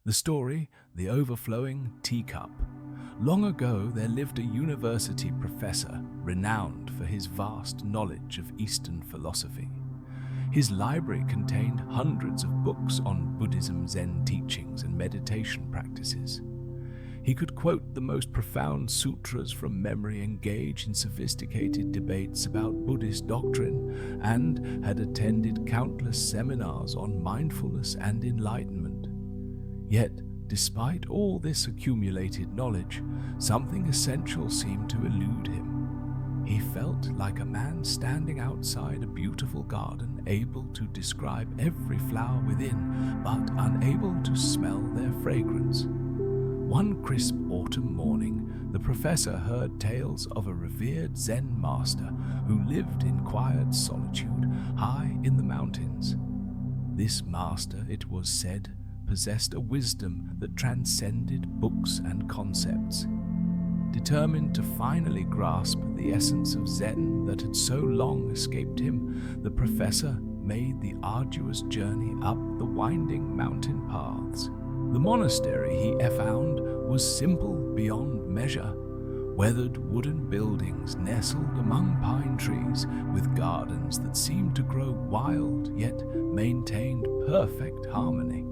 The story, The Overflowing Teacup. Long ago there lived a university professor renowned for his vast knowledge of Eastern philosophy. His library contained hundreds of books on Buddhism, Zen teachings, and meditation practices. He could quote the most profound sutras from memory, engage in sophisticated debates about Buddhist doctrine, and had attended countless seminars on mindfulness and enlightenment. Yet, despite all this accumulated knowledge, something essential seemed to elude him. He felt like a man standing outside a beautiful garden, able to describe every flower within, but unable to smell their fragrance. One crisp autumn morning, the professor heard tales of a revered Zen master who lived in quiet solitude high in the mountains. This master, it was said, possessed a wisdom that transcended books and concepts. Determined to finally grasp the essence of Zen that had so long escaped him, the professor made the arduous journey up the winding mountain paths. The monastery, he found, was simple beyond measure. Weathered wooden buildings nestled among pine trees, with gardens that seemed to grow wild yet maintained perfect harmony.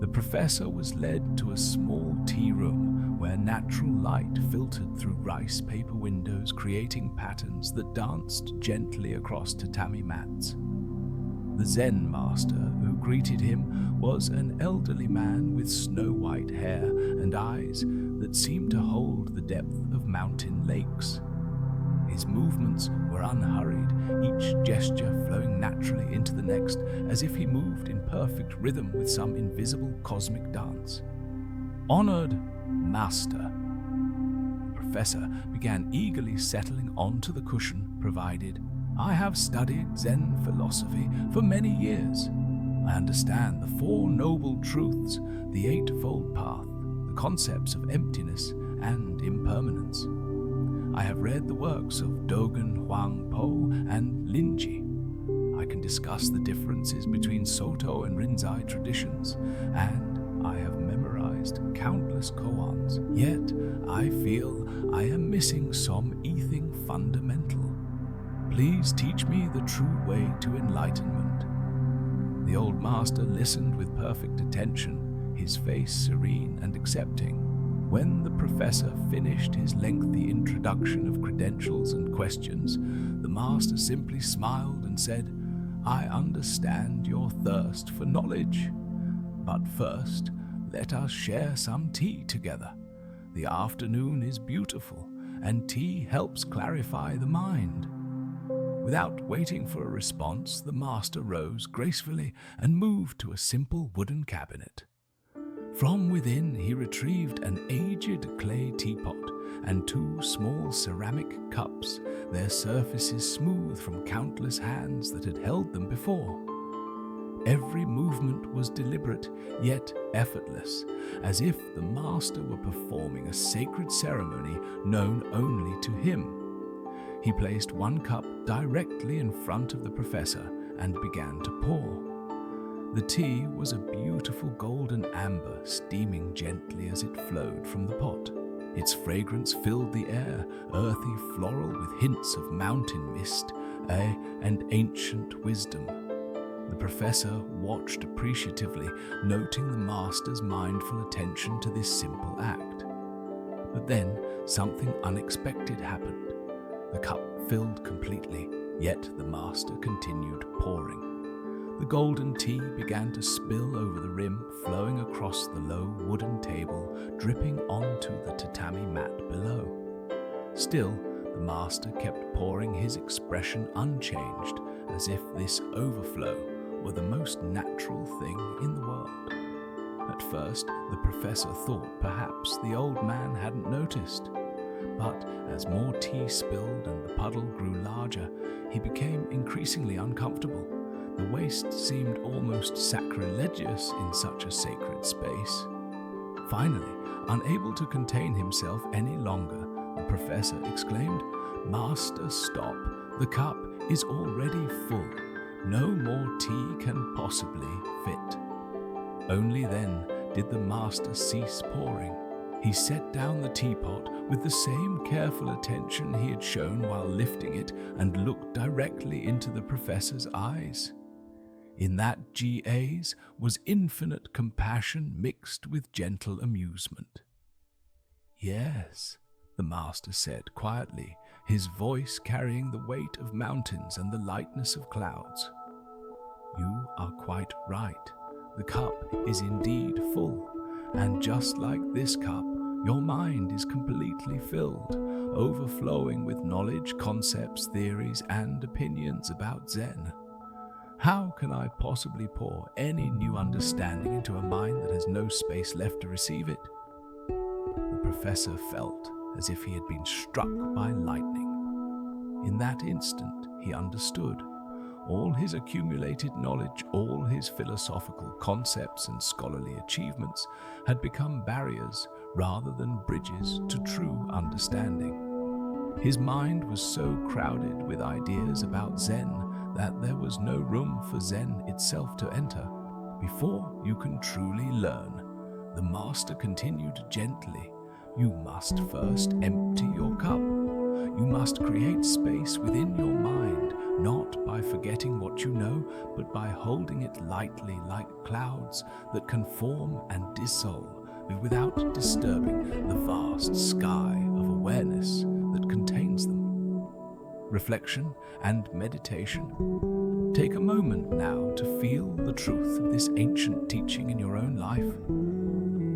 The professor was led to a small tea room where natural light filtered through rice paper windows, creating patterns that danced gently across tatami mats. The Zen master who greeted him was an elderly man with snow-white hair and eyes that seemed to hold the depth of mountain lakes. His movements were unhurried, each gesture flowing naturally into the next, as if he moved in perfect rhythm with some invisible cosmic dance. Honored Master. The professor began eagerly settling onto the cushion provided. I have studied Zen philosophy for many years. I understand the Four Noble Truths, the Eightfold Path, the concepts of emptiness and impermanence. I have read the works of Dogen Huang Po and Linji. I can discuss the differences between Soto and Rinzai traditions, and I have memorized countless koans. Yet I feel I am missing some eating fundamental. Please teach me the true way to enlightenment. The old master listened with perfect attention, his face serene and accepting. When the professor finished his lengthy introduction of credentials and questions, the master simply smiled and said, I understand your thirst for knowledge. But first, let us share some tea together. The afternoon is beautiful, and tea helps clarify the mind. Without waiting for a response, the master rose gracefully and moved to a simple wooden cabinet. From within, he retrieved an aged clay teapot and two small ceramic cups, their surfaces smooth from countless hands that had held them before. Every movement was deliberate, yet effortless, as if the master were performing a sacred ceremony known only to him. He placed one cup directly in front of the professor and began to pour. The tea was a beautiful golden amber, steaming gently as it flowed from the pot. Its fragrance filled the air, earthy, floral, with hints of mountain mist, and ancient wisdom. The professor watched appreciatively, noting the master's mindful attention to this simple act. But then something unexpected happened. The cup filled completely, yet the master continued pouring. The golden tea began to spill over the rim, flowing across the low wooden table, dripping onto the tatami mat below. Still, the master kept pouring, his expression unchanged, as if this overflow were the most natural thing in the world. At first, the professor thought perhaps the old man hadn't noticed. But as more tea spilled and the puddle grew larger, he became increasingly uncomfortable. The waste seemed almost sacrilegious in such a sacred space. Finally, unable to contain himself any longer, the professor exclaimed, Master, stop. The cup is already full. No more tea can possibly fit. Only then did the master cease pouring. He set down the teapot with the same careful attention he had shown while lifting it and looked directly into the professor's eyes. In that gaze was infinite compassion mixed with gentle amusement. "Yes," the master said quietly, his voice carrying the weight of mountains and the lightness of clouds. "You are quite right. The cup is indeed full, and just like this cup, your mind is completely filled, overflowing with knowledge, concepts, theories, and opinions about Zen. How can I possibly pour any new understanding into a mind that has no space left to receive it?" The professor felt as if he had been struck by lightning. In that instant, he understood. All his accumulated knowledge, all his philosophical concepts and scholarly achievements had become barriers rather than bridges to true understanding. His mind was so crowded with ideas about Zen that there was no room for Zen itself to enter. "Before you can truly learn," the master continued gently, "you must first empty your cup. You must create space within your mind, not by forgetting what you know, but by holding it lightly like clouds that can form and dissolve without disturbing the vast sky of awareness that contains them." Reflection and meditation. Take a moment now to feel the truth of this ancient teaching in your own life.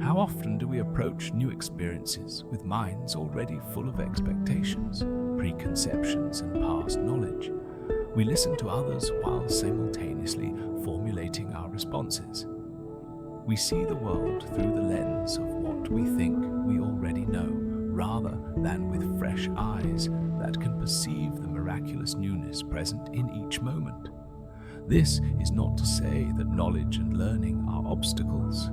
How often do we approach new experiences with minds already full of expectations, preconceptions, and past knowledge? We listen to others while simultaneously formulating our responses. We see the world through the lens of what we think we already know, rather than with fresh eyes that can perceive the miraculous newness present in each moment. This is not to say that knowledge and learning are obstacles.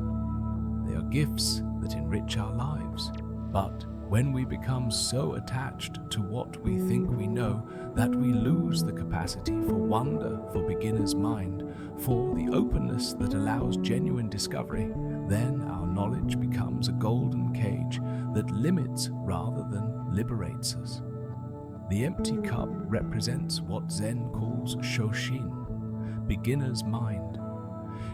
They are gifts that enrich our lives. But when we become so attached to what we think we know that we lose the capacity for wonder for beginner's mind, for the openness that allows genuine discovery, then our knowledge becomes a golden cage that limits rather than liberates us. The empty cup represents what Zen calls shoshin, beginner's mind.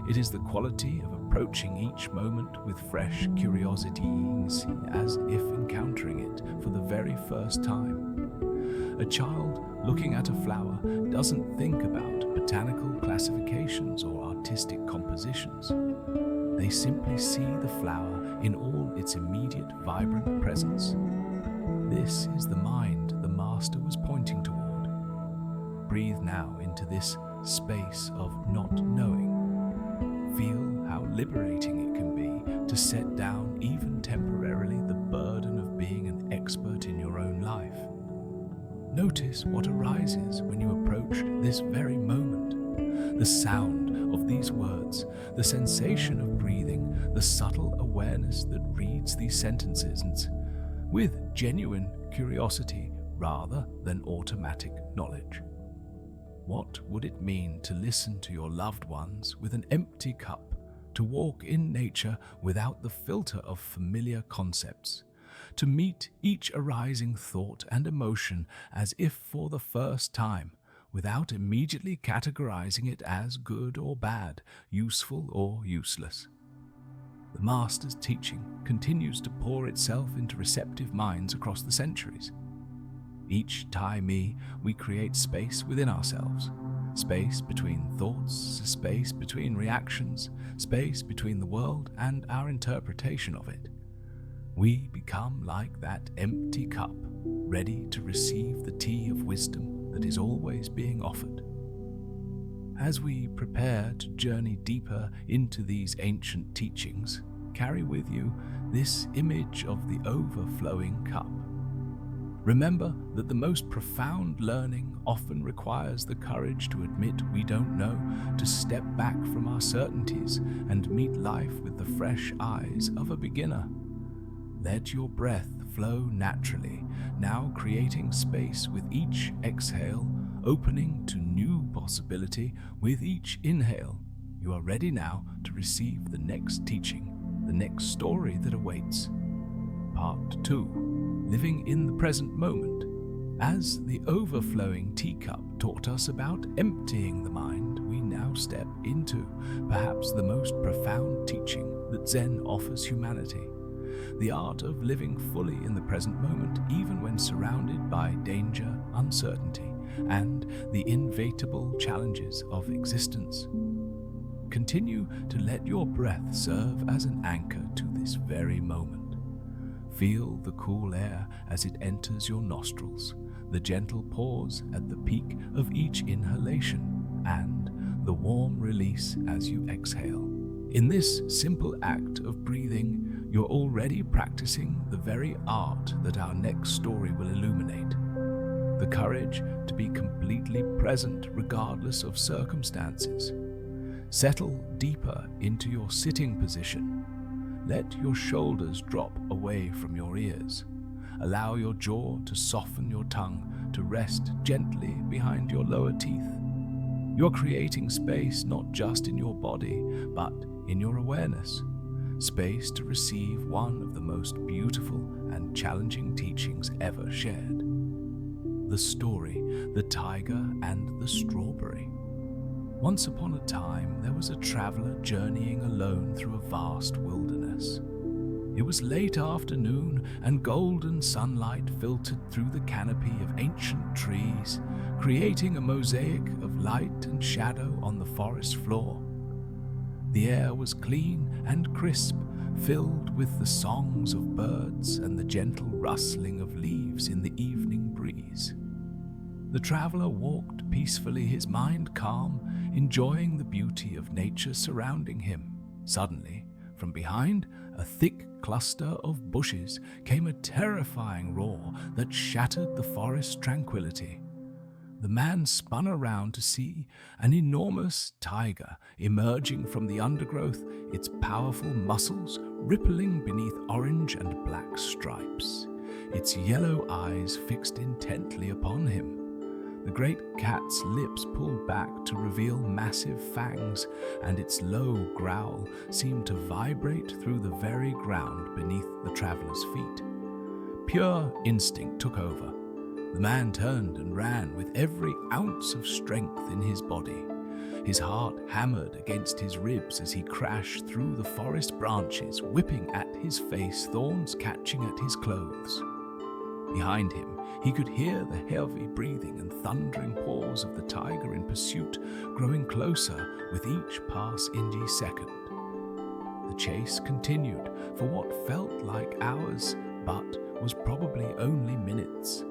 It is the quality of approaching each moment with fresh curiosities, as if encountering it for the very first time. A child looking at a flower doesn't think about botanical classifications or artistic compositions. They simply see the flower in all its immediate vibrant presence. This is the mind the master was pointing toward. Breathe now into this space of not knowing. Feel how liberating it can be to set down, even temporarily, the burden of being an expert in your own life. Notice what arises when you approach this very moment. The sound of these words, the sensation of breathing, the subtle awareness that reads these sentences with genuine curiosity rather than automatic knowledge. What would it mean to listen to your loved ones with an empty cup, to walk in nature without the filter of familiar concepts, to meet each arising thought and emotion as if for the first time, without immediately categorizing it as good or bad, useful or useless? The Master's teaching continues to pour itself into receptive minds across the centuries. Each time we create space within ourselves, space between thoughts, space between reactions, space between the world and our interpretation of it. We become like that empty cup, ready to receive the tea of wisdom that is always being offered. As we prepare to journey deeper into these ancient teachings, carry with you this image of the overflowing cup. Remember that the most profound learning often requires the courage to admit we don't know, to step back from our certainties and meet life with the fresh eyes of a beginner. Let your breath flow naturally, now creating space with each exhale, opening to new possibility with each inhale. You are ready now to receive the next teaching the next story that awaits. Part 2. Living in the present moment. As the overflowing teacup taught us about emptying the mind, we now step into perhaps the most profound teaching that Zen offers humanity. The art of living fully in the present moment, even when surrounded by danger, uncertainty, and the inevitable challenges of existence. Continue to let your breath serve as an anchor to this very moment. Feel the cool air as it enters your nostrils, the gentle pause at the peak of each inhalation, and the warm release as you exhale. In this simple act of breathing, you're already practicing the very art that our next story will illuminate. The courage to be completely present regardless of circumstances. Settle deeper into your sitting position. Let your shoulders drop away from your ears. Allow your jaw to soften, your tongue to rest gently behind your lower teeth. You're creating space not just in your body, but in your awareness. Space to receive one of the most beautiful and challenging teachings ever shared. The story, the tiger and the strawberry. Once upon a time, there was a traveler journeying alone through a vast wilderness. It was late afternoon, and golden sunlight filtered through the canopy of ancient trees, creating a mosaic of light and shadow on the forest floor. The air was clean and crisp, filled with the songs of birds and the gentle rustling of leaves in the evening breeze. The traveler walked peacefully, his mind calm, enjoying the beauty of nature surrounding him. Suddenly, from behind a thick cluster of bushes came a terrifying roar that shattered the forest's tranquility. The man spun around to see an enormous tiger emerging from the undergrowth, its powerful muscles rippling beneath orange and black stripes, its yellow eyes fixed intently upon him. The great cat's lips pulled back to reveal massive fangs, and its low growl seemed to vibrate through the very ground beneath the traveler's feet. Pure instinct took over. The man turned and ran with every ounce of strength in his body. His heart hammered against his ribs as he crashed through the forest branches, whipping at his face, thorns catching at his clothes. Behind him, he could hear the heavy breathing and thundering paws of the tiger in pursuit, growing closer with each pass-ingy second. The chase continued for what felt like hours, but was probably only minutes.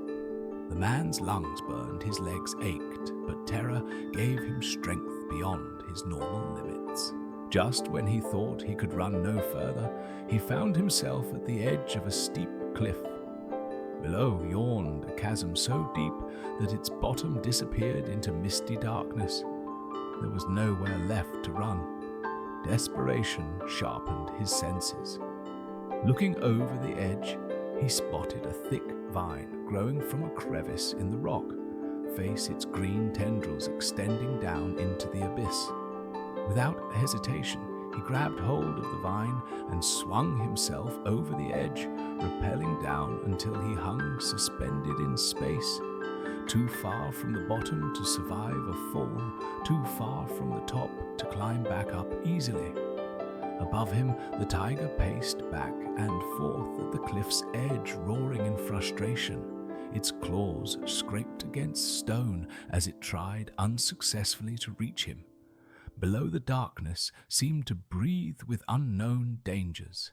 The man's lungs burned, his legs ached, but terror gave him strength beyond his normal limits. Just when he thought he could run no further, he found himself at the edge of a steep cliff. Below yawned a chasm so deep that its bottom disappeared into misty darkness. There was nowhere left to run. Desperation sharpened his senses. Looking over the edge, he spotted a thick vine growing from a crevice in the rock, face its green tendrils extending down into the abyss. Without hesitation, he grabbed hold of the vine and swung himself over the edge, rappelling down until he hung suspended in space, too far from the bottom to survive a fall, too far from the top to climb back up easily. Above him, the tiger paced back and forth at the cliff's edge, roaring in frustration. Its claws scraped against stone as it tried unsuccessfully to reach him. Below, the darkness seemed to breathe with unknown dangers.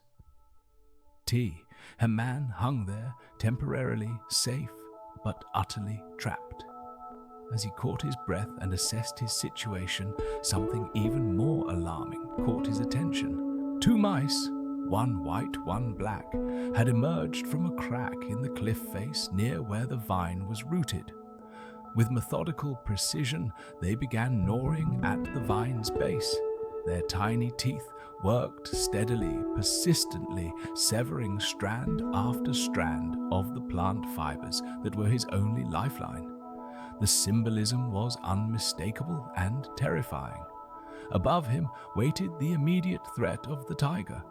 A man hung there, temporarily safe, but utterly trapped. As he caught his breath and assessed his situation, something even more alarming caught his attention. Two mice, one white, one black, had emerged from a crack in the cliff face near where the vine was rooted. With methodical precision, they began gnawing at the vine's base. Their tiny teeth worked steadily, persistently, severing strand after strand of the plant fibers that were his only lifeline. The symbolism was unmistakable and terrifying. Above him waited the immediate threat of the tiger.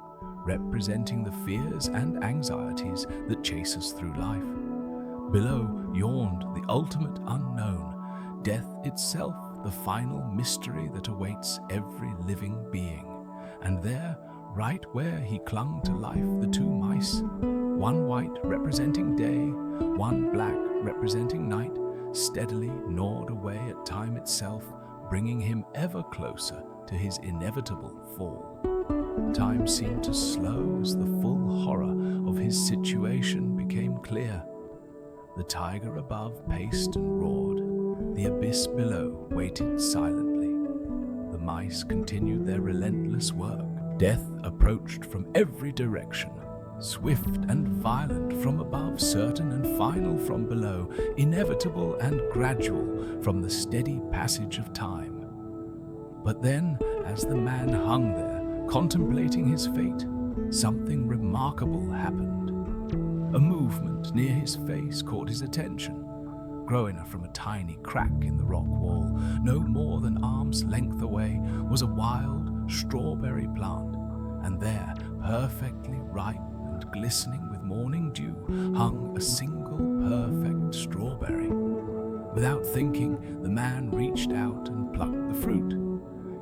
representing the fears and anxieties that chase us through life. Below yawned the ultimate unknown, death itself, the final mystery that awaits every living being. And there, right where he clung to life, the two mice, one white representing day, one black representing night, steadily gnawed away at time itself, bringing him ever closer to his inevitable fall. Time seemed to slow as the full horror of his situation became clear. The tiger above paced and roared. The abyss below waited silently. The mice continued their relentless work. Death approached from every direction, swift and violent from above, certain and final from below, inevitable and gradual from the steady passage of time. But then, as the man hung there, contemplating his fate, something remarkable happened. A movement near his face caught his attention. Growing from a tiny crack in the rock wall, no more than arm's length away, was a wild strawberry plant, and there, perfectly ripe and glistening with morning dew, hung a single perfect strawberry. Without thinking, the man reached out and plucked the fruit.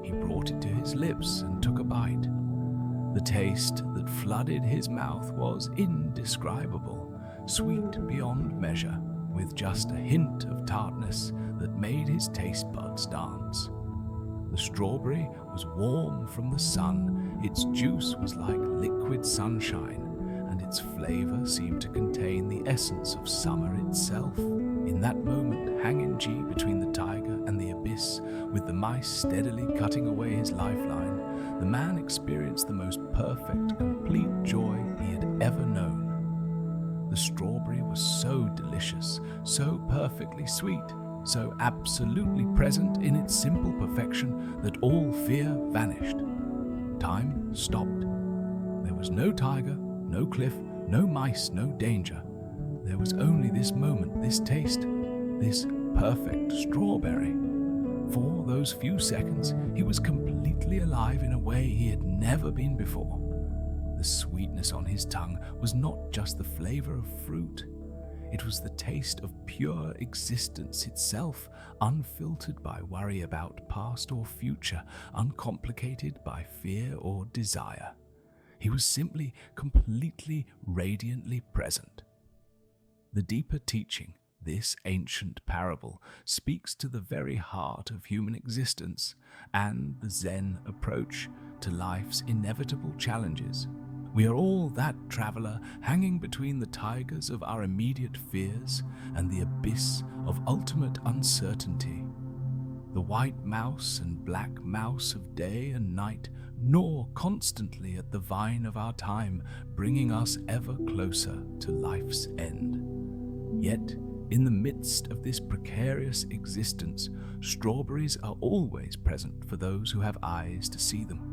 He brought it to his lips and took a bite. The taste that flooded his mouth was indescribable, sweet beyond measure, with just a hint of tartness that made his taste buds dance. The strawberry was warm from the sun, its juice was like liquid sunshine, and its flavor seemed to contain the essence of summer itself. In that moment, hanging G between the tiger and the abyss, with the mice steadily cutting away his lifeline, the man experienced the most perfect, complete joy he had ever known. The strawberry was so delicious, so perfectly sweet, so absolutely present in its simple perfection that all fear vanished. Time stopped. There was no tiger, no cliff, no mice, no danger. There was only this moment, this taste, this perfect strawberry. For those few seconds, he was completely alive in a way he had never been before. The sweetness on his tongue was not just the flavor of fruit. It was the taste of pure existence itself, unfiltered by worry about past or future, uncomplicated by fear or desire. He was simply completely radiantly present. The deeper teaching, this ancient parable, speaks to the very heart of human existence and the Zen approach to life's inevitable challenges. We are all that traveler hanging between the tigers of our immediate fears and the abyss of ultimate uncertainty. The white mouse and black mouse of day and night gnaw constantly at the vine of our time, bringing us ever closer to life's end. Yet, in the midst of this precarious existence, strawberries are always present for those who have eyes to see them.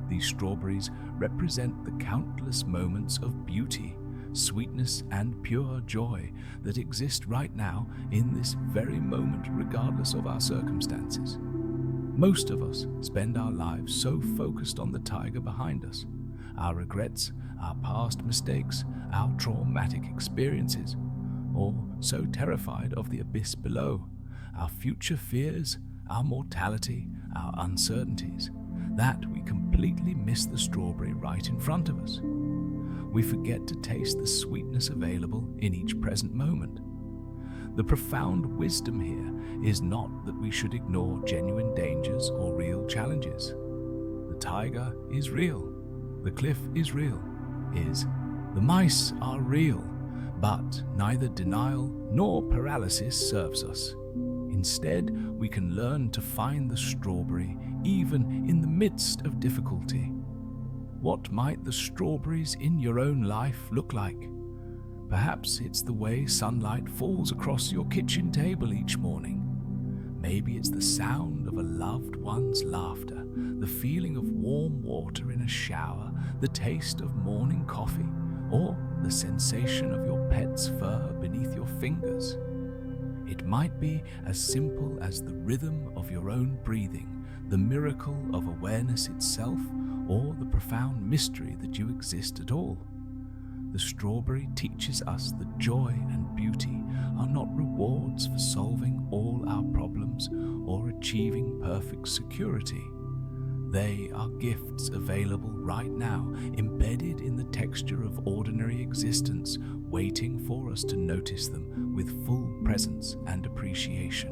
These strawberries represent the countless moments of beauty, sweetness, and pure joy that exist right now in this very moment, regardless of our circumstances. Most of us spend our lives so focused on the tiger behind us, our regrets, our past mistakes, our traumatic experiences, or so terrified of the abyss below, our future fears, our mortality, our uncertainties, that we completely miss the strawberry right in front of us. We forget to taste the sweetness available in each present moment. The profound wisdom here is not that we should ignore genuine dangers or real challenges. The tiger is real. The cliff is real. The mice are real, but neither denial nor paralysis serves us. Instead, we can learn to find the strawberry even in the midst of difficulty. What might the strawberries in your own life look like? Perhaps it's the way sunlight falls across your kitchen table each morning. Maybe it's the sound of a loved one's laughter, the feeling of warm water in a shower, the taste of morning coffee, or the sensation of your pet's fur beneath your fingers. It might be as simple as the rhythm of your own breathing, the miracle of awareness itself, or the profound mystery that you exist at all. The strawberry teaches us that joy and beauty are not rewards for solving all our problems or achieving perfect security. They are gifts available right now, embedded in the texture of ordinary existence, waiting for us to notice them with full presence and appreciation.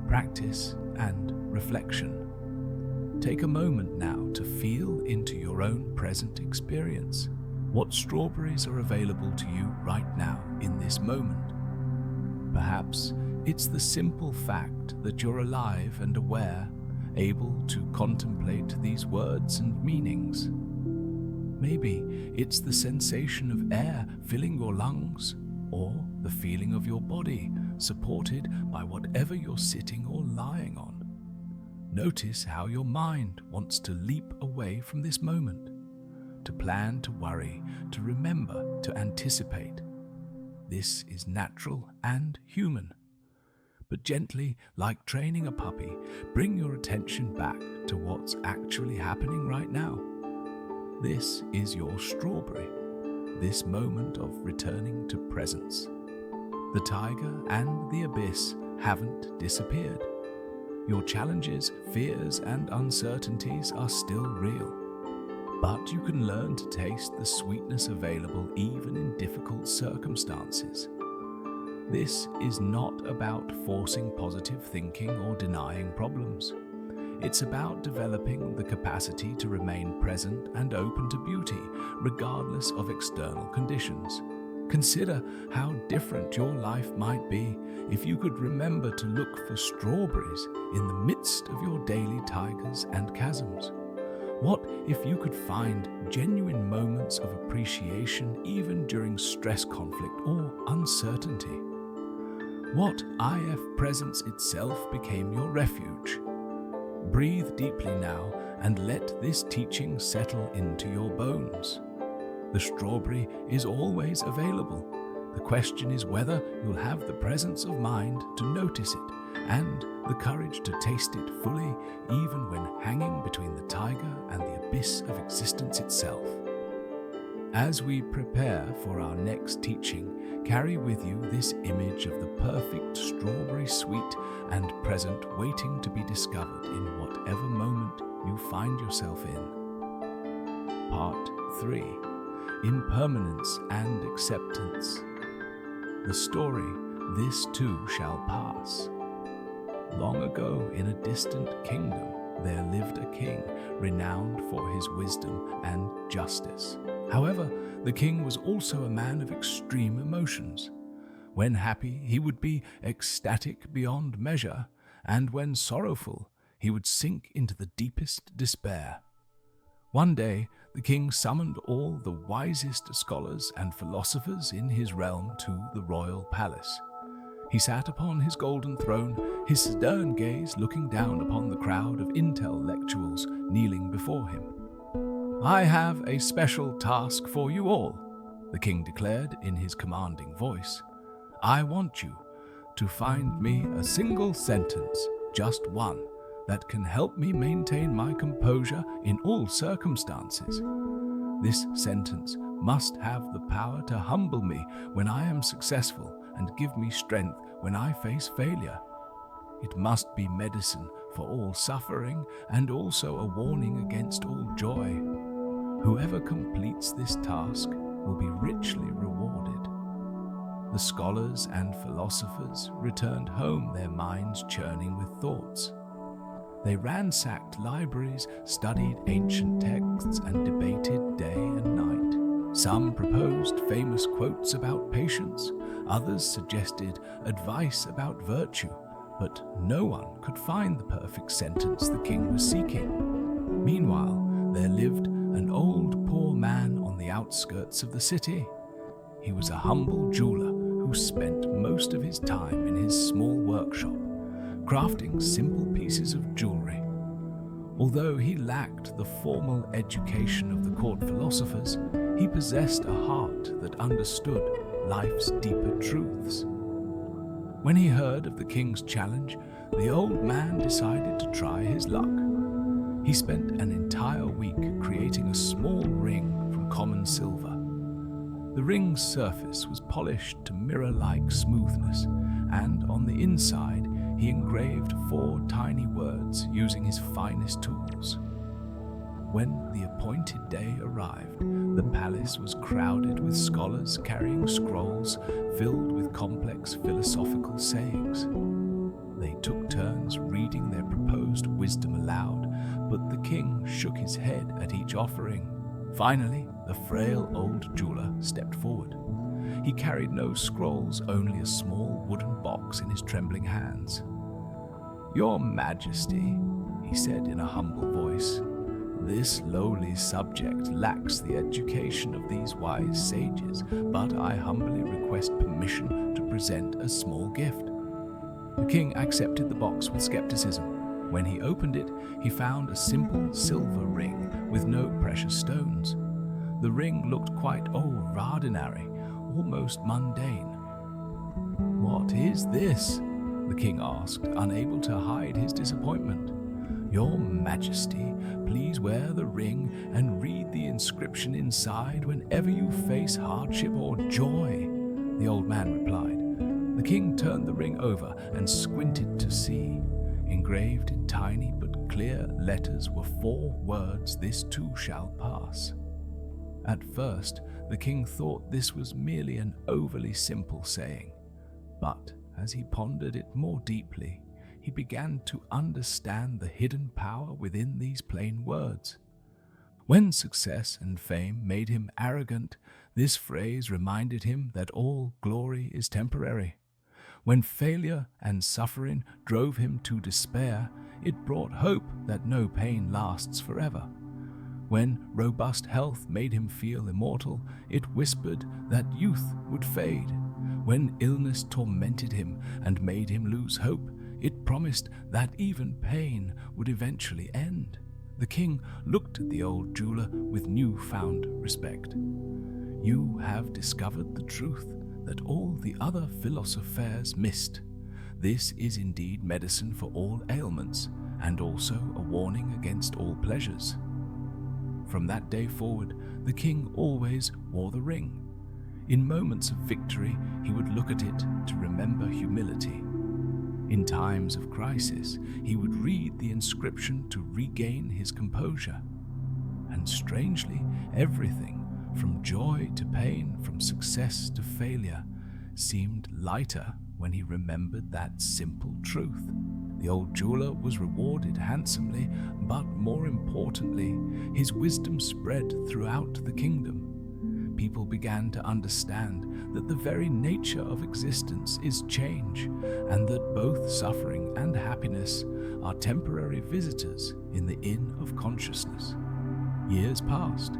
Practice and reflection. Take a moment now to feel into your own present experience. What strawberries are available to you right now in this moment? Perhaps it's the simple fact that you're alive and aware, able to contemplate these words and meanings. Maybe it's the sensation of air filling your lungs, or the feeling of your body supported by whatever you're sitting or lying on. Notice how your mind wants to leap away from this moment, to plan, to worry, to remember, to anticipate. This is natural and human. But gently, like training a puppy, bring your attention back to what's actually happening right now. This is your strawberry, this moment of returning to presence. The tiger and the abyss haven't disappeared. Your challenges, fears, and uncertainties are still real. But you can learn to taste the sweetness available even in difficult circumstances. This is not about forcing positive thinking or denying problems. It's about developing the capacity to remain present and open to beauty, regardless of external conditions. Consider how different your life might be if you could remember to look for strawberries in the midst of your daily tigers and chasms. What if you could find genuine moments of appreciation even during stress, conflict, or uncertainty? What if presence itself became your refuge? Breathe deeply now and let this teaching settle into your bones. The strawberry is always available. The question is whether you'll have the presence of mind to notice it and the courage to taste it fully, even when hanging between the tiger and the abyss of existence itself. As we prepare for our next teaching, carry with you this image of the perfect strawberry sweet and present, waiting to be discovered in whatever moment you find yourself in. Part 3. Impermanence and Acceptance. The story, "This too shall pass." Long ago, in a distant kingdom, there lived a king renowned for his wisdom and justice. However, the king was also a man of extreme emotions. When happy, he would be ecstatic beyond measure, and when sorrowful, he would sink into the deepest despair. One day, the king summoned all the wisest scholars and philosophers in his realm to the royal palace. He sat upon his golden throne, his stern gaze looking down upon the crowd of intellectuals kneeling before him. "I have a special task for you all," the king declared in his commanding voice. "I want you to find me a single sentence, just one, that can help me maintain my composure in all circumstances. This sentence must have the power to humble me when I am successful and give me strength when I face failure. It must be medicine for all suffering and also a warning against all joy. Whoever completes this task will be richly rewarded." The scholars and philosophers returned home, their minds churning with thoughts. They ransacked libraries, studied ancient texts, and debated day and night. Some proposed famous quotes about patience, others suggested advice about virtue, but no one could find the perfect sentence the king was seeking. Meanwhile, there lived an old poor man on the outskirts of the city. He was a humble jeweler who spent most of his time in his small workshop, crafting simple pieces of jewelry. Although he lacked the formal education of the court philosophers, he possessed a heart that understood life's deeper truths. When he heard of the king's challenge, the old man decided to try his luck. He spent an entire week creating a small ring from common silver. The ring's surface was polished to mirror-like smoothness, and on the inside he engraved 4 tiny words using his finest tools. When the appointed day arrived, the palace was crowded with scholars carrying scrolls filled with complex philosophical sayings. They took turns reading their proposed wisdom aloud, but the king shook his head at each offering. Finally, the frail old jeweler stepped forward. He carried no scrolls, only a small wooden box in his trembling hands. "Your Majesty," he said in a humble voice, "this lowly subject lacks the education of these wise sages, but I humbly request permission to present a small gift." The king accepted the box with skepticism. When he opened it, he found a simple silver ring with no precious stones. The ring looked quite ordinary, almost mundane. "What is this?" the king asked, unable to hide his disappointment. "Your Majesty, please wear the ring and read the inscription inside whenever you face hardship or joy," the old man replied. The king turned the ring over and squinted to see. Engraved in tiny but clear letters were 4 words, "This too shall pass." At first, the king thought this was merely an overly simple saying, but as he pondered it more deeply, he began to understand the hidden power within these plain words. When success and fame made him arrogant, this phrase reminded him that all glory is temporary. When failure and suffering drove him to despair, it brought hope that no pain lasts forever. When robust health made him feel immortal, it whispered that youth would fade. When illness tormented him and made him lose hope, it promised that even pain would eventually end. The king looked at the old jeweler with newfound respect. "You have discovered the truth that all the other philosophers missed. This is indeed medicine for all ailments, and also a warning against all pleasures." From that day forward, the king always wore the ring. In moments of victory, he would look at it to remember humility. In times of crisis, he would read the inscription to regain his composure. And strangely, everything, from joy to pain, from success to failure, seemed lighter when he remembered that simple truth. The old jeweler was rewarded handsomely, but more importantly, his wisdom spread throughout the kingdom. People began to understand that the very nature of existence is change, and that both suffering and happiness are temporary visitors in the inn of consciousness. Years passed.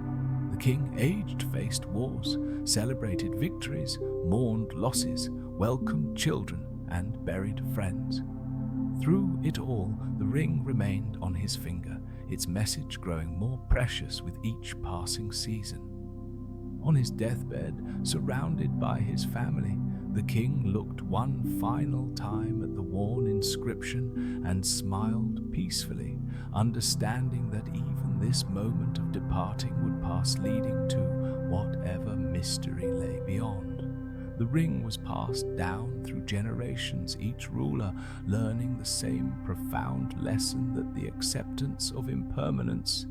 The king aged, faced wars, celebrated victories, mourned losses, welcomed children, and buried friends. Through it all, the ring remained on his finger, its message growing more precious with each passing season. On his deathbed, surrounded by his family, the king looked one final time at the worn inscription and smiled peacefully, understanding that even this moment of departing would pass, leading to whatever mystery lay beyond. The ring was passed down through generations, each ruler learning the same profound lesson that the acceptance of impermanence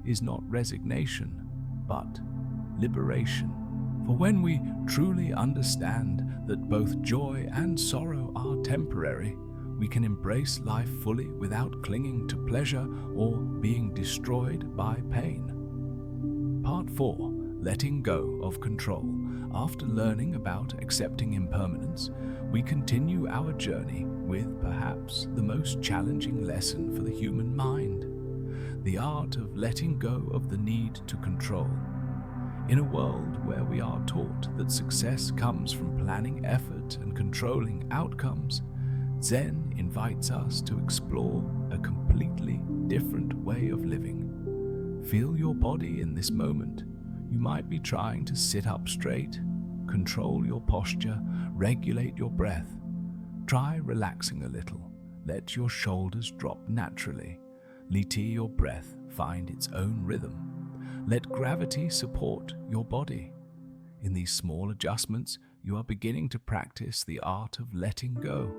is not resignation, but liberation. For when we truly understand that both joy and sorrow are temporary, we can embrace life fully without clinging to pleasure or being destroyed by pain. Part 4. Letting go of control. After learning about accepting impermanence, we continue our journey with perhaps the most challenging lesson for the human mind: the art of letting go of the need to control. In a world where we are taught that success comes from planning effort and controlling outcomes, Zen invites us to explore a completely different way of living. Feel your body in this moment. You might be trying to sit up straight, control your posture, regulate your breath. Try relaxing a little. Let your shoulders drop naturally. Let your breath find its own rhythm. Let gravity support your body. In these small adjustments, you are beginning to practice the art of letting go.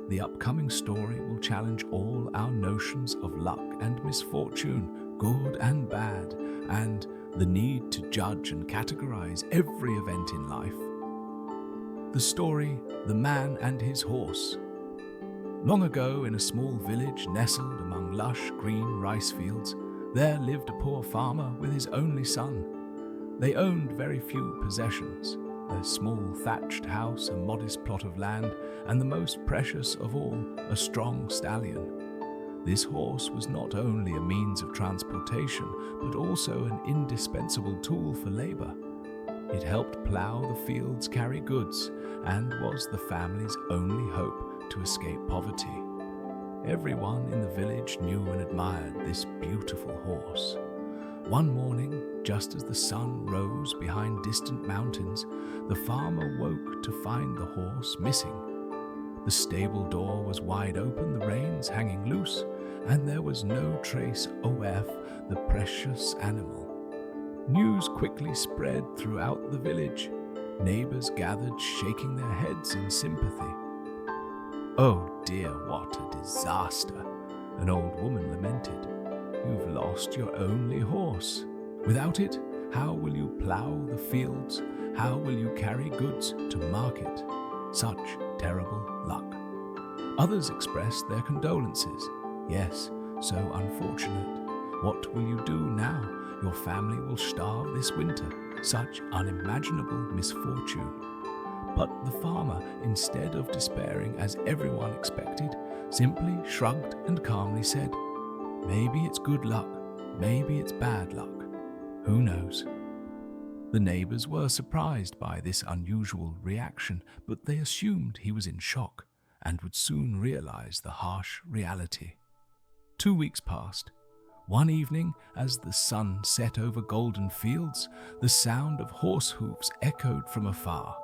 The upcoming story will challenge all our notions of luck and misfortune, good and bad, and the need to judge and categorize every event in life. The story, The Man and His Horse. Long ago, in a small village nestled among lush green rice fields, there lived a poor farmer with his only son. They owned very few possessions, a small thatched house, a modest plot of land, and the most precious of all, a strong stallion. This horse was not only a means of transportation, but also an indispensable tool for labor. It helped plow the fields, carry goods, and was the family's only hope to escape poverty. Everyone in the village knew and admired this beautiful horse. One morning, just as the sun rose behind distant mountains, the farmer woke to find the horse missing. The stable door was wide open, the reins hanging loose, and there was no trace of the precious animal. News quickly spread throughout the village. Neighbors gathered, shaking their heads in sympathy. "Oh dear, what a disaster," an old woman lamented. "You've lost your only horse. Without it, how will you plow the fields? How will you carry goods to market? Such terrible luck." Others expressed their condolences. "Yes, so unfortunate. What will you do now? Your family will starve this winter. Such unimaginable misfortune." But the farmer, instead of despairing as everyone expected, simply shrugged and calmly said, "Maybe it's good luck, maybe it's bad luck. Who knows?" The neighbors were surprised by this unusual reaction, but they assumed he was in shock and would soon realize the harsh reality. 2 weeks passed. One evening, as the sun set over golden fields, the sound of horse hoofs echoed from afar.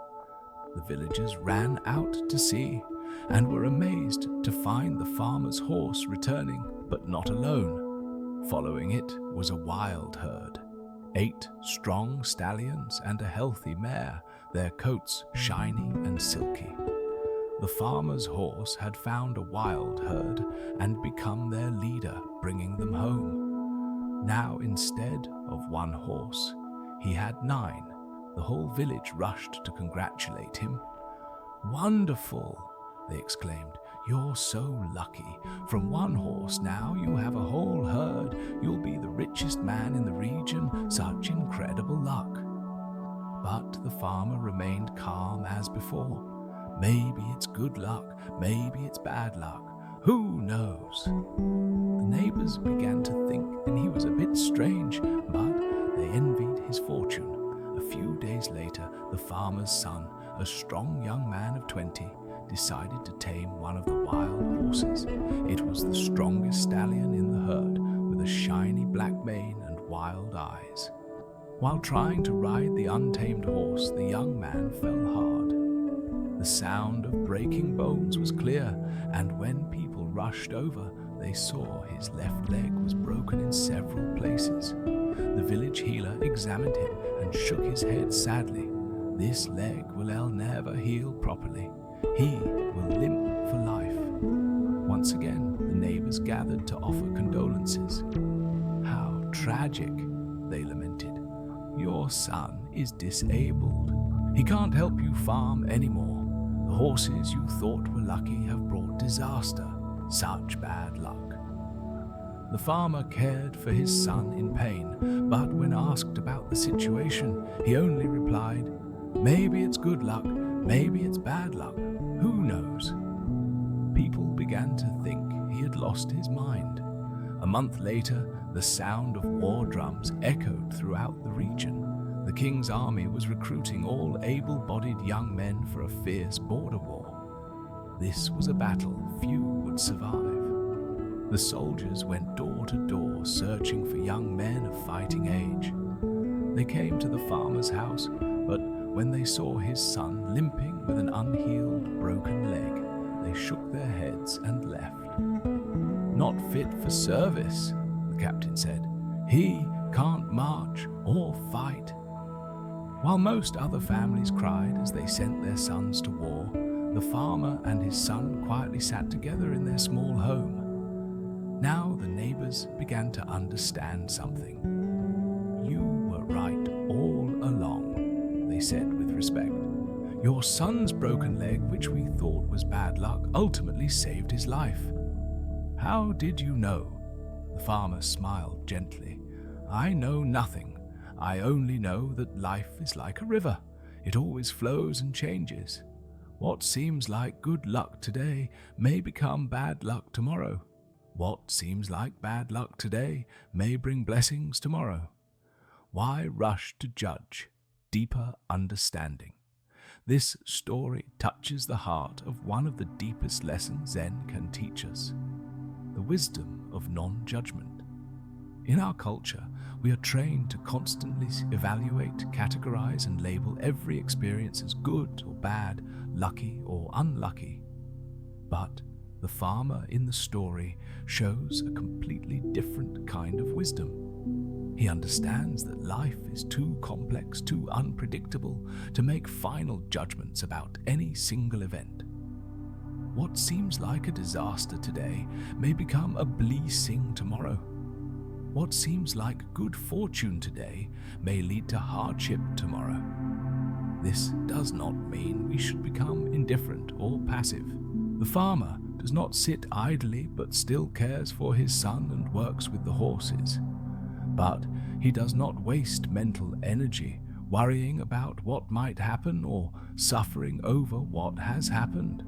The villagers ran out to see and were amazed to find the farmer's horse returning, but not alone. Following it was a wild herd. 8 strong stallions and a healthy mare, their coats shiny and silky. The farmer's horse had found a wild herd and become their leader, bringing them home. Now, instead of 1 horse, he had 9. The whole village rushed to congratulate him. "Wonderful!" they exclaimed. "You're so lucky. From 1 horse now you have a whole herd. You'll be the richest man in the region. Such incredible luck." But the farmer remained calm as before. "Maybe it's good luck, maybe it's bad luck. Who knows?" The neighbors began to think that he was a bit strange, but they envied his fortune. A few days later, the farmer's son, a strong young man of 20, decided to tame one of the wild horses. It was the strongest stallion in the herd, with a shiny black mane and wild eyes. While trying to ride the untamed horse, the young man fell hard. The sound of breaking bones was clear, and when people rushed over, they saw his left leg was broken in several places. The village healer examined him and shook his head sadly. "This leg will never heal properly. He will limp for life." Once again, the neighbors gathered to offer condolences. "How tragic," they lamented. "Your son is disabled. He can't help you farm anymore. The horses you thought were lucky have brought disaster. Such bad luck." The farmer cared for his son in pain, but when asked about the situation, he only replied, "Maybe it's good luck, maybe it's bad luck. Who knows?" People began to think he had lost his mind. A month later, the sound of war drums echoed throughout the region. The king's army was recruiting all able-bodied young men for a fierce border war. This was a battle few would survive. The soldiers went door to door searching for young men of fighting age. They came to the farmer's house, but when they saw his son limping with an unhealed broken leg, they shook their heads and left. "Not fit for service," the captain said. "He can't march or fight." While most other families cried as they sent their sons to war, the farmer and his son quietly sat together in their small home. Now the neighbors began to understand something. "You were right all along," they said with respect. "Your son's broken leg, which we thought was bad luck, ultimately saved his life." "How did you know?" The farmer smiled gently. "I know nothing. I only know that life is like a river. It always flows and changes. What seems like good luck today may become bad luck tomorrow. What seems like bad luck today may bring blessings tomorrow. Why rush to judge deeper understanding?" This story touches the heart of one of the deepest lessons Zen can teach us: the wisdom of non-judgment. In our culture, we are trained to constantly evaluate, categorize, and label every experience as good or bad, lucky or unlucky. But the farmer in the story shows a completely different kind of wisdom. He understands that life is too complex, too unpredictable to make final judgments about any single event. What seems like a disaster today may become a blessing tomorrow. What seems like good fortune today may lead to hardship tomorrow. This does not mean we should become indifferent or passive. The farmer does not sit idly but still cares for his son and works with the horses. But he does not waste mental energy worrying about what might happen or suffering over what has happened.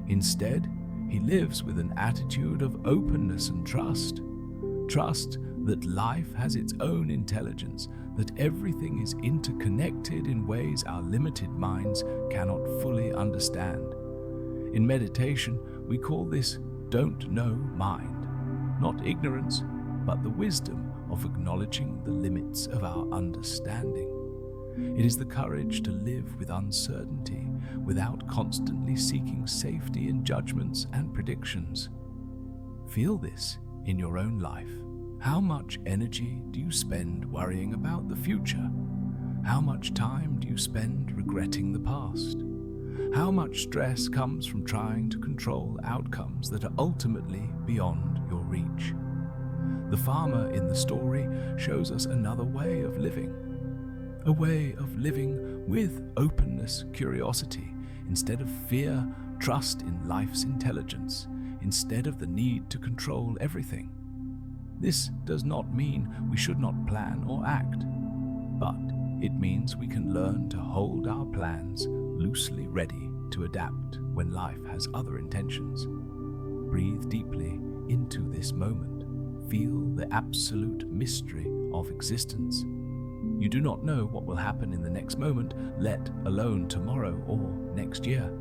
Instead, he lives with an attitude of openness and trust. Trust that life has its own intelligence, that everything is interconnected in ways our limited minds cannot fully understand. In meditation, we call this "don't know mind," not ignorance, but the wisdom of acknowledging the limits of our understanding. It is the courage to live with uncertainty without constantly seeking safety in judgments and predictions. Feel this in your own life. How much energy do you spend worrying about the future? How much time do you spend regretting the past? How much stress comes from trying to control outcomes that are ultimately beyond your reach? The farmer in the story shows us another way of living. A way of living with openness, curiosity, instead of fear, trust in life's intelligence, instead of the need to control everything. This does not mean we should not plan or act, but it means we can learn to hold our plans loosely ready to adapt when life has other intentions. Breathe deeply into this moment. Feel the absolute mystery of existence. You do not know what will happen in the next moment, let alone tomorrow or next year.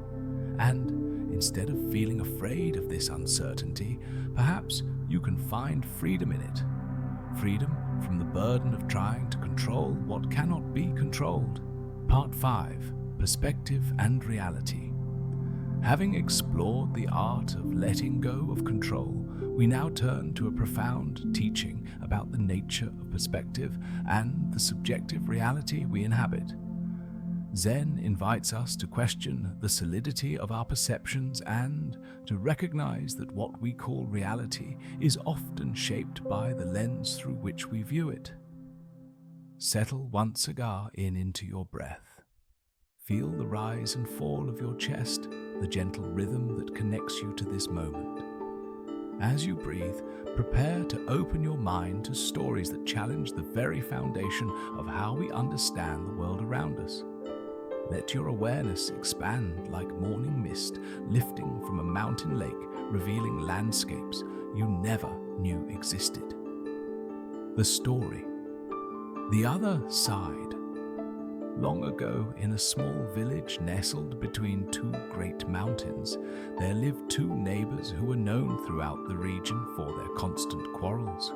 And instead of feeling afraid of this uncertainty, perhaps you can find freedom in it. Freedom from the burden of trying to control what cannot be controlled. Part 5. Perspective and Reality. Having explored the art of letting go of control, we now turn to a profound teaching about the nature of perspective and the subjective reality we inhabit. Zen invites us to question the solidity of our perceptions and to recognize that what we call reality is often shaped by the lens through which we view it. Settle one cigar into your breath. Feel the rise and fall of your chest, the gentle rhythm that connects you to this moment. As you breathe, prepare to open your mind to stories that challenge the very foundation of how we understand the world around us. Let your awareness expand like morning mist lifting from a mountain lake, revealing landscapes you never knew existed. The story. The other side. Long ago, in a small village nestled between two great mountains, there lived two neighbors who were known throughout the region for their constant quarrels.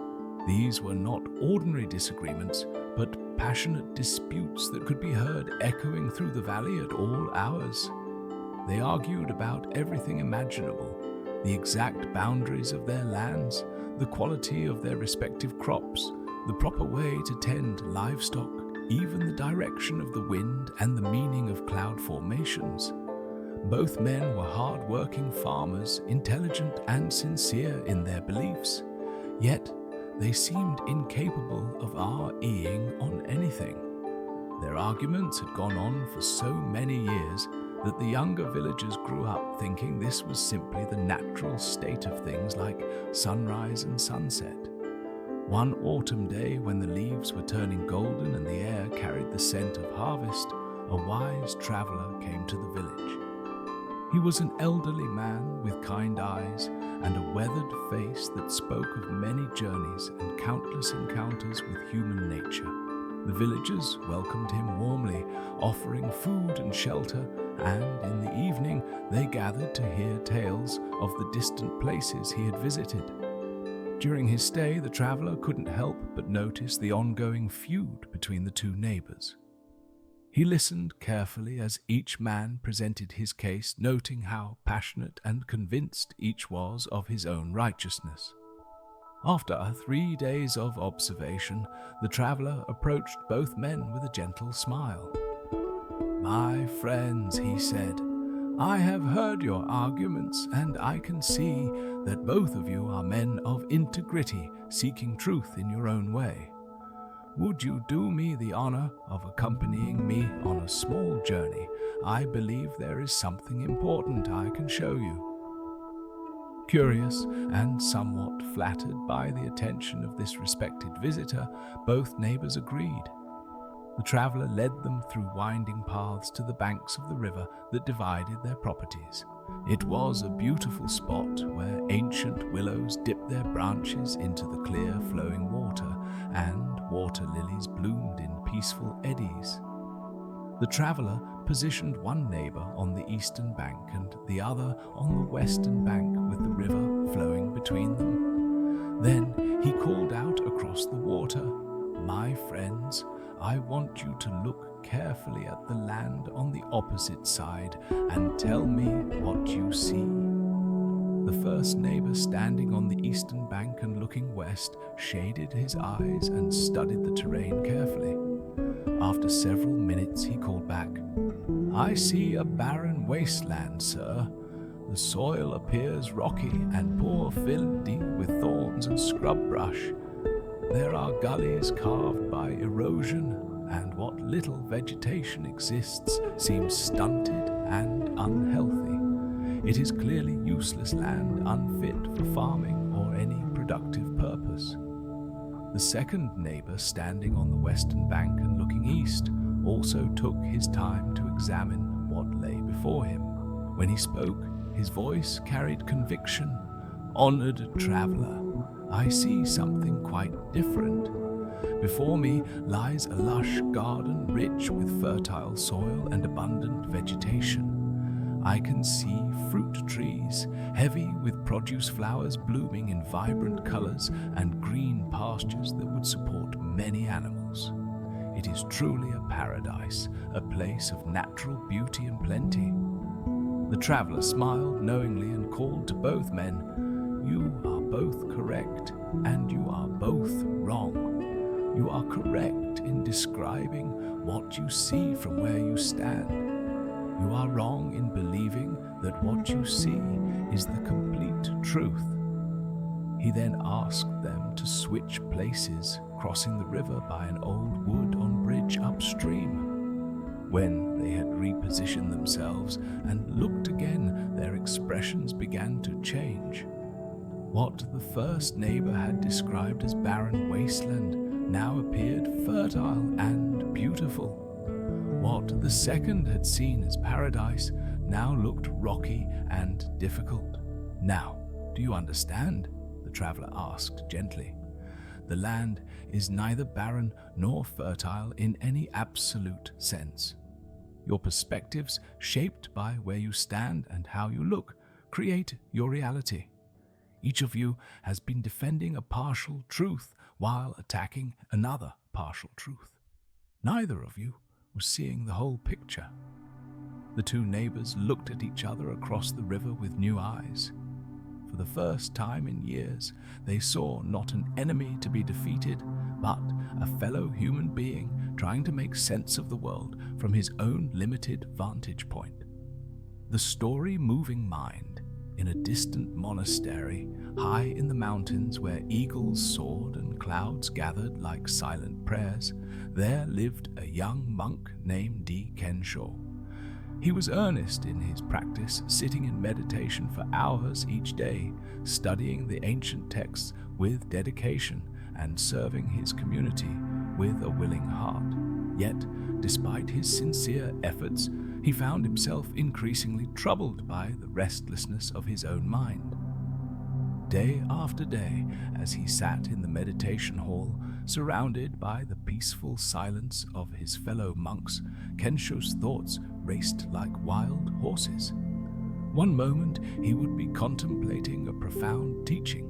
These were not ordinary disagreements, but passionate disputes that could be heard echoing through the valley at all hours. They argued about everything imaginable, the exact boundaries of their lands, the quality of their respective crops, the proper way to tend livestock, even the direction of the wind and the meaning of cloud formations. Both men were hard-working farmers, intelligent and sincere in their beliefs, yet they seemed incapable of REing on anything. Their arguments had gone on for so many years that the younger villagers grew up thinking this was simply the natural state of things like sunrise and sunset. One autumn day, when the leaves were turning golden and the air carried the scent of harvest, a wise traveler came to the village. He was an elderly man with kind eyes and a weathered face that spoke of many journeys and countless encounters with human nature. The villagers welcomed him warmly, offering food and shelter, and in the evening they gathered to hear tales of the distant places he had visited. During his stay, the traveler couldn't help but notice the ongoing feud between the two neighbors. He listened carefully as each man presented his case, noting how passionate and convinced each was of his own righteousness. After 3 days of observation, the traveler approached both men with a gentle smile. "My friends," he said, "I have heard your arguments, and I can see that both of you are men of integrity, seeking truth in your own way. Would you do me the honor of accompanying me on a small journey? I believe there is something important I can show you." Curious and somewhat flattered by the attention of this respected visitor, both neighbors agreed. The traveler led them through winding paths to the banks of the river that divided their properties. It was a beautiful spot where ancient willows dipped their branches into the clear flowing water, and water lilies bloomed in peaceful eddies. The traveler positioned one neighbor on the eastern bank and the other on the western bank, with the river flowing between them. Then he called out across the water, "My friends, I want you to look carefully at the land on the opposite side and tell me what you see." The first neighbor, standing on the eastern bank and looking west, shaded his eyes and studied the terrain carefully. After several minutes, he called back, "I see a barren wasteland, sir. The soil appears rocky and poor-filled with thorns and scrub brush. There are gullies carved by erosion, and what little vegetation exists seems stunted and unhealthy. It is clearly useless land, unfit for farming or any productive purpose." The second neighbor, standing on the western bank and looking east, also took his time to examine what lay before him. When he spoke, his voice carried conviction. "Honored traveler, I see something quite different. Before me lies a lush garden rich with fertile soil and abundant vegetation. I can see fruit trees, heavy with produce flowers blooming in vibrant colors, and green pastures that would support many animals. It is truly a paradise, a place of natural beauty and plenty." The traveler smiled knowingly and called to both men, "You are both correct, and you are both wrong. You are correct in describing what you see from where you stand. You are wrong in believing that what you see is the complete truth." He then asked them to switch places, crossing the river by an old wood-on bridge upstream. When they had repositioned themselves and looked again, their expressions began to change. What the first neighbor had described as barren wasteland now appeared fertile and beautiful. What the second had seen as paradise now looked rocky and difficult. "Now, do you understand?" the traveler asked gently. "The land is neither barren nor fertile in any absolute sense. Your perspectives, shaped by where you stand and how you look, create your reality. Each of you has been defending a partial truth while attacking another partial truth. Neither of you was seeing the whole picture." The two neighbors looked at each other across the river with new eyes. For the first time in years, they saw not an enemy to be defeated, but a fellow human being trying to make sense of the world from his own limited vantage point. The story-moving mind, in a distant monastery, high in the mountains where eagles soared and clouds gathered like silent prayers, there lived a young monk named Kensho. He was earnest in his practice, sitting in meditation for hours each day, studying the ancient texts with dedication and serving his community with a willing heart. Yet, despite his sincere efforts, he found himself increasingly troubled by the restlessness of his own mind. Day after day, as he sat in the meditation hall, surrounded by the peaceful silence of his fellow monks, Kensho's thoughts raced like wild horses. One moment he would be contemplating a profound teaching.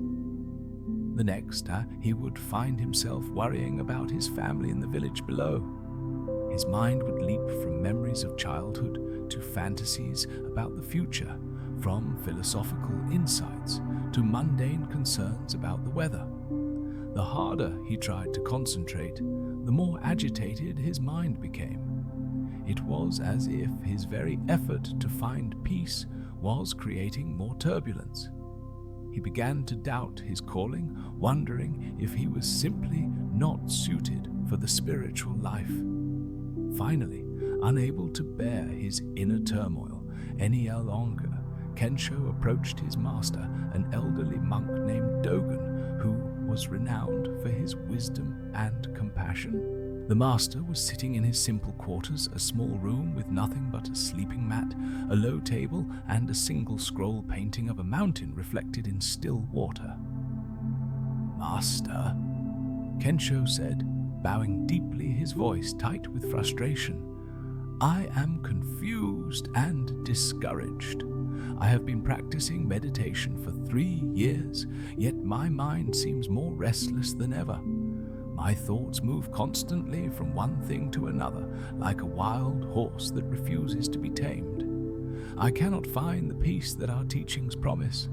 The next, he would find himself worrying about his family in the village below. His mind would leap from memories of childhood to fantasies about the future, from philosophical insights to mundane concerns about the weather. The harder he tried to concentrate, the more agitated his mind became. It was as if his very effort to find peace was creating more turbulence. He began to doubt his calling, wondering if he was simply not suited for the spiritual life. Finally, unable to bear his inner turmoil any longer, Kensho approached his master, an elderly monk named Dogen, who was renowned for his wisdom and compassion. The master was sitting in his simple quarters, a small room with nothing but a sleeping mat, a low table, and a single scroll painting of a mountain reflected in still water. "Master," Kensho said, bowing deeply, his voice tight with frustration, "I am confused and discouraged. I have been practicing meditation for 3 years, yet my mind seems more restless than ever. My thoughts move constantly from one thing to another, like a wild horse that refuses to be tamed. I cannot find the peace that our teachings promise.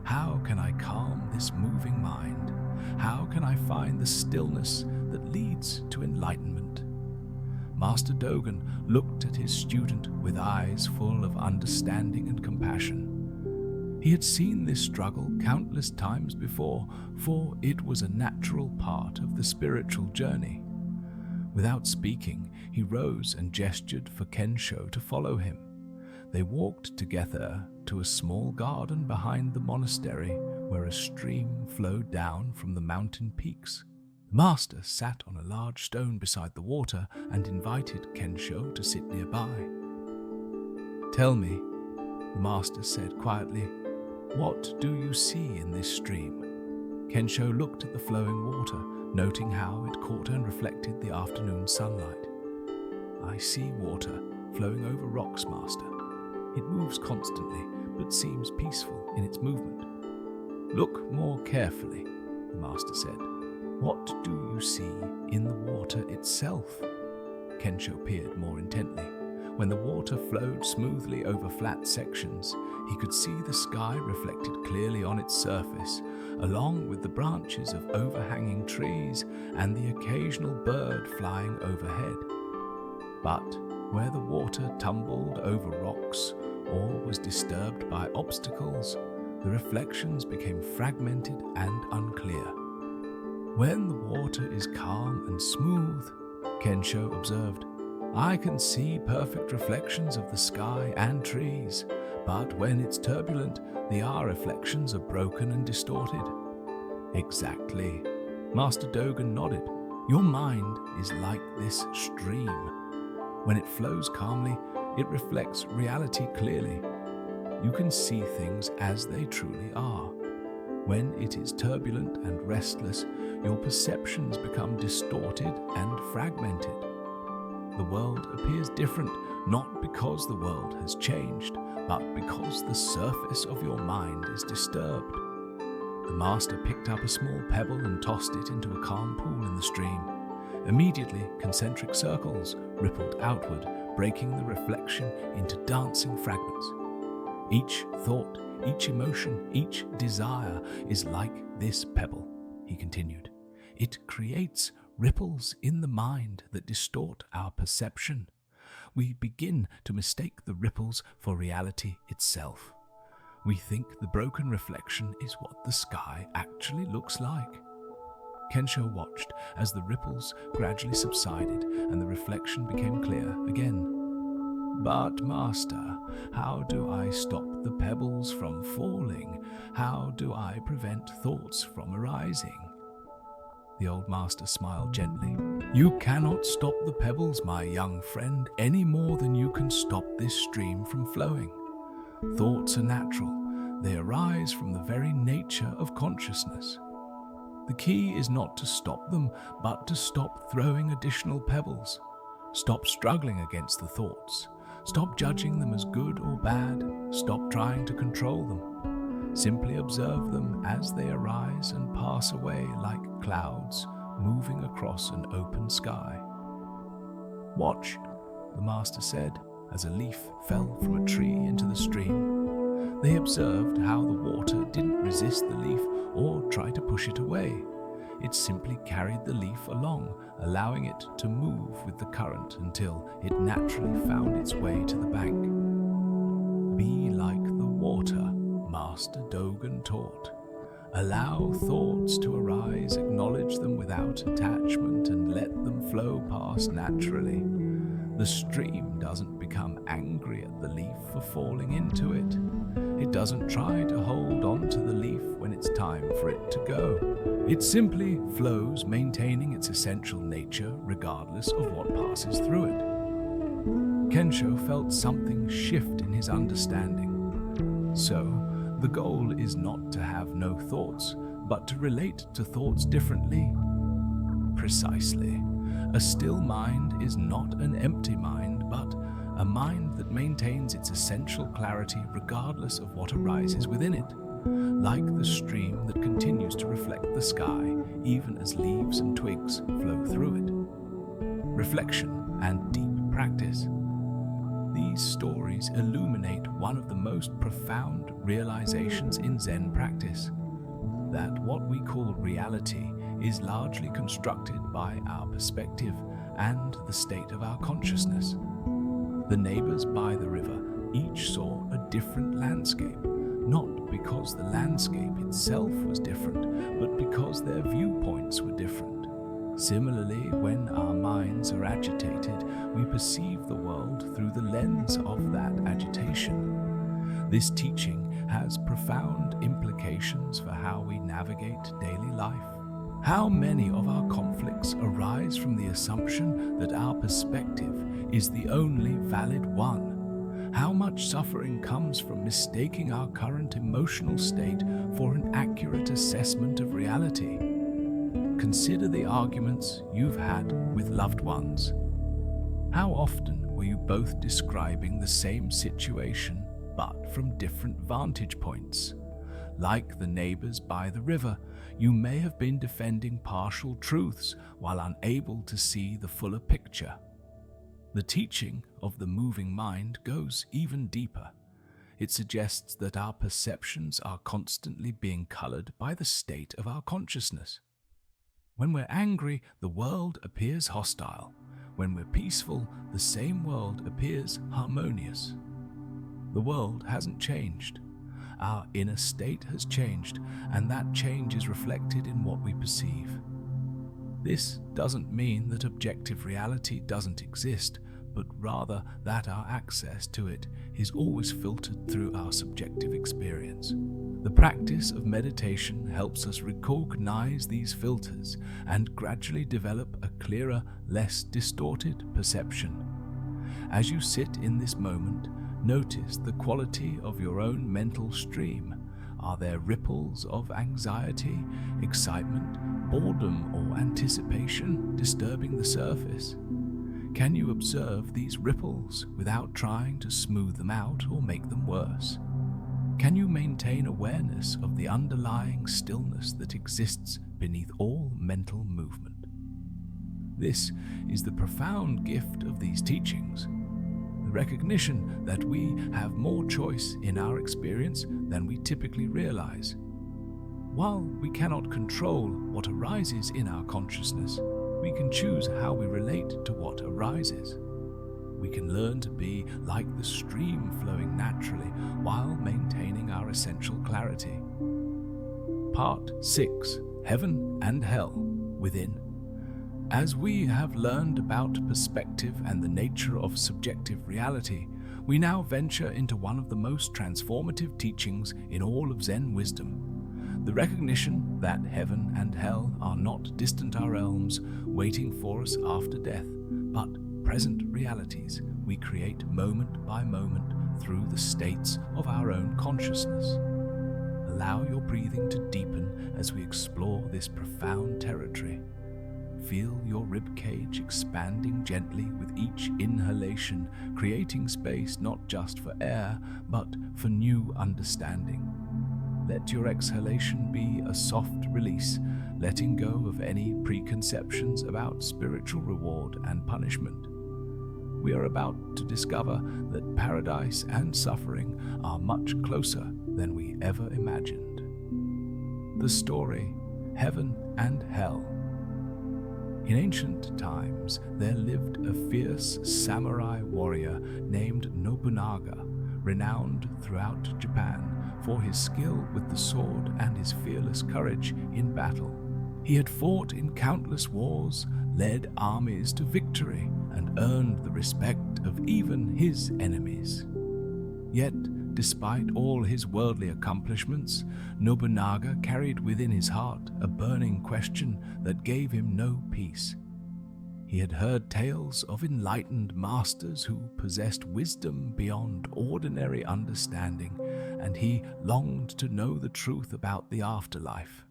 How can I calm this moving mind? How can I find the stillness that leads to enlightenment?" Master Dogen looked at his student with eyes full of understanding and compassion. He had seen this struggle countless times before, for it was a natural part of the spiritual journey. Without speaking, he rose and gestured for Kensho to follow him. They walked together to a small garden behind the monastery where a stream flowed down from the mountain peaks. The master sat on a large stone beside the water and invited Kensho to sit nearby. "Tell me," the master said quietly, "what do you see in this stream?" Kensho looked at the flowing water, noting how it caught and reflected the afternoon sunlight. "I see water flowing over rocks, master. It moves constantly, but seems peaceful in its movement." "Look more carefully," the master said. "What do you see in the water itself?" Kensho peered more intently. When the water flowed smoothly over flat sections, he could see the sky reflected clearly on its surface, along with the branches of overhanging trees and the occasional bird flying overhead. But where the water tumbled over rocks or was disturbed by obstacles, the reflections became fragmented and unclear. "When the water is calm and smooth," Kensho observed, "I can see perfect reflections of the sky and trees, but when it's turbulent, the reflections are broken and distorted." "Exactly." Master Dogen nodded. "Your mind is like this stream. When it flows calmly, it reflects reality clearly. You can see things as they truly are. When it is turbulent and restless, your perceptions become distorted and fragmented. The world appears different, not because the world has changed, but because the surface of your mind is disturbed." The master picked up a small pebble and tossed it into a calm pool in the stream. Immediately, concentric circles rippled outward, breaking the reflection into dancing fragments. Each thought, each emotion, each desire is like this pebble, he continued. It creates ripples in the mind that distort our perception. We begin to mistake the ripples for reality itself. We think the broken reflection is what the sky actually looks like. Kensho watched as the ripples gradually subsided and the reflection became clear again. But, Master, how do I stop the pebbles from falling? How do I prevent thoughts from arising? The old master smiled gently. You cannot stop the pebbles, my young friend, any more than you can stop this stream from flowing. Thoughts are natural. They arise from the very nature of consciousness. The key is not to stop them, but to stop throwing additional pebbles. Stop struggling against the thoughts. Stop judging them as good or bad. Stop trying to control them. Simply observe them as they arise and pass away like clouds moving across an open sky. Watch, the master said, as a leaf fell from a tree into the stream. They observed how the water didn't resist the leaf or try to push it away. It simply carried the leaf along, allowing it to move with the current until it naturally found its way to the bank. Be like the water, Master Dogen taught. Allow thoughts to arise, acknowledge them without attachment, and let them flow past naturally. The stream doesn't become angry at the leaf for falling into it. It doesn't try to hold on to the leaf when it's time for it to go. It simply flows, maintaining its essential nature regardless of what passes through it. Kensho felt something shift in his understanding. So, the goal is not to have no thoughts, but to relate to thoughts differently. Precisely. A still mind is not an empty mind, but a mind that maintains its essential clarity regardless of what arises within it, like the stream that continues to reflect the sky even as leaves and twigs flow through it. Reflection and deep practice. These stories illuminate one of the most profound realizations in Zen practice, that what we call reality is largely constructed by our perspective and the state of our consciousness. The neighbors by the river each saw a different landscape, not because the landscape itself was different, but because their viewpoints were different. Similarly, when our minds are agitated, we perceive the world through the lens of that agitation. This teaching has profound implications for how we navigate daily life. How many of our conflicts arise from the assumption that our perspective is the only valid one? How much suffering comes from mistaking our current emotional state for an accurate assessment of reality? Consider the arguments you've had with loved ones. How often were you both describing the same situation but from different vantage points? Like the neighbors by the river, you may have been defending partial truths while unable to see the fuller picture. The teaching of the moving mind goes even deeper. It suggests that our perceptions are constantly being colored by the state of our consciousness. When we're angry, the world appears hostile. When we're peaceful, the same world appears harmonious. The world hasn't changed. Our inner state has changed, and that change is reflected in what we perceive. This doesn't mean that objective reality doesn't exist, but rather that our access to it is always filtered through our subjective experience. The practice of meditation helps us recognize these filters and gradually develop a clearer, less distorted perception. As you sit in this moment, notice the quality of your own mental stream. Are there ripples of anxiety, excitement, boredom, or anticipation disturbing the surface? Can you observe these ripples without trying to smooth them out or make them worse? Can you maintain awareness of the underlying stillness that exists beneath all mental movement? This is the profound gift of these teachings. the recognition that we have more choice in our experience than we typically realize. While we cannot control what arises in our consciousness, we can choose how we relate to what arises. We can learn to be like the stream flowing naturally while maintaining our essential clarity. Part 6. Heaven and Hell Within. As we have learned about perspective and the nature of subjective reality, we now venture into one of the most transformative teachings in all of Zen wisdom. The recognition that heaven and hell are not distant realms waiting for us after death, but present realities we create moment by moment through the states of our own consciousness. Allow your breathing to deepen as we explore this profound territory. Feel your ribcage expanding gently with each inhalation, creating space not just for air, but for new understanding. Let your exhalation be a soft release, letting go of any preconceptions about spiritual reward and punishment. We are about to discover that paradise and suffering are much closer than we ever imagined. The story, Heaven and Hell. In ancient times, there lived a fierce samurai warrior named Nobunaga, renowned throughout Japan for his skill with the sword and his fearless courage in battle. He had fought in countless wars, led armies to victory, and earned the respect of even his enemies. Yet, despite all his worldly accomplishments, Nobunaga carried within his heart a burning question that gave him no peace. He had heard tales of enlightened masters who possessed wisdom beyond ordinary understanding, and he longed to know the truth about the afterlife.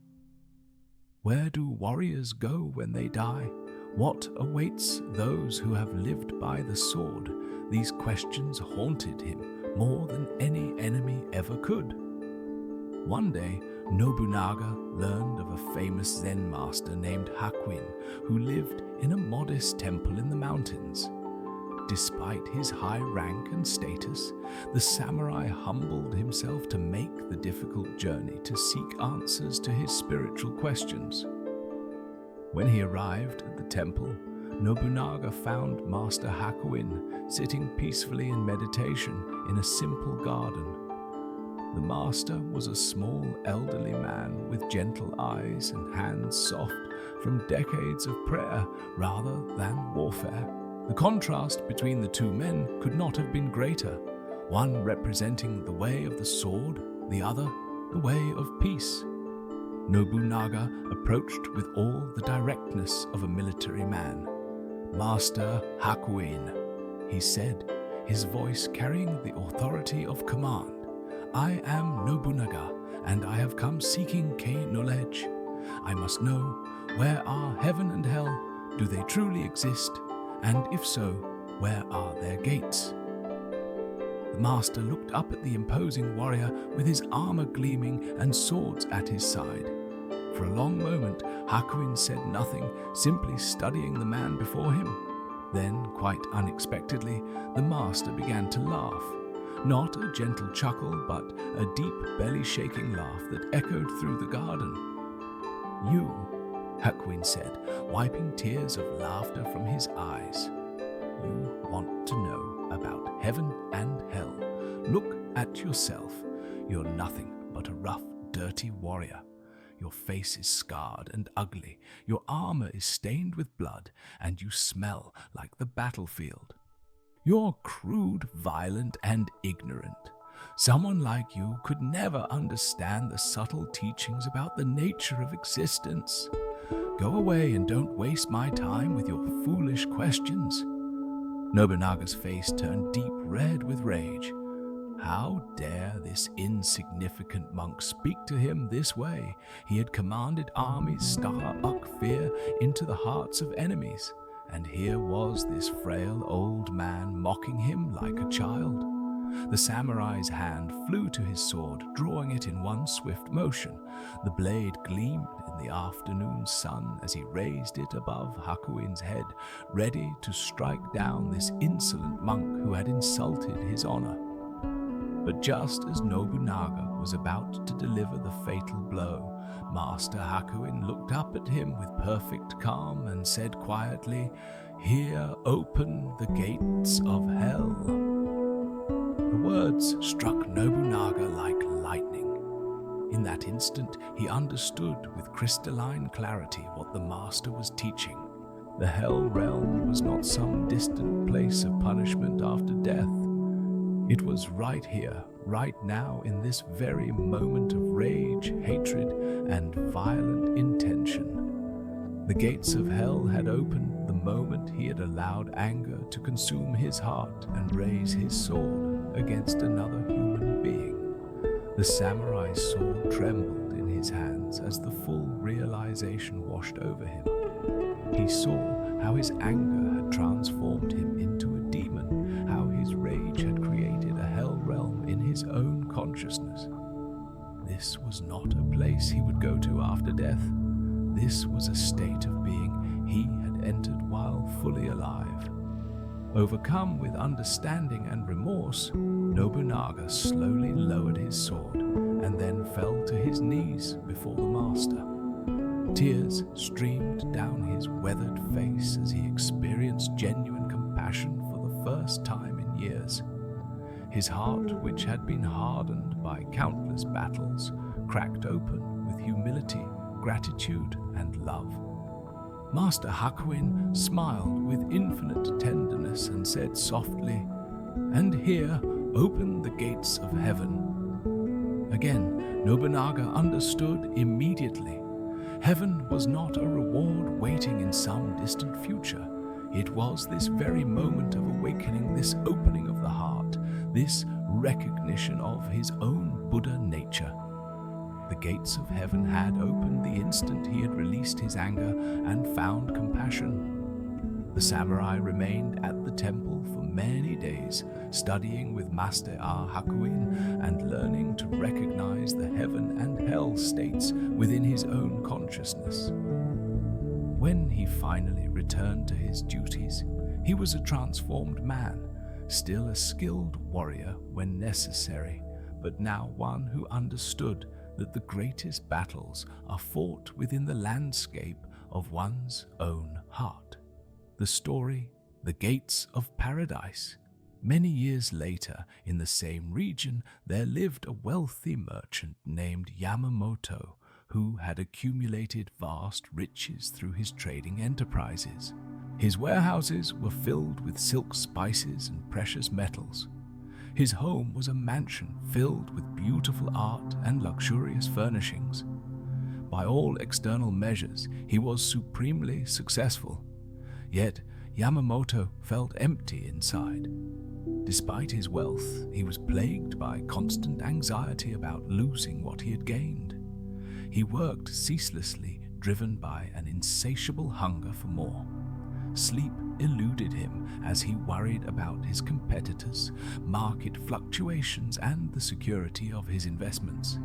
Where do warriors go when they die? What awaits those who have lived by the sword? These questions haunted him more than any enemy ever could. One day, Nobunaga learned of a famous Zen master named Hakuin who lived in a modest temple in the mountains. Despite his high rank and status, the samurai humbled himself to make the difficult journey to seek answers to his spiritual questions. When he arrived at the temple, Nobunaga found Master Hakuin sitting peacefully in meditation in a simple garden. The master was a small elderly man with gentle eyes and hands soft from decades of prayer rather than warfare. The contrast between the two men could not have been greater, one representing the way of the sword, the other the way of peace. Nobunaga approached with all the directness of a military man. "Master Hakuin," he said, his voice carrying the authority of command. "I am Nobunaga, and I have come seeking knowledge. I must know, where are heaven and hell? Do they truly exist? And if so, where are their gates?" The master looked up at the imposing warrior with his armor gleaming and swords at his side. For a long moment, Hakuin said nothing, simply studying the man before him. Then, quite unexpectedly, the master began to laugh. Not a gentle chuckle, but a deep belly-shaking laugh that echoed through the garden. "You," Hakuin said, wiping tears of laughter from his eyes, "you want to know about heaven and hell. Look at yourself. You're nothing but a rough, dirty warrior. Your face is scarred and ugly, your armor is stained with blood, and you smell like the battlefield. You're crude, violent, and ignorant. Someone like you could never understand the subtle teachings about the nature of existence. Go away and don't waste my time with your foolish questions." Nobunaga's face turned deep red with rage. How dare this insignificant monk speak to him this way? He had commanded armies, star-up fear into the hearts of enemies, and here was this frail old man mocking him like a child. The samurai's hand flew to his sword, drawing it in one swift motion. The blade gleamed in the afternoon sun as he raised it above Hakuin's head, ready to strike down this insolent monk who had insulted his honor. But just as Nobunaga was about to deliver the fatal blow, Master Hakuin looked up at him with perfect calm and said quietly, "Here open the gates of hell." The words struck Nobunaga like lightning. In that instant, he understood with crystalline clarity what the master was teaching. The hell realm was not some distant place of punishment after death. It was right here, right now, in this very moment of rage, hatred, and violent intention. The gates of hell had opened the moment he had allowed anger to consume his heart and raise his sword against another human being. The samurai's sword trembled in his hands as the full realization washed over him. He saw how his anger had transformed him into a demon, how his rage had created a hell realm in his own consciousness. This was not a place he would go to after death. This was a state of being he had entered while fully alive. Overcome with understanding and remorse, Nobunaga slowly lowered his sword and then fell to his knees before the master. Tears streamed down his weathered face as he experienced genuine compassion for the first time in years. His heart, which had been hardened by countless battles, cracked open with humility, gratitude, and love. Master Hakuin smiled with infinite tenderness and said softly, "And here open the gates of heaven." Again, Nobunaga understood immediately. Heaven was not a reward waiting in some distant future. It was this very moment of awakening, this opening of the heart, this recognition of his own Buddha nature. The gates of heaven had opened the instant he had released his anger and found compassion. The samurai remained at the temple for many days, studying with Master Hakuin and learning to recognize the heaven and hell states within his own consciousness. When he finally returned to his duties, he was a transformed man, still a skilled warrior when necessary, but now one who understood that the greatest battles are fought within the landscape of one's own heart. The story, The Gates of Paradise. Many years later, in the same region, there lived a wealthy merchant named Yamamoto, who had accumulated vast riches through his trading enterprises. His warehouses were filled with silk spices and precious metals. His home was a mansion filled with beautiful art and luxurious furnishings. By all external measures, he was supremely successful. Yet, Yamamoto felt empty inside. Despite his wealth, he was plagued by constant anxiety about losing what he had gained. He worked ceaselessly, driven by an insatiable hunger for more. Sleep eluded him as he worried about his competitors, market fluctuations, and the security of his investments.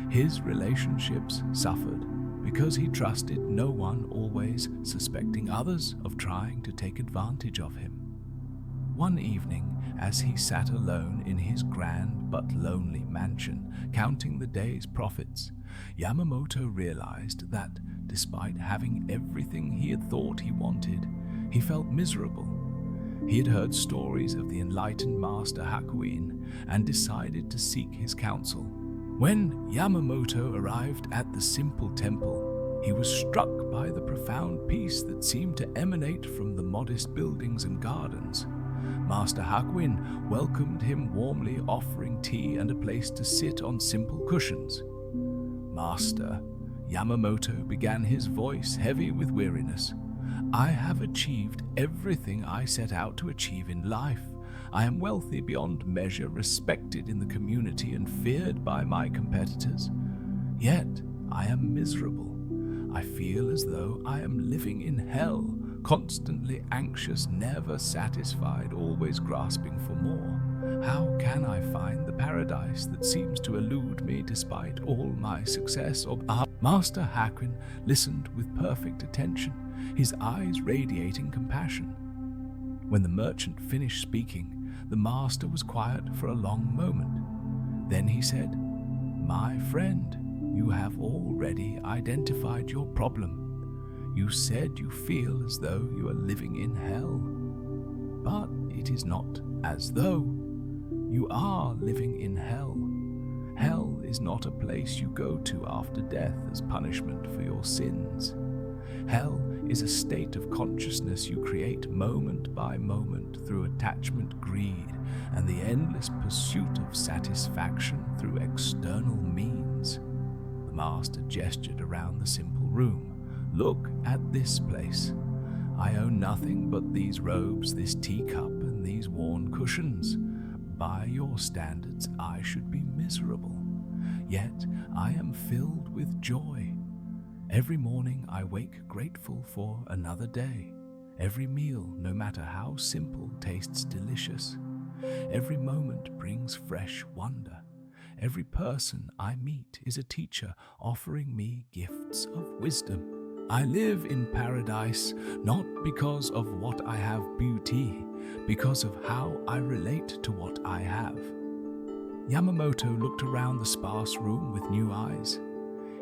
His relationships suffered because he trusted no one, always suspecting others of trying to take advantage of him. One evening, as he sat alone in his grand but lonely mansion, counting the day's profits, Yamamoto realized that, despite having everything he had thought he wanted, he felt miserable. He had heard stories of the enlightened Master Hakuin and decided to seek his counsel. When Yamamoto arrived at the simple temple, he was struck by the profound peace that seemed to emanate from the modest buildings and gardens. Master Hakuin welcomed him warmly, offering tea and a place to sit on simple cushions. "Master," Yamamoto began, his voice heavy with weariness, "I have achieved everything I set out to achieve in life. I am wealthy beyond measure, respected in the community, and feared by my competitors. Yet I am miserable. I feel as though I am living in hell, constantly anxious, never satisfied, always grasping for more. How can I find the paradise that seems to elude me despite all my success? Master Hakuin listened with perfect attention, his eyes radiating compassion. When the merchant finished speaking, the master was quiet for a long moment. Then he said, "My friend, you have already identified your problem. You said you feel as though you are living in hell. But it is not as though. You are living in hell. Hell is not a place you go to after death as punishment for your sins. Hell is a state of consciousness you create moment by moment through attachment, greed, and the endless pursuit of satisfaction through external means." The master gestured around the simple room. "Look at this place. I own nothing but these robes, this teacup, and these worn cushions. By your standards, I should be miserable. Yet I am filled with joy. Every morning I wake grateful for another day. Every meal, no matter how simple, tastes delicious. Every moment brings fresh wonder. Every person I meet is a teacher offering me gifts of wisdom. I live in paradise not because of what I have beauty, because of how I relate to what I have." Yamamoto looked around the sparse room with new eyes.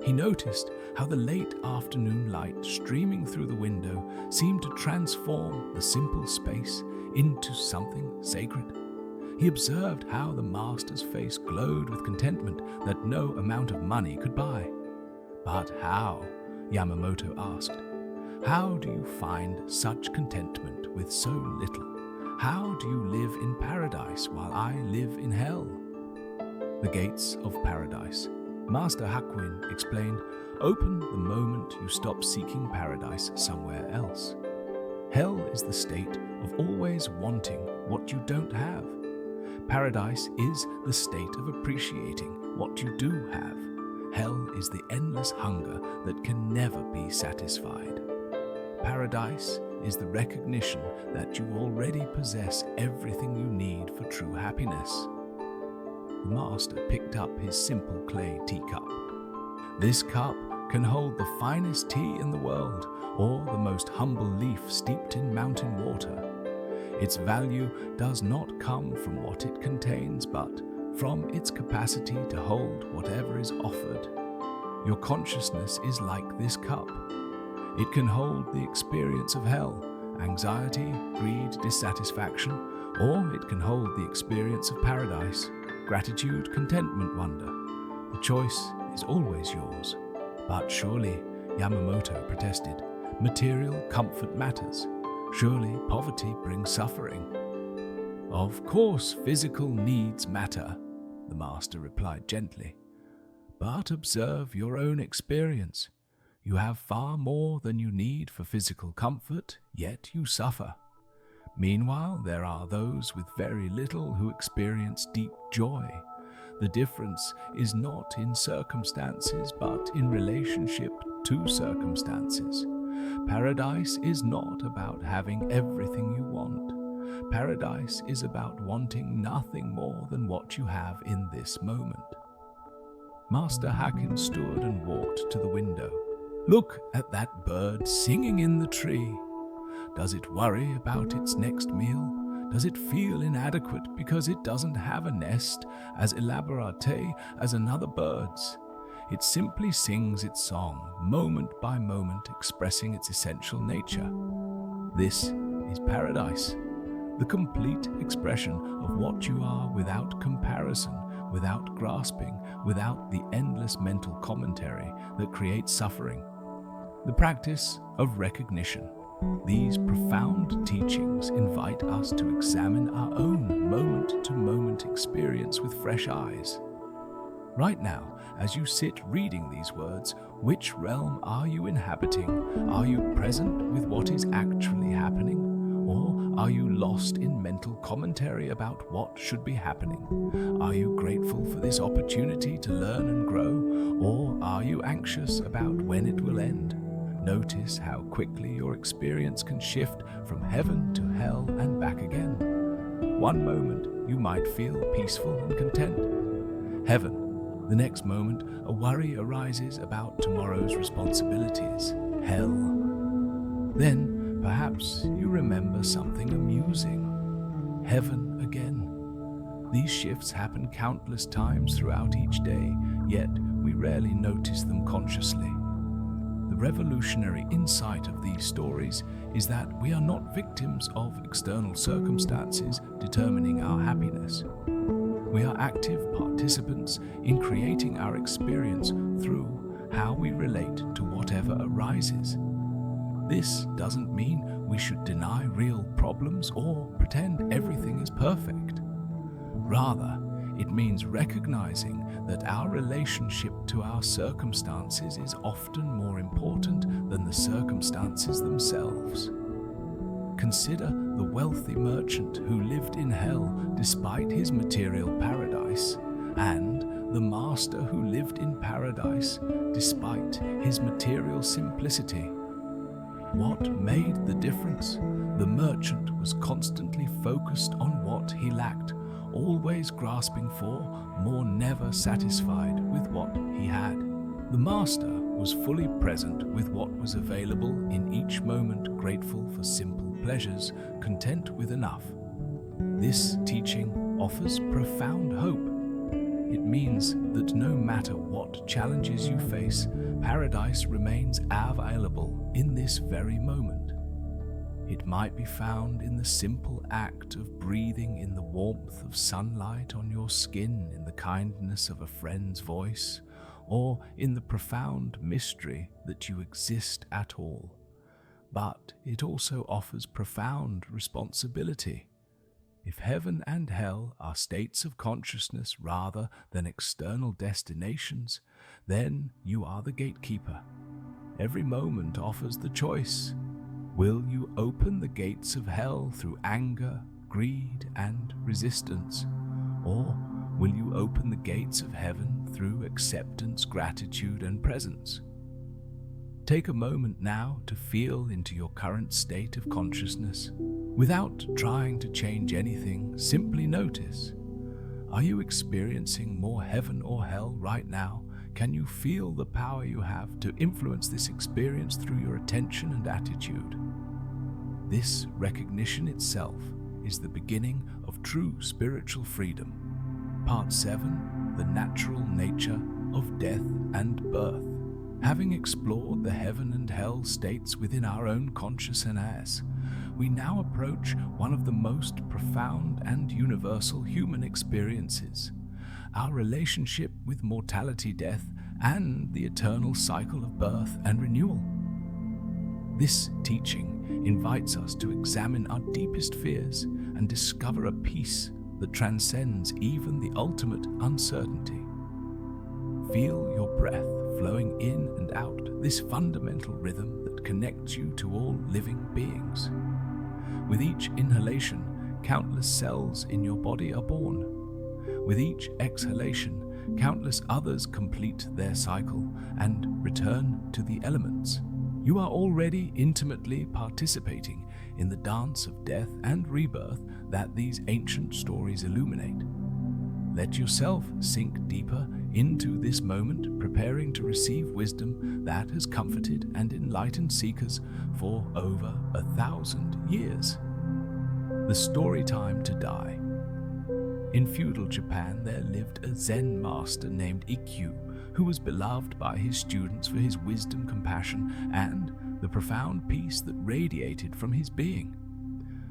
He noticed how the late afternoon light streaming through the window seemed to transform the simple space into something sacred. He observed how the master's face glowed with contentment that no amount of money could buy. "But how?" Yamamoto asked. "How do you find such contentment with so little? How do you live in paradise while I live in hell?" The gates of paradise, Master Hakuin explained, open the moment you stop seeking paradise somewhere else. Hell is the state of always wanting what you don't have. Paradise is the state of appreciating what you do have. Hell is the endless hunger that can never be satisfied. Paradise is the recognition that you already possess everything you need for true happiness. The master picked up his simple clay teacup. This cup can hold the finest tea in the world, or the most humble leaf steeped in mountain water. Its value does not come from what it contains, but from its capacity to hold whatever is offered. Your consciousness is like this cup. It can hold the experience of hell, anxiety, greed, dissatisfaction, or it can hold the experience of paradise, gratitude, contentment, wonder. The choice is always yours. "But surely," Yamamoto protested, "material comfort matters. Surely poverty brings suffering." "Of course physical needs matter," the master replied gently. "But observe your own experience. You have far more than you need for physical comfort, yet you suffer. Meanwhile, there are those with very little who experience deep joy. The difference is not in circumstances, but in relationship to circumstances. Paradise is not about having everything you want. Paradise is about wanting nothing more than what you have in this moment." Master Hakuin stood and walked to the window. "Look at that bird singing in the tree. Does it worry about its next meal? Does it feel inadequate because it doesn't have a nest as elaborate as another bird's? It simply sings its song, moment by moment, expressing its essential nature. This is paradise, the complete expression of what you are without comparison, without grasping, without the endless mental commentary that creates suffering. The practice of recognition. These profound teachings invite us to examine our own moment-to-moment experience with fresh eyes. Right now, as you sit reading these words, which realm are you inhabiting? Are you present with what is actually happening? Or are you lost in mental commentary about what should be happening? Are you grateful for this opportunity to learn and grow? Or are you anxious about when it will end? Notice how quickly your experience can shift from heaven to hell and back again. One moment, you might feel peaceful and content. Heaven. The next moment, a worry arises about tomorrow's responsibilities. Hell. Then, perhaps you remember something amusing. Heaven again. These shifts happen countless times throughout each day, yet we rarely notice them consciously. The revolutionary insight of these stories is that we are not victims of external circumstances determining our happiness. We are active participants in creating our experience through how we relate to whatever arises. This doesn't mean we should deny real problems or pretend everything is perfect. Rather, it means recognizing that our relationship to our circumstances is often more important than the circumstances themselves. Consider the wealthy merchant who lived in hell despite his material paradise, and the master who lived in paradise despite his material simplicity. What made the difference? The merchant was constantly focused on what he lacked, always grasping for more, never satisfied with what he had. The master was fully present with what was available in each moment, grateful for simple pleasures, content with enough. This teaching offers profound hope. It means that no matter what challenges you face, paradise remains available in this very moment. It might be found in the simple act of breathing in the warmth of sunlight on your skin, in the kindness of a friend's voice, or in the profound mystery that you exist at all. But it also offers profound responsibility. If heaven and hell are states of consciousness rather than external destinations, then you are the gatekeeper. Every moment offers the choice. Will you open the gates of hell through anger, greed, and resistance? Or will you open the gates of heaven through acceptance, gratitude, and presence? Take a moment now to feel into your current state of consciousness. Without trying to change anything, simply notice. Are you experiencing more heaven or hell right now? Can you feel the power you have to influence this experience through your attention and attitude? This recognition itself is the beginning of true spiritual freedom. Part 7, The Natural Nature of Death and Birth. Having explored the heaven and hell states within our own consciousness, we now approach one of the most profound and universal human experiences, our relationship with mortality, death, and the eternal cycle of birth and renewal. This teaching invites us to examine our deepest fears and discover a peace that transcends even the ultimate uncertainty. Feel your breath flowing in and out, this fundamental rhythm that connects you to all living beings. With each inhalation, countless cells in your body are born. With each exhalation, countless others complete their cycle and return to the elements. You are already intimately participating in the dance of death and rebirth that these ancient stories illuminate. Let yourself sink deeper into this moment, preparing to receive wisdom that has comforted and enlightened seekers for over 1,000 years. The story time to die. In feudal Japan, there lived a Zen master named Ikkyu, who was beloved by his students for his wisdom, compassion, and the profound peace that radiated from his being.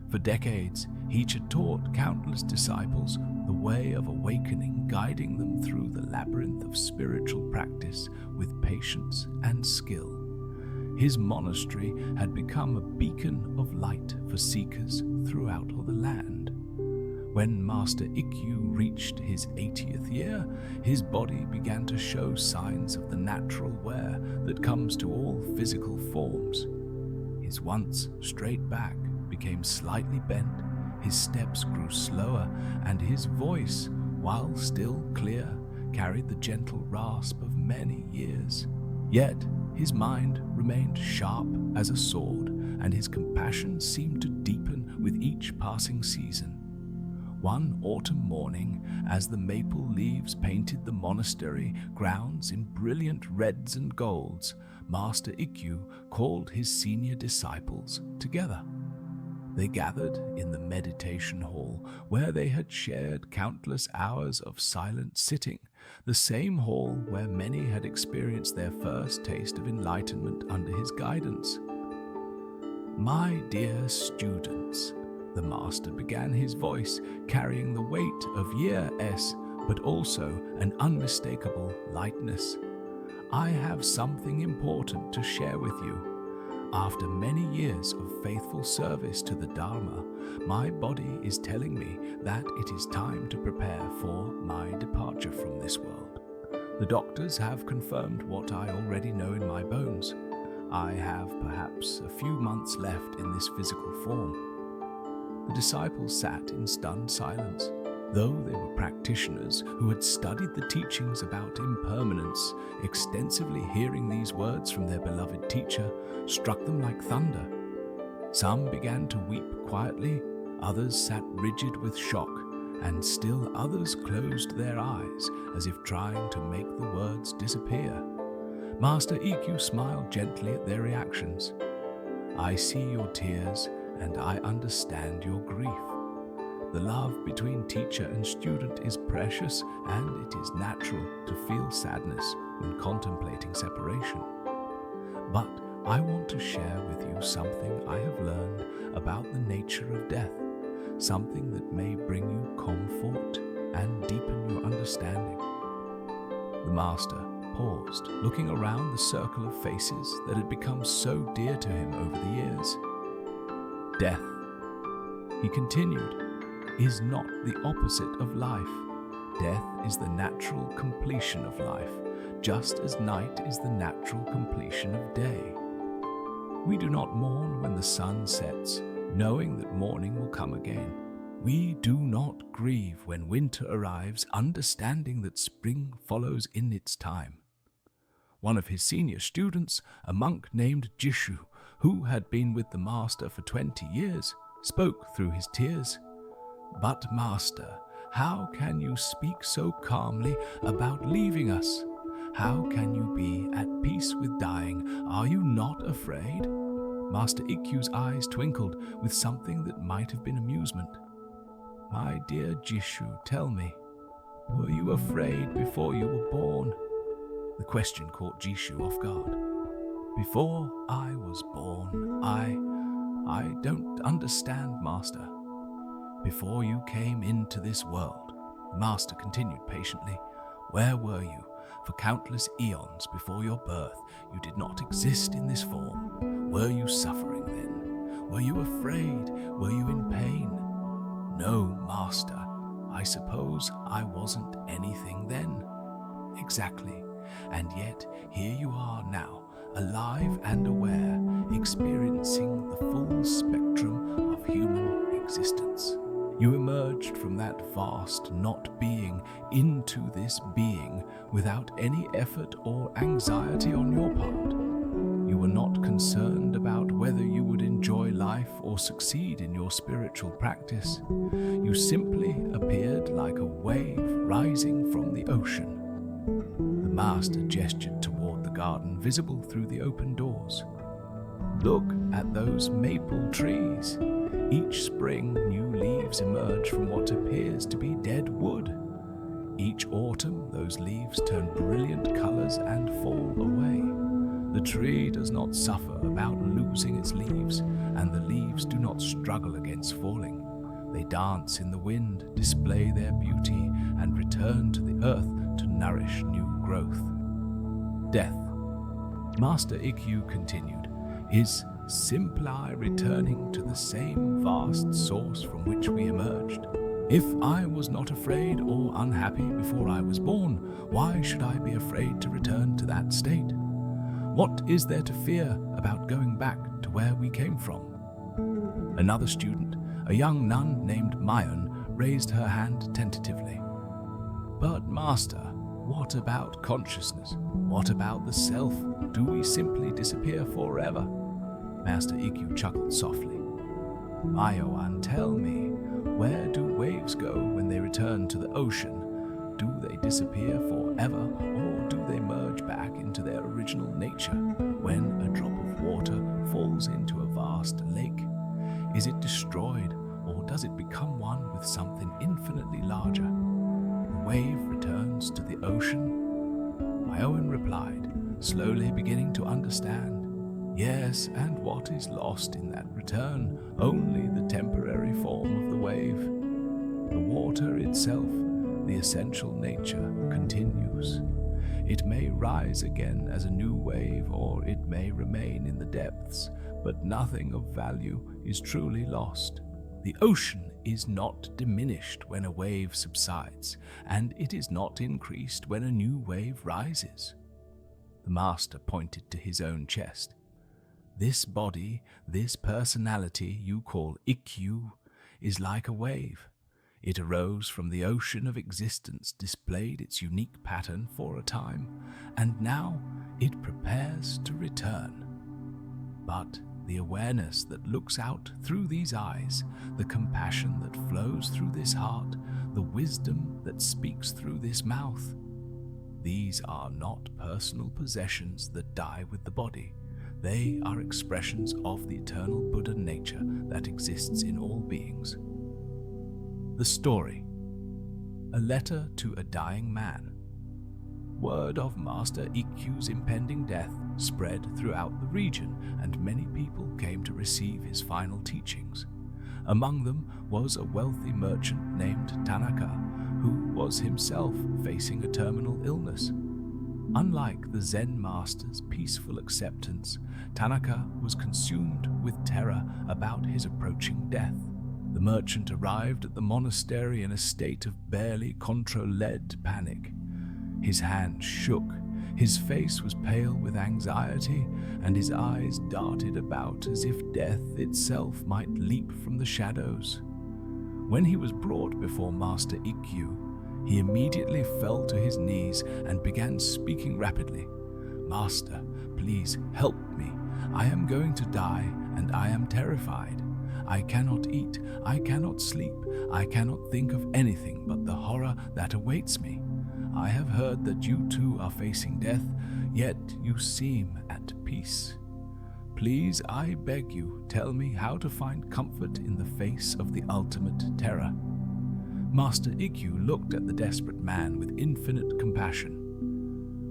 For decades, he had taught countless disciples the way of awakening, guiding them through the labyrinth of spiritual practice with patience and skill. His monastery had become a beacon of light for seekers throughout the land. When Master Ikkyu reached his 80th year, his body began to show signs of the natural wear that comes to all physical forms. His once straight back became slightly bent, his steps grew slower, and his voice, while still clear, carried the gentle rasp of many years. Yet, His mind remained sharp as a sword, and his compassion seemed to deepen with each passing season. One autumn morning, as the maple leaves painted the monastery grounds in brilliant reds and golds, Master Ikkyu called his senior disciples together. They gathered in the meditation hall where they had shared countless hours of silent sitting, the same hall where many had experienced their first taste of enlightenment under his guidance. "My dear students," the master began, his voice carrying the weight of Year S, but also an unmistakable lightness. "I have something important to share with you. After many years of faithful service to the Dharma, my body is telling me that it is time to prepare for my departure from this world. The doctors have confirmed what I already know in my bones. I have perhaps a few months left in this physical form." The disciples sat in stunned silence. Though they were practitioners who had studied the teachings about impermanence, extensively hearing these words from their beloved teacher struck them like thunder. Some began to weep quietly, others sat rigid with shock, and still others closed their eyes as if trying to make the words disappear. Master Ikkyu smiled gently at their reactions. "I see your tears, and I understand your grief. The love between teacher and student is precious, and it is natural to feel sadness when contemplating separation. But I want to share with you something I have learned about the nature of death, something that may bring you comfort and deepen your understanding." The master paused, looking around the circle of faces that had become so dear to him over the years. "Death," he continued, "is not the opposite of life. Death is the natural completion of life, just as night is the natural completion of day. We do not mourn when the sun sets, knowing that morning will come again. We do not grieve when winter arrives, understanding that spring follows in its time." One of his senior students, a monk named Jishu, who had been with the master for 20 years, spoke through his tears. "But master, how can you speak so calmly about leaving us? How can you be at peace with dying? Are you not afraid?" Master Ikkyu's eyes twinkled with something that might have been amusement. "My dear Jishu, tell me, were you afraid before you were born?" The question caught Jishu off guard. "Before I was born, I don't understand, master." "Before you came into this world," the master continued patiently, "where were you? For countless eons before your birth, you did not exist in this form. Were you suffering then? Were you afraid? Were you in pain?" "No, master. I suppose I wasn't anything then." "Exactly. And yet here you are now, alive and aware, experiencing the full spectrum of human existence. You emerged from that vast not being into this being without any effort or anxiety on your part. You were not concerned about whether you would enjoy life or succeed in your spiritual practice. You simply appeared like a wave rising from the ocean." The master gestured toward the garden visible through the open doors. "Look at those maple trees. Each spring, new leaves emerge from what appears to be dead wood. Each autumn, those leaves turn brilliant colors and fall away. The tree does not suffer about losing its leaves, and the leaves do not struggle against falling. They dance in the wind, display their beauty, and return to the earth to nourish new growth. Death," Master Ikkyu continued, "is simply returning to the same vast source from which we emerged. If I was not afraid or unhappy before I was born, why should I be afraid to return to that state? What is there to fear about going back to where we came from?" Another student, a young nun named Mayon, raised her hand tentatively. "But master, what about consciousness? What about the self? Do we simply disappear forever? Master Ikkyu chuckled softly. Mayoan, tell me, where do waves go when they return to the ocean? Do they disappear forever, or do they merge back into their original nature when a drop of water falls into a vast lake? Is it destroyed, or does it become one with something infinitely larger? The wave returns to the ocean? Mayoan replied, slowly beginning to understand. Yes, and what is lost in that return? Only the temporary form of the wave. The water itself, the essential nature, continues. It may rise again as a new wave, or it may remain in the depths, but nothing of value is truly lost. The ocean is not diminished when a wave subsides, and it is not increased when a new wave rises. The master pointed to his own chest. This body, this personality you call Ikkyu, is like a wave. It arose from the ocean of existence, displayed its unique pattern for a time, and now it prepares to return. But the awareness that looks out through these eyes, the compassion that flows through this heart, the wisdom that speaks through this mouth, these are not personal possessions that die with the body. They are expressions of the eternal Buddha nature that exists in all beings. The story. A letter to a dying man. Word of Master Ikkyu's impending death spread throughout the region, and many people came to receive his final teachings. Among them was a wealthy merchant named Tanaka, who was himself facing a terminal illness. Unlike the Zen master's peaceful acceptance, Tanaka was consumed with terror about his approaching death. The merchant arrived at the monastery in a state of barely controlled panic. His hands shook, his face was pale with anxiety, and his eyes darted about as if death itself might leap from the shadows. When he was brought before Master Ikkyu, he immediately fell to his knees and began speaking rapidly. Master, please help me. I am going to die, and I am terrified. I cannot eat, I cannot sleep, I cannot think of anything but the horror that awaits me. I have heard that you too are facing death, yet you seem at peace. Please, I beg you, tell me how to find comfort in the face of the ultimate terror. Master Ikkyu looked at the desperate man with infinite compassion.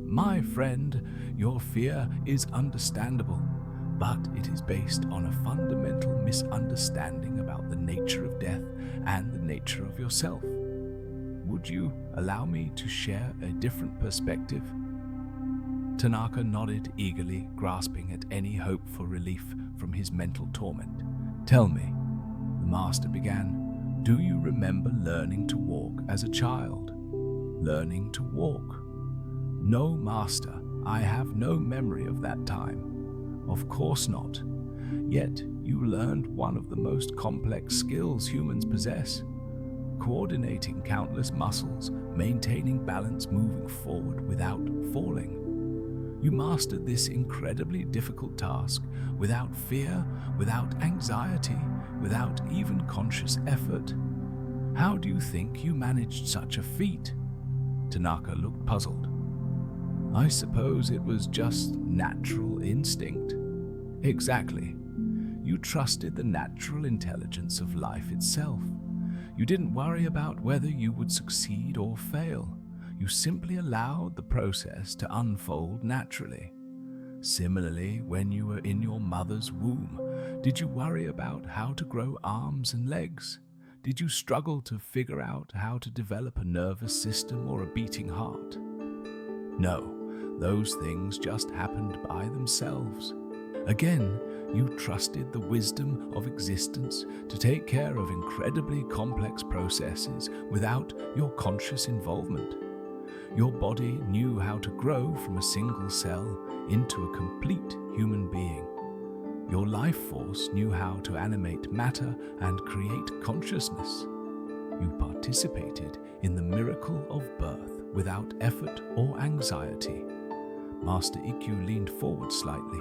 My friend, your fear is understandable, but it is based on a fundamental misunderstanding about the nature of death and the nature of yourself. Would you allow me to share a different perspective? Tanaka nodded eagerly, grasping at any hope for relief from his mental torment. Tell me, the master began, do you remember learning to walk as a child? Learning to walk? No, master, I have no memory of that time. Of course not. Yet you learned one of the most complex skills humans possess. Coordinating countless muscles, maintaining balance, moving forward without falling. You mastered this incredibly difficult task without fear, without anxiety, without even conscious effort. How do you think you managed such a feat? Tanaka looked puzzled. I suppose it was just natural instinct. Exactly. You trusted the natural intelligence of life itself. You didn't worry about whether you would succeed or fail. You simply allowed the process to unfold naturally. Similarly, when you were in your mother's womb, did you worry about how to grow arms and legs? Did you struggle to figure out how to develop a nervous system or a beating heart? No, those things just happened by themselves. Again, you trusted the wisdom of existence to take care of incredibly complex processes without your conscious involvement. Your body knew how to grow from a single cell into a complete human being. Your life force knew how to animate matter and create consciousness. You participated in the miracle of birth. without effort or anxiety. Master Ikkyu leaned forward slightly.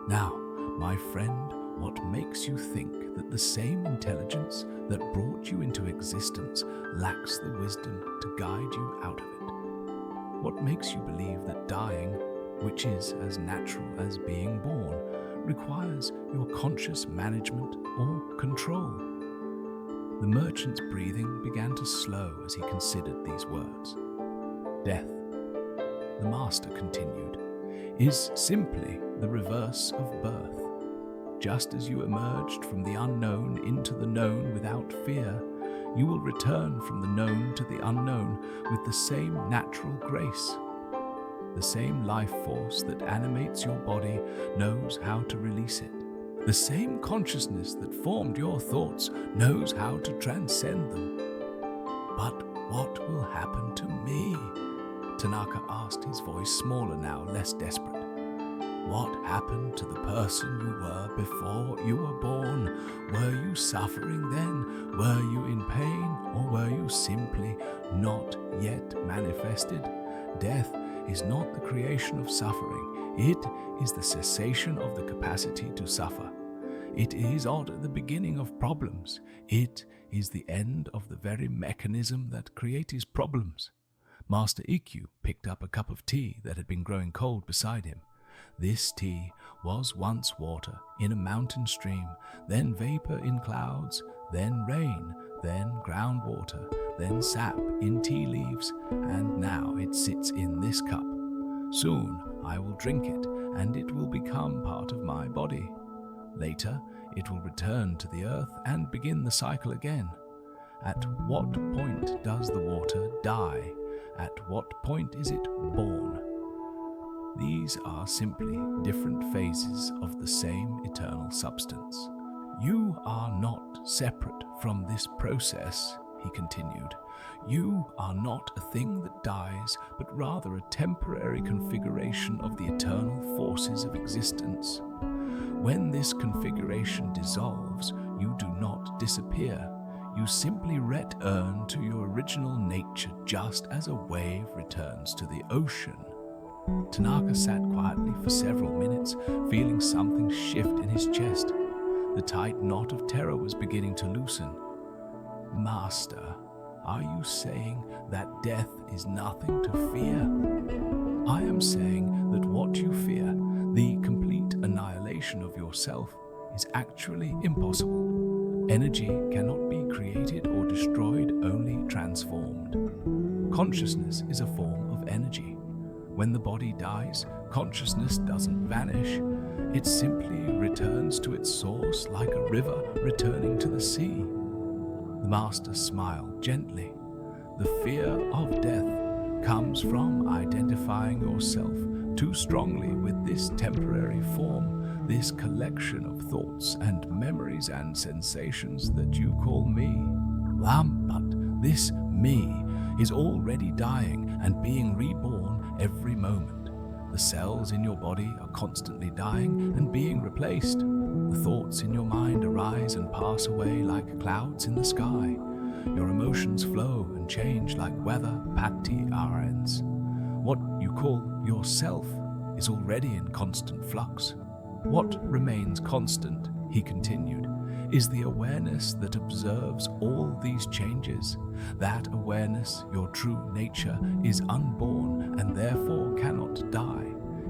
Now, my friend, what makes you think that the same intelligence that brought you into existence lacks the wisdom to guide you out of it? What makes you believe that dying, which is as natural as being born, requires your conscious management or control? The merchant's breathing began to slow as he considered these words. Death, the master continued, is simply the reverse of birth. Just as you emerged from the unknown into the known without fear, you will return from the known to the unknown with the same natural grace. The same life force that animates your body knows how to release it. The same consciousness that formed your thoughts knows how to transcend them. But what will happen to me? Tanaka asked, his voice smaller now, less desperate. What happened to the person you were before you were born? Were you suffering then? Were you in pain? Or were you simply not yet manifested? Death is not the creation of suffering. It is the cessation of the capacity to suffer. It is not the beginning of problems. It is the end of the very mechanism that creates problems. Master Ikkyu picked up a cup of tea that had been growing cold beside him. This tea was once water in a mountain stream, then vapor in clouds, then rain, then groundwater, then sap in tea leaves, and now it sits in this cup. Soon I will drink it, and it will become part of my body. Later, it will return to the earth and begin the cycle again. At what point does the water die? At what point is it born? These are simply different phases of the same eternal substance. You are not separate from this process, he continued. You are not a thing that dies, but rather a temporary configuration of the eternal forces of existence. When this configuration dissolves, you do not disappear. You simply return to your original nature, just as a wave returns to the ocean. Tanaka sat quietly for several minutes, feeling something shift in his chest. The tight knot of terror was beginning to loosen. Master, are you saying that death is nothing to fear? I am saying that what you fear, the complete annihilation of yourself, is actually impossible. Energy cannot be created or destroyed, only transformed. Consciousness is a form of energy. When the body dies, consciousness doesn't vanish. It simply returns to its source like a river returning to the sea. The master smiled gently. The fear of death comes from identifying yourself too strongly with this temporary form, this collection of thoughts and memories and sensations that you call me. But this me is already dying and being reborn every moment. The cells in your body are constantly dying and being replaced. The thoughts in your mind arise and pass away like clouds in the sky. Your emotions flow and change like weather patterns. What you call yourself is already in constant flux. What remains constant, he continued, is the awareness that observes all these changes. That awareness, your true nature, is unborn and therefore cannot die.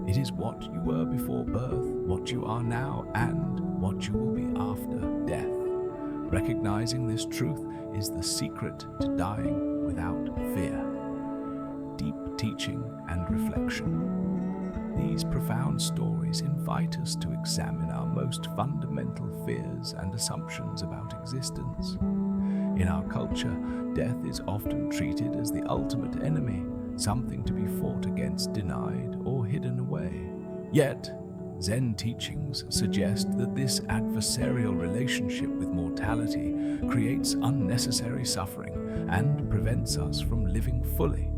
It is what you were before birth, what you are now, and what you will be after death. Recognizing this truth is the secret to dying without fear. Deep teaching and reflection. These profound stories invite us to examine our most fundamental fears and assumptions about existence. In our culture, death is often treated as the ultimate enemy, something to be fought against, denied, or hidden away. Yet, Zen teachings suggest that this adversarial relationship with mortality creates unnecessary suffering and prevents us from living fully.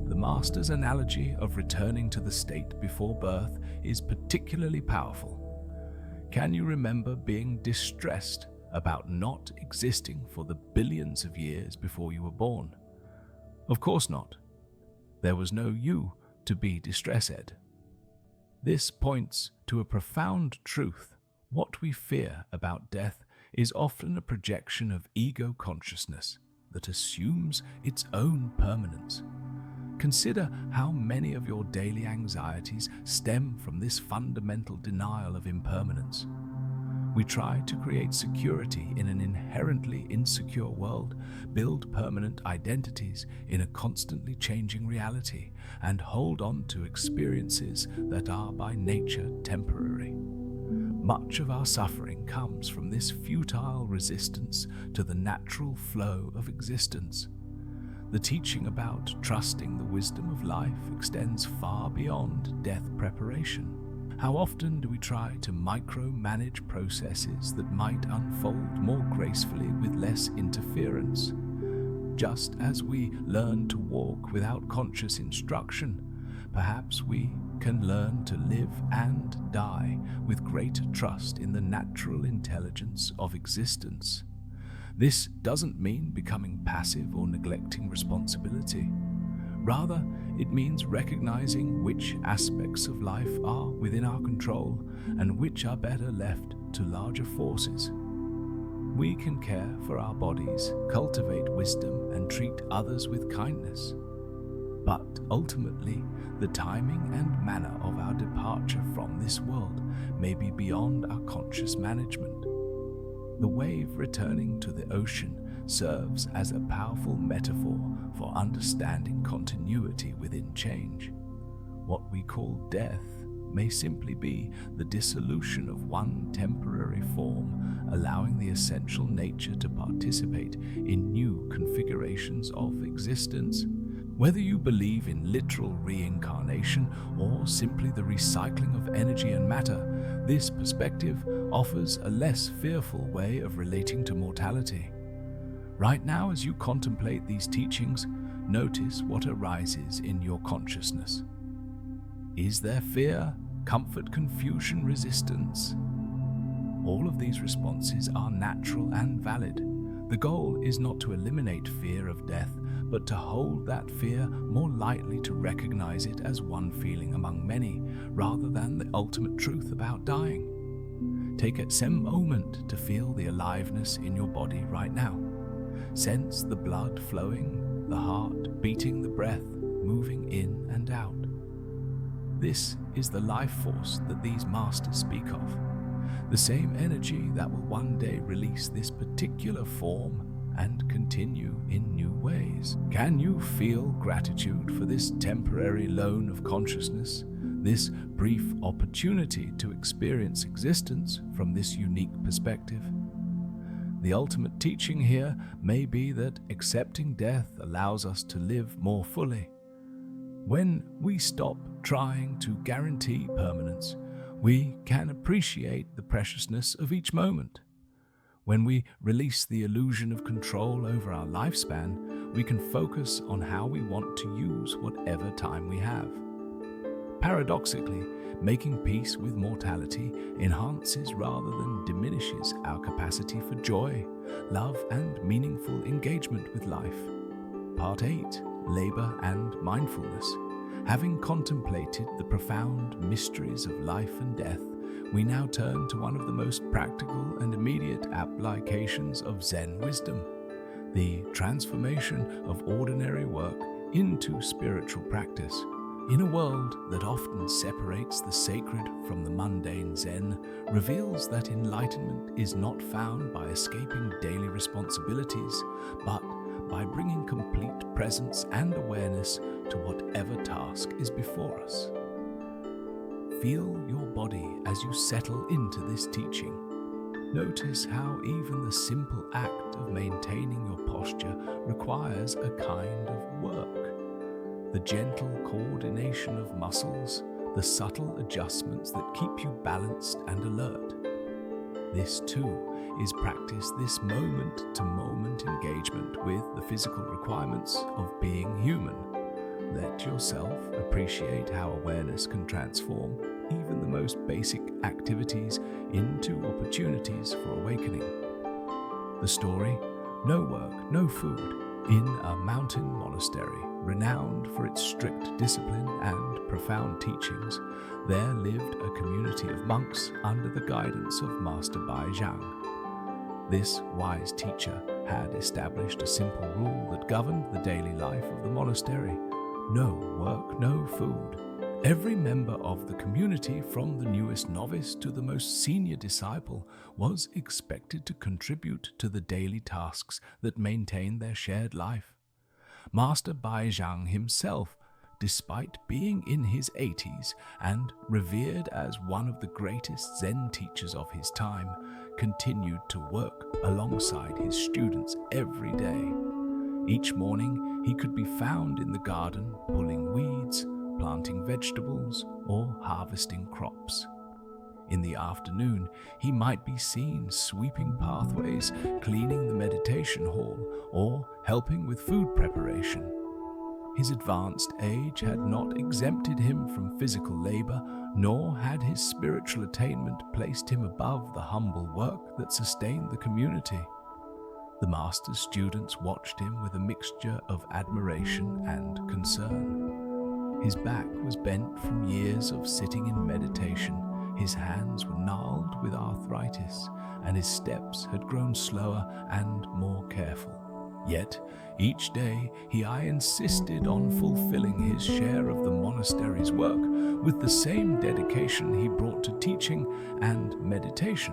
The master's analogy of returning to the state before birth is particularly powerful. Can you remember being distressed about not existing for the billions of years before you were born? Of course not. There was no you to be distressed. This points to a profound truth. What we fear about death is often a projection of ego consciousness that assumes its own permanence. Consider how many of your daily anxieties stem from this fundamental denial of impermanence. We try to create security in an inherently insecure world, build permanent identities in a constantly changing reality, and hold on to experiences that are by nature temporary. Much of our suffering comes from this futile resistance to the natural flow of existence. The teaching about trusting the wisdom of life extends far beyond death preparation. How often do we try to micromanage processes that might unfold more gracefully with less interference? Just as we learn to walk without conscious instruction, perhaps we can learn to live and die with greater trust in the natural intelligence of existence. This doesn't mean becoming passive or neglecting responsibility. Rather, it means recognizing which aspects of life are within our control and which are better left to larger forces. We can care for our bodies, cultivate wisdom, and treat others with kindness. But ultimately, the timing and manner of our departure from this world may be beyond our conscious management. The wave returning to the ocean serves as a powerful metaphor for understanding continuity within change. What we call death may simply be the dissolution of one temporary form, allowing the essential nature to participate in new configurations of existence. Whether you believe in literal reincarnation or simply the recycling of energy and matter, this perspective offers a less fearful way of relating to mortality. Right now, as you contemplate these teachings, notice what arises in your consciousness. Is there fear, comfort, confusion, resistance? All of these responses are natural and valid. The goal is not to eliminate fear of death, but to hold that fear more lightly, to recognize it as one feeling among many, rather than the ultimate truth about dying. Take a moment to feel the aliveness in your body right now. Sense the blood flowing, the heart beating, the breath moving in and out. This is the life force that these masters speak of, the same energy that will one day release this particular form and continue in new ways. Can you feel gratitude for this temporary loan of consciousness, this brief opportunity to experience existence from this unique perspective? The ultimate teaching here may be that accepting death allows us to live more fully. When we stop trying to guarantee permanence, we can appreciate the preciousness of each moment. When we release the illusion of control over our lifespan, we can focus on how we want to use whatever time we have. Paradoxically, making peace with mortality enhances rather than diminishes our capacity for joy, love, and meaningful engagement with life. Part 8. Labor and Mindfulness. Having contemplated the profound mysteries of life and death, we now turn to one of the most practical and immediate applications of Zen wisdom, the transformation of ordinary work into spiritual practice. In a world that often separates the sacred from the mundane, Zen reveals that enlightenment is not found by escaping daily responsibilities, but by bringing complete presence and awareness to whatever task is before us. Feel your body as you settle into this teaching. Notice how even the simple act of maintaining your posture requires a kind of work. The gentle coordination of muscles, the subtle adjustments that keep you balanced and alert. This too is practice, this moment-to-moment engagement with the physical requirements of being human. Let yourself appreciate how awareness can transform even the most basic activities into opportunities for awakening. The story, no work, no food, In a mountain monastery, renowned for its strict discipline and profound teachings, there lived a community of monks under the guidance of Master Bai Zhang. This wise teacher had established a simple rule that governed the daily life of the monastery: no work, no food. Every member of the community, from the newest novice to the most senior disciple, was expected to contribute to the daily tasks that maintained their shared life. Master Bai Zhang himself, despite being in his 80s and revered as one of the greatest Zen teachers of his time, continued to work alongside his students every day. Each morning he could be found in the garden pulling weeds, planting vegetables, or harvesting crops. In the afternoon, he might be seen sweeping pathways, cleaning the meditation hall, or helping with food preparation. His advanced age had not exempted him from physical labor, nor had his spiritual attainment placed him above the humble work that sustained the community. The master's students watched him with a mixture of admiration and concern. His back was bent from years of sitting in meditation, his hands were gnarled with arthritis, and his steps had grown slower and more careful. Yet, each day I insisted on fulfilling his share of the monastery's work with the same dedication he brought to teaching and meditation.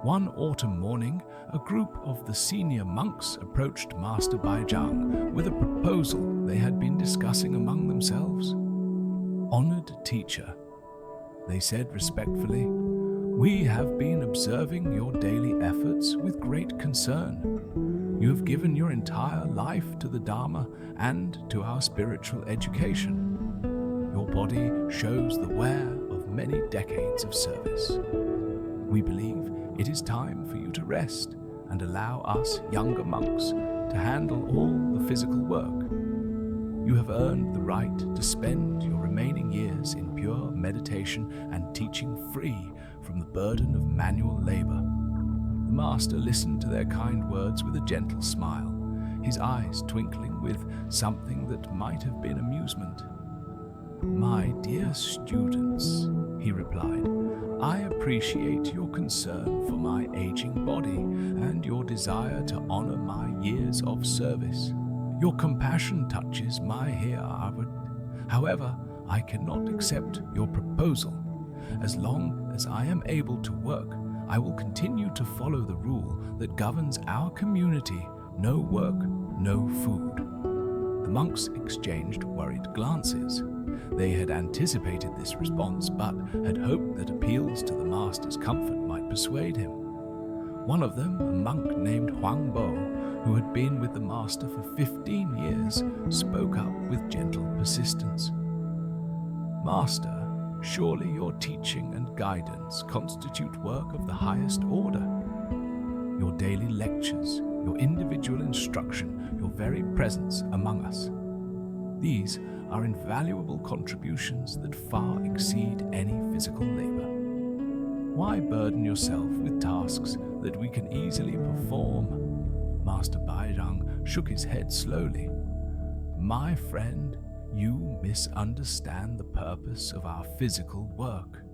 One autumn morning, a group of the senior monks approached Master Bai Zhang with a proposal they had been discussing among themselves. "Honored teacher," they said respectfully, "we have been observing your daily efforts with great concern. You have given your entire life to the Dharma and to our spiritual education. Your body shows the wear of many decades of service. We believe it is time for you to rest and allow us younger monks to handle all the physical work. You have earned the right to spend your remaining years in pure meditation and teaching, free from the burden of manual labor." The master listened to their kind words with a gentle smile, his eyes twinkling with something that might have been amusement. "My dear students," he replied, "I appreciate your concern for my aging body and your desire to honor my years of service. Your compassion touches my heart. However, I cannot accept your proposal. As long as I am able to work, I will continue to follow the rule that governs our community: no work, no food." The monks exchanged worried glances. They had anticipated this response, but had hoped that appeals to the master's comfort might persuade him. One of them, a monk named Huang Bo, who had been with the master for 15 years, spoke up with gentle persistence. "Master, surely your teaching and guidance constitute work of the highest order. Your daily lectures, your individual instruction, your very presence among us. These are invaluable contributions that far exceed any physical labor. Why burden yourself with tasks that we can easily perform?" Master Bai Zhang shook his head slowly. "My friend, you misunderstand the purpose of our physical work.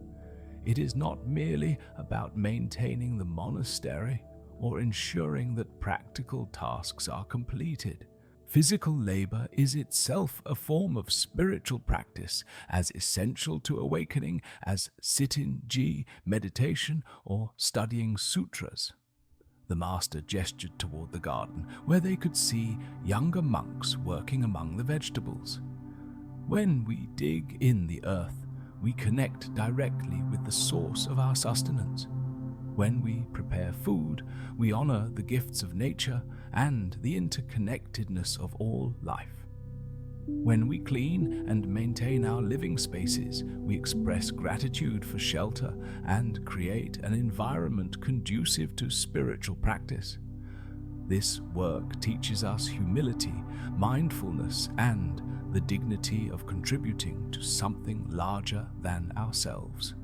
It is not merely about maintaining the monastery or ensuring that practical tasks are completed. Physical labor is itself a form of spiritual practice, as essential to awakening as sit-in ji, meditation, or studying sutras." The master gestured toward the garden, where they could see younger monks working among the vegetables. "When we dig in the earth, we connect directly with the source of our sustenance. When we prepare food, we honor the gifts of nature and the interconnectedness of all life. When we clean and maintain our living spaces, we express gratitude for shelter and create an environment conducive to spiritual practice. This work teaches us humility, mindfulness, and the dignity of contributing to something larger than ourselves."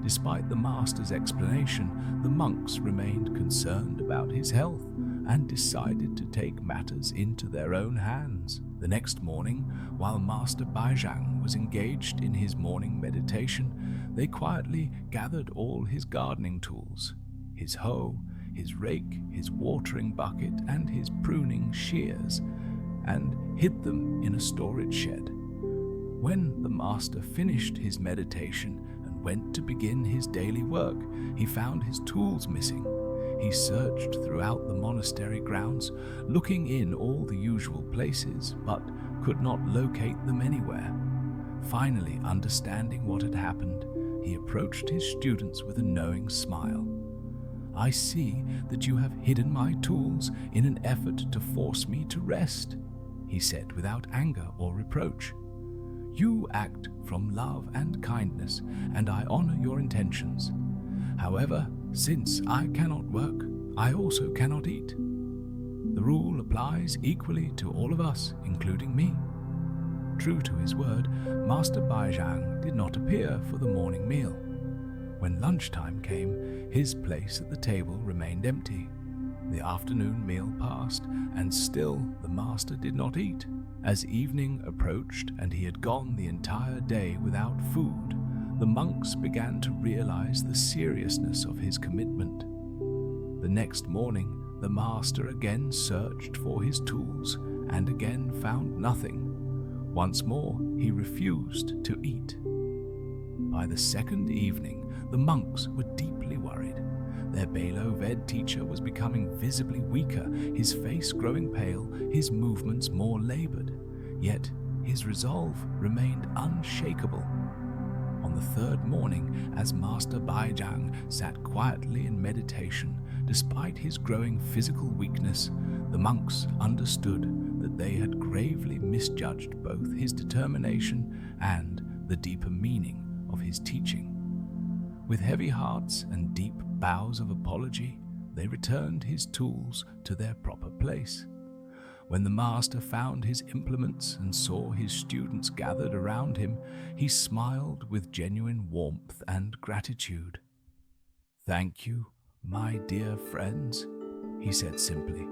Despite the master's explanation, the monks remained concerned about his health and decided to take matters into their own hands. The next morning, while Master Baizhang was engaged in his morning meditation, they quietly gathered all his gardening tools, his hoe, his rake, his watering bucket, and his pruning shears, and hid them in a storage shed. When the master finished his meditation and went to begin his daily work, he found his tools missing. He searched throughout the monastery grounds, looking in all the usual places, but could not locate them anywhere. Finally, understanding what had happened, he approached his students with a knowing smile. "I see that you have hidden my tools in an effort to force me to rest," he said without anger or reproach. "You act from love and kindness, and I honor your intentions. However, since I cannot work, I also cannot eat. The rule applies equally to all of us, including me." True to his word, Master Baizhang did not appear for the morning meal. When lunchtime came, his place at the table remained empty. The afternoon meal passed, and still the master did not eat. As evening approached and he had gone the entire day without food, the monks began to realize the seriousness of his commitment. The next morning, the master again searched for his tools and again found nothing. Once more, he refused to eat. By the second evening, the monks were deeply worried. Their Belo Ved teacher was becoming visibly weaker, his face growing pale, his movements more labored. Yet his resolve remained unshakable. On the third morning, as Master Baizhang sat quietly in meditation, despite his growing physical weakness, the monks understood that they had gravely misjudged both his determination and the deeper meaning of his teaching. With heavy hearts and deep bows of apology, they returned his tools to their proper place. When the master found his implements and saw his students gathered around him, he smiled with genuine warmth and gratitude. "Thank you, my dear friends," he said simply.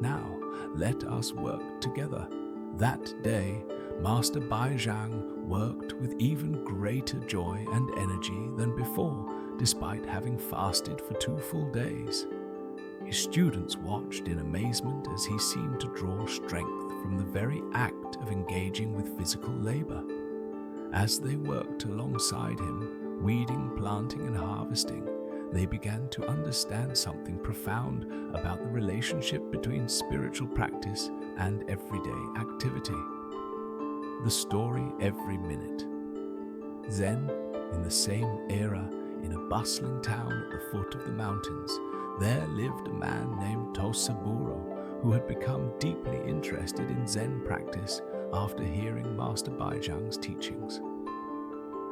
"Now let us work together." That day, Master Baizhang worked with even greater joy and energy than before, despite having fasted for 2 full days. His students watched in amazement as he seemed to draw strength from the very act of engaging with physical labor. As they worked alongside him, weeding, planting, and harvesting, they began to understand something profound about the relationship between spiritual practice and everyday activity. The story every minute. Zen, in the same era, in a bustling town at the foot of the mountains, there lived a man named Tosaburo who had become deeply interested in Zen practice after hearing Master Baizhang's teachings.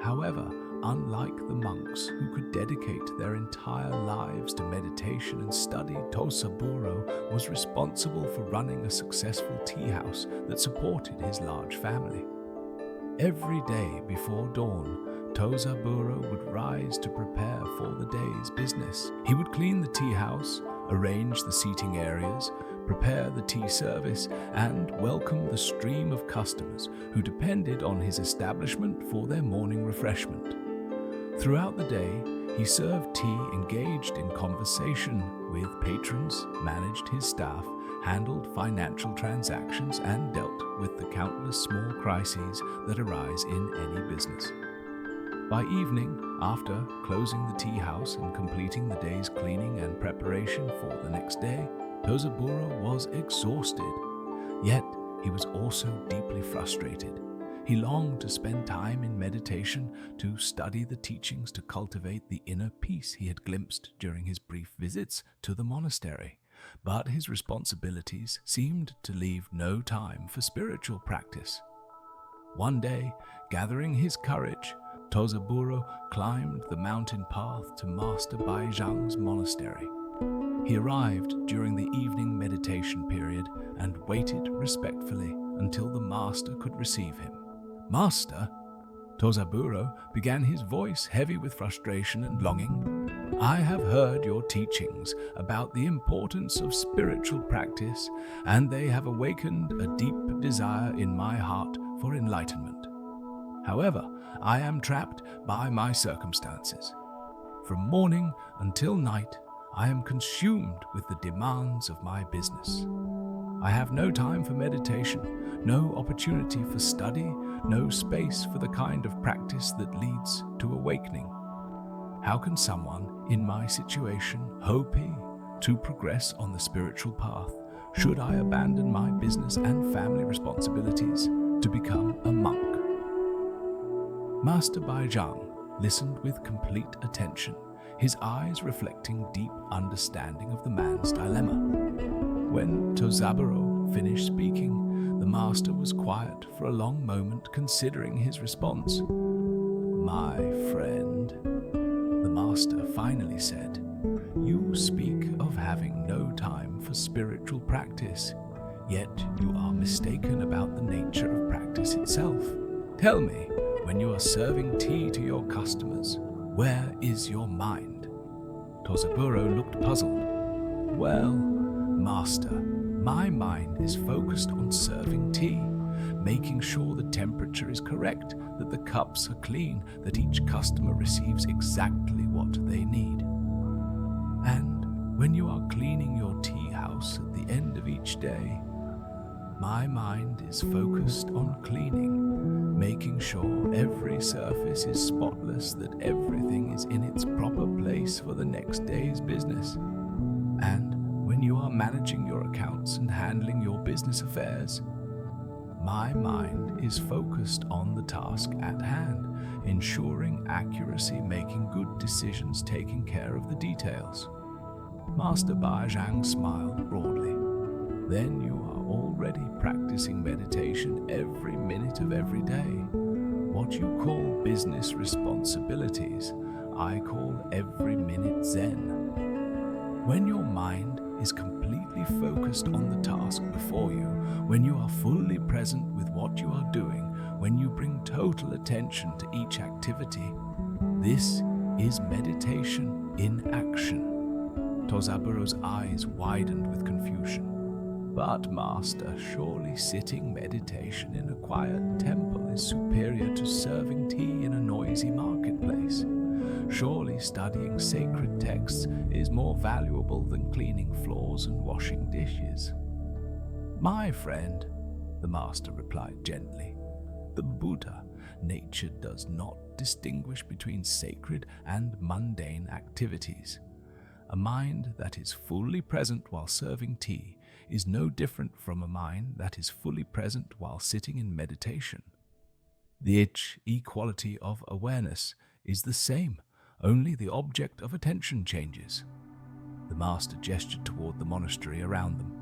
However, unlike the monks who could dedicate their entire lives to meditation and study, Tosaburo was responsible for running a successful tea house that supported his large family. Every day before dawn, Tosaburo would rise to prepare for the day's business. He would clean the tea house, arrange the seating areas, prepare the tea service, and welcome the stream of customers who depended on his establishment for their morning refreshment. Throughout the day, he served tea, engaged in conversation with patrons, managed his staff, handled financial transactions, and dealt with the countless small crises that arise in any business. By evening, after closing the tea house and completing the day's cleaning and preparation for the next day, Tosaburo was exhausted. Yet, he was also deeply frustrated. He longed to spend time in meditation, to study the teachings, to cultivate the inner peace he had glimpsed during his brief visits to the monastery. But his responsibilities seemed to leave no time for spiritual practice. One day, gathering his courage, Tosaburo climbed the mountain path to Master Baizhang's monastery. He arrived during the evening meditation period and waited respectfully until the master could receive him. "Master?" Tosaburo began, his voice heavy with frustration and longing. I have heard your teachings about the importance of spiritual practice, and they have awakened a deep desire in my heart for enlightenment. However, I am trapped by my circumstances. From morning until night, I am consumed with the demands of my business. I have no time for meditation, no opportunity for study, no space for the kind of practice that leads to awakening. How can someone in my situation hope to progress on the spiritual path should I abandon my business and family responsibilities to become a monk? Master Baizhang listened with complete attention, his eyes reflecting deep understanding of the man's dilemma. When Tozaburo finished speaking, the master was quiet for a long moment, considering his response. "My friend," the master finally said, "you speak of having no time for spiritual practice, yet you are mistaken about the nature of practice itself. Tell me, when you are serving tea to your customers, where is your mind?" Tozaburo looked puzzled. "Well, master, my mind is focused on serving tea, making sure the temperature is correct, that the cups are clean, that each customer receives exactly what they need. And when you are cleaning your tea house at the end of each day, my mind is focused on cleaning, making sure every surface is spotless, that everything is in its proper place for the next day's business. And when you are managing your accounts and handling your business affairs, my mind is focused on the task at hand, ensuring accuracy, making good decisions, taking care of the details." Master Baizhang smiled broadly. "Then you are already practicing meditation every minute of every day. What you call business responsibilities, I call every minute Zen. When your mind is completely focused on the task before you, when you are fully present with what you are doing, when you bring total attention to each activity, this is meditation in action." Tozaburo's eyes widened with confusion. "But master, surely sitting meditation in a quiet temple is superior to serving tea in a noisy marketplace. Surely studying sacred texts is more valuable than cleaning floors and washing dishes." "My friend," the master replied gently, "the Buddha, nature does not distinguish between sacred and mundane activities. A mind that is fully present while serving tea is no different from a mind that is fully present while sitting in meditation. The equality of awareness is the same, only the object of attention changes." The master gestured toward the monastery around them.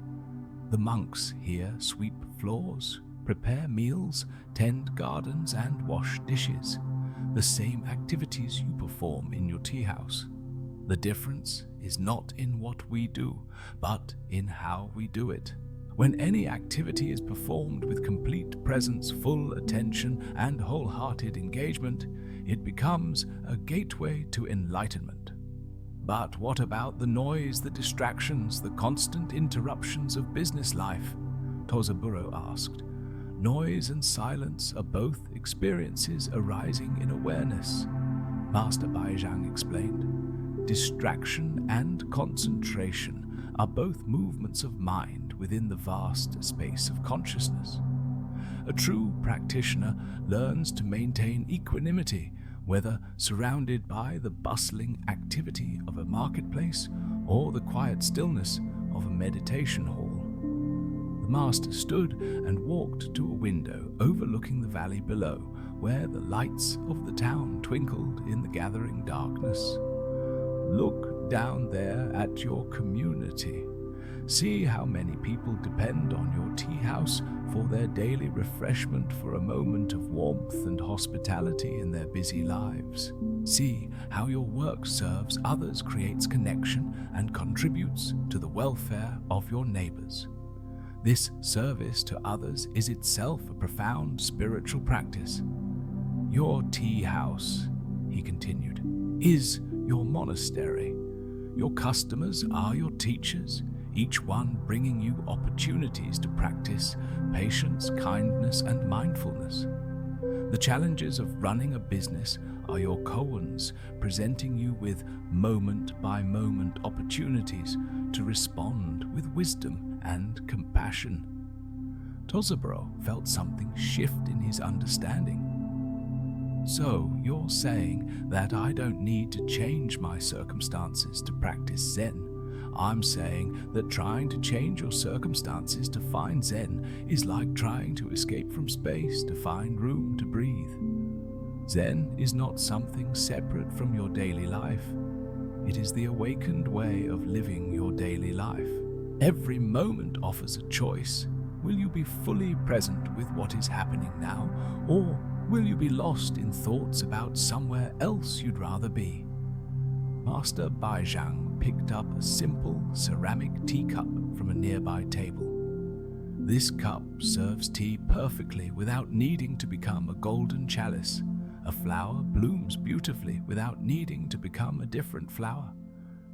"The monks here sweep floors, prepare meals, tend gardens, and wash dishes. The same activities you perform in your tea house. The difference is not in what we do, but in how we do it. When any activity is performed with complete presence, full attention, and wholehearted engagement, it becomes a gateway to enlightenment. But what about the noise, the distractions, the constant interruptions of business life?" Tozaburo asked. "Noise and silence are both experiences arising in awareness," Master Baizhang explained. "Distraction and concentration are both movements of mind within the vast space of consciousness. A true practitioner learns to maintain equanimity, whether surrounded by the bustling activity of a marketplace or the quiet stillness of a meditation hall." The master stood and walked to a window overlooking the valley below, where the lights of the town twinkled in the gathering darkness. "Look down there at your community. See how many people depend on your tea house for their daily refreshment, for a moment of warmth and hospitality in their busy lives. See how your work serves others, creates connection, and contributes to the welfare of your neighbors. This service to others is itself a profound spiritual practice. Your tea house," he continued, "is your monastery. Your customers are your teachers, each one bringing you opportunities to practice patience, kindness, and mindfulness. The challenges of running a business are your koans, presenting you with moment-by-moment opportunities to respond with wisdom and compassion. Tozaburo felt something shift in his understanding. So, you're saying that I don't need to change my circumstances to practice Zen. I'm saying that trying to change your circumstances to find Zen is like trying to escape from space to find room to breathe. Zen is not something separate from your daily life. It is the awakened way of living your daily life. Every moment offers a choice. Will you be fully present with what is happening now, or will you be lost in thoughts about somewhere else you'd rather be? Master Baizhang picked up a simple ceramic teacup from a nearby table. This cup serves tea perfectly without needing to become a golden chalice. A flower blooms beautifully without needing to become a different flower.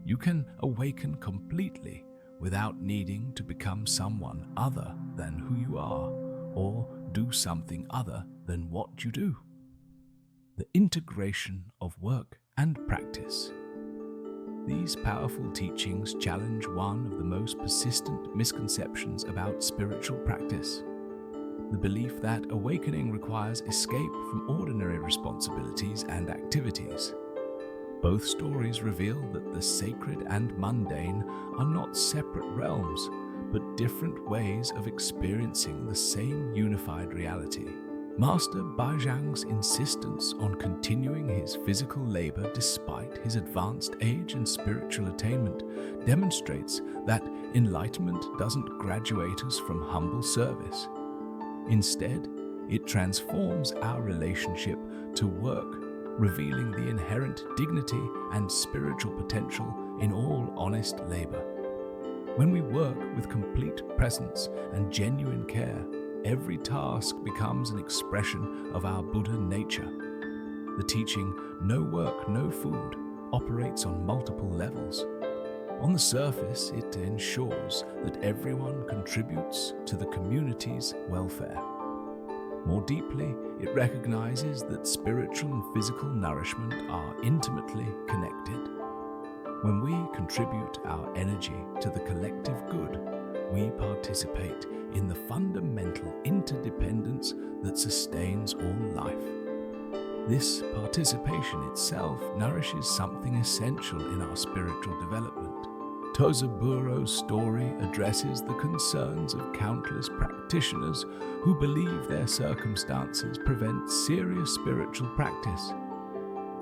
You can awaken completely without needing to become someone other than who you are, or do something other than what you do. The integration of work and practice. These powerful teachings challenge one of the most persistent misconceptions about spiritual practice: the belief that awakening requires escape from ordinary responsibilities and activities. Both stories reveal that the sacred and mundane are not separate realms, but different ways of experiencing the same unified reality. Master Baizhang's insistence on continuing his physical labor despite his advanced age and spiritual attainment demonstrates that enlightenment doesn't graduate us from humble service. Instead, it transforms our relationship to work, revealing the inherent dignity and spiritual potential in all honest labor. When we work with complete presence and genuine care, every task becomes an expression of our Buddha nature. The teaching, "No work, no food," operates on multiple levels. On the surface, it ensures that everyone contributes to the community's welfare. More deeply, it recognizes that spiritual and physical nourishment are intimately connected. When we contribute our energy to the collective good, we participate in the fundamental interdependence that sustains all life. This participation itself nourishes something essential in our spiritual development. Tozaburo's story addresses the concerns of countless practitioners who believe their circumstances prevent serious spiritual practice.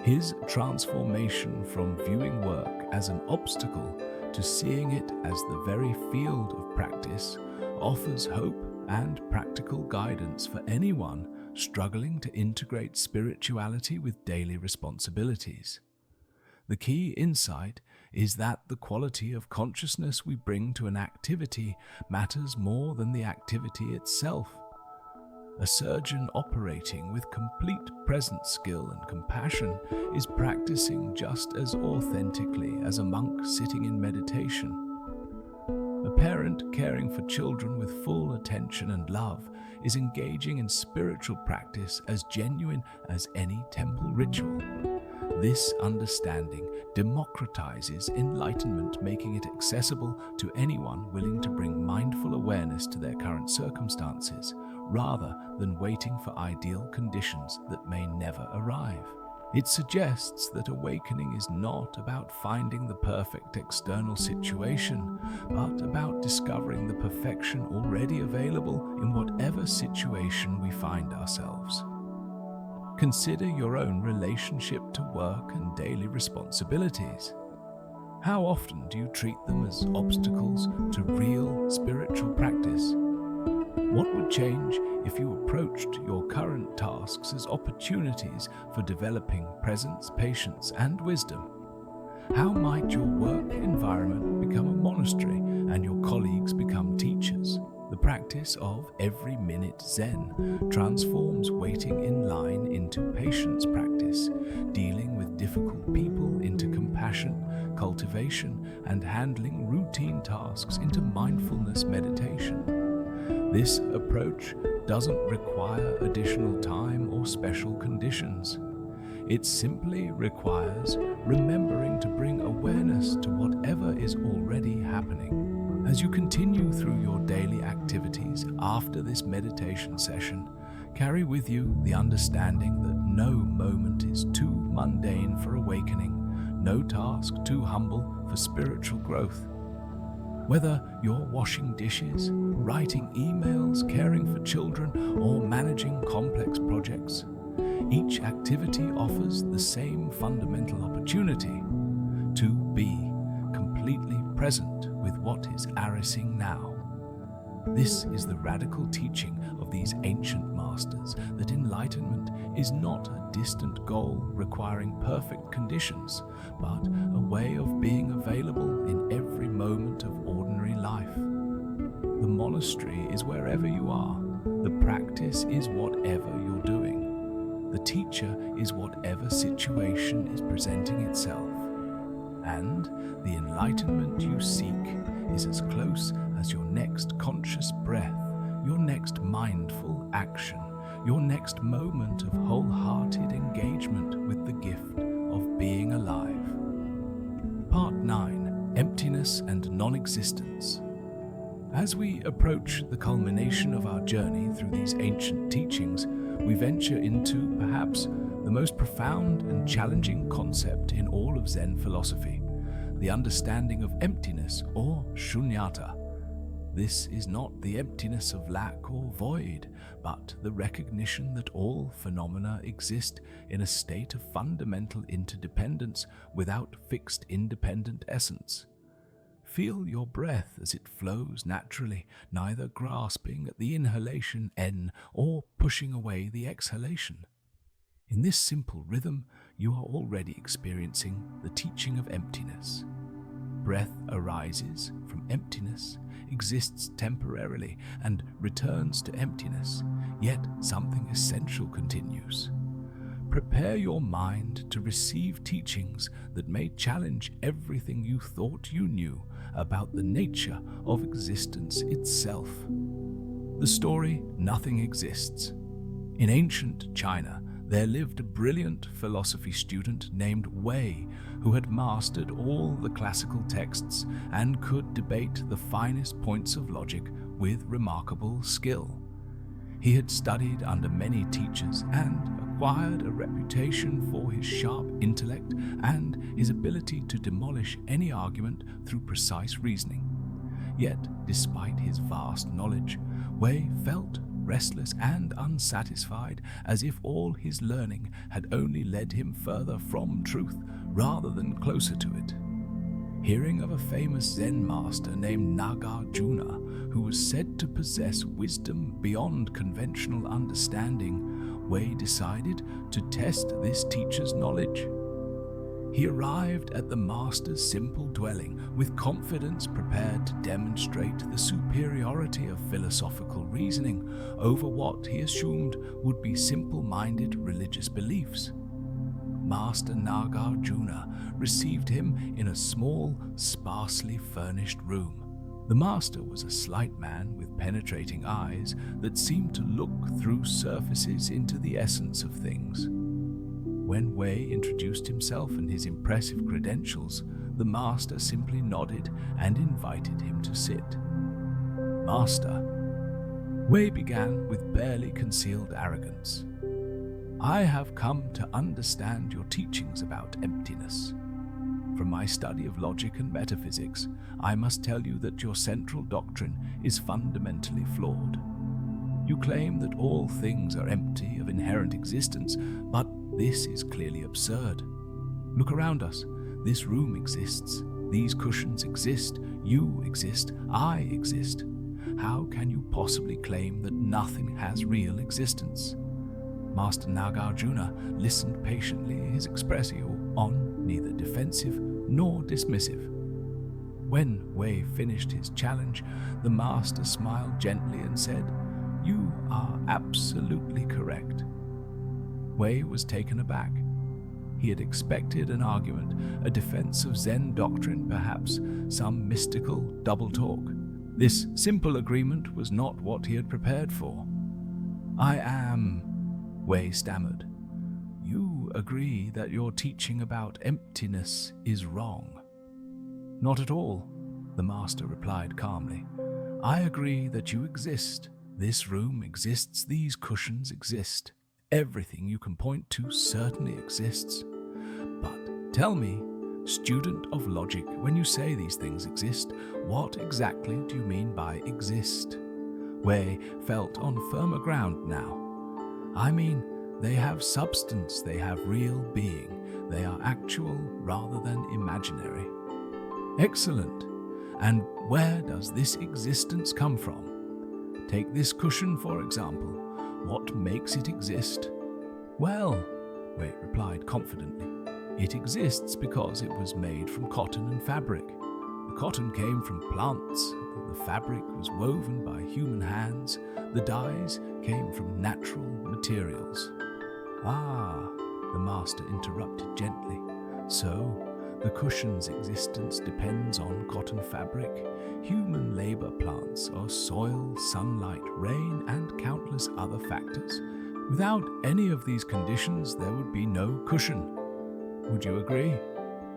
His transformation from viewing work as an obstacle to seeing it as the very field of practice offers hope and practical guidance for anyone struggling to integrate spirituality with daily responsibilities. The key insight is that the quality of consciousness we bring to an activity matters more than the activity itself. A surgeon operating with complete present skill and compassion is practicing just as authentically as a monk sitting in meditation. A parent caring for children with full attention and love is engaging in spiritual practice as genuine as any temple ritual. This understanding democratizes enlightenment, making it accessible to anyone willing to bring mindful awareness to their current circumstances, rather than waiting for ideal conditions that may never arrive. It suggests that awakening is not about finding the perfect external situation, but about discovering the perfection already available in whatever situation we find ourselves. Consider your own relationship to work and daily responsibilities. How often do you treat them as obstacles to real spiritual practice? What would change if you approached your current tasks as opportunities for developing presence, patience, and wisdom? How might your work environment become a monastery and your colleagues become teachers? The practice of every minute Zen transforms waiting in line into patience practice, dealing with difficult people into compassion, cultivation, and handling routine tasks into mindfulness meditation. This approach doesn't require additional time or special conditions. It simply requires remembering to bring awareness to whatever is already happening. As you continue through your daily activities after this meditation session, carry with you the understanding that no moment is too mundane for awakening, no task too humble for spiritual growth. Whether you're washing dishes, writing emails, caring for children, or managing complex projects, each activity offers the same fundamental opportunity to be completely present with what is arising now. This is the radical teaching of these ancient masters, that enlightenment is not a distant goal requiring perfect conditions, but a way of being available in every moment of ordinary life. The monastery is wherever you are. The practice is whatever you're doing. The teacher is whatever situation is presenting itself. And the enlightenment you seek is as close as your next conscious breath, your next mindful action, your next moment of wholehearted engagement with the gift of being alive. Part 9. Emptiness and Non-Existence. As we approach the culmination of our journey through these ancient teachings, we venture into perhaps the most profound and challenging concept in all of Zen philosophy, the understanding of emptiness or shunyata. This is not the emptiness of lack or void, but the recognition that all phenomena exist in a state of fundamental interdependence without fixed independent essence. Feel your breath as it flows naturally, neither grasping at the inhalation N or pushing away the exhalation. In this simple rhythm, you are already experiencing the teaching of emptiness. Breath arises from emptiness, exists temporarily, and returns to emptiness, yet something essential continues. Prepare your mind to receive teachings that may challenge everything you thought you knew about the nature of existence itself. The story, Nothing Exists. In ancient China, there lived a brilliant philosophy student named Wei, who had mastered all the classical texts and could debate the finest points of logic with remarkable skill. He had studied under many teachers and acquired a reputation for his sharp intellect and his ability to demolish any argument through precise reasoning. Yet, despite his vast knowledge, Wei felt restless and unsatisfied, as if all his learning had only led him further from truth rather than closer to it. Hearing of a famous Zen master named Nagarjuna, who was said to possess wisdom beyond conventional understanding, Wei decided to test this teacher's knowledge. He arrived at the master's simple dwelling with confidence, prepared to demonstrate the superiority of philosophical reasoning over what he assumed would be simple-minded religious beliefs. Master Nagarjuna received him in a small, sparsely furnished room. The master was a slight man with penetrating eyes that seemed to look through surfaces into the essence of things. When Wei introduced himself and his impressive credentials, the master simply nodded and invited him to sit. "Master," Wei began with barely concealed arrogance, "I have come to understand your teachings about emptiness. From my study of logic and metaphysics, I must tell you that your central doctrine is fundamentally flawed. You claim that all things are empty of inherent existence, but this is clearly absurd. Look around us. This room exists. These cushions exist. You exist. I exist. How can you possibly claim that nothing has real existence?" Master Nagarjuna listened patiently, his expressio on neither defensive nor dismissive. When Wei finished his challenge, the master smiled gently and said, "You are absolutely correct." Wei was taken aback. He had expected an argument, a defense of Zen doctrine perhaps, some mystical double talk. This simple agreement was not what he had prepared for. Wei stammered. "You agree that your teaching about emptiness is wrong." "Not at all," the master replied calmly. "I agree that you exist. This room exists, these cushions exist. Everything you can point to certainly exists. But tell me, student of logic, when you say these things exist, what exactly do you mean by exist?" Wei felt on firmer ground now. "I mean, they have substance, they have real being. They are actual rather than imaginary." "Excellent. And where does this existence come from? Take this cushion, for example. What makes it exist?" "Well," Wei replied confidently, "it exists because it was made from cotton and fabric. The cotton came from plants, the fabric was woven by human hands, the dyes came from natural materials." "Ah," the master interrupted gently, "so the cushion's existence depends on cotton fabric, human labor, plants, or soil, sunlight, rain, and countless other factors. Without any of these conditions, there would be no cushion. Would you agree?"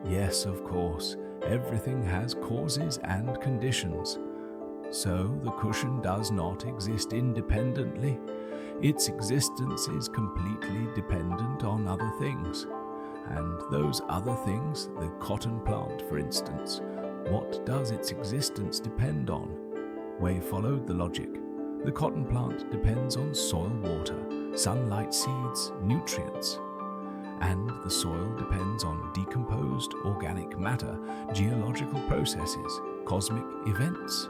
"Yes, of course. Everything has causes and conditions. So the cushion does not exist independently. Its existence is completely dependent on other things. And those other things, the cotton plant for instance, what does its existence depend on?" Wei followed the logic. The cotton plant depends on soil water, sunlight, seeds, nutrients. And the soil depends on decomposed organic matter, geological processes, cosmic events.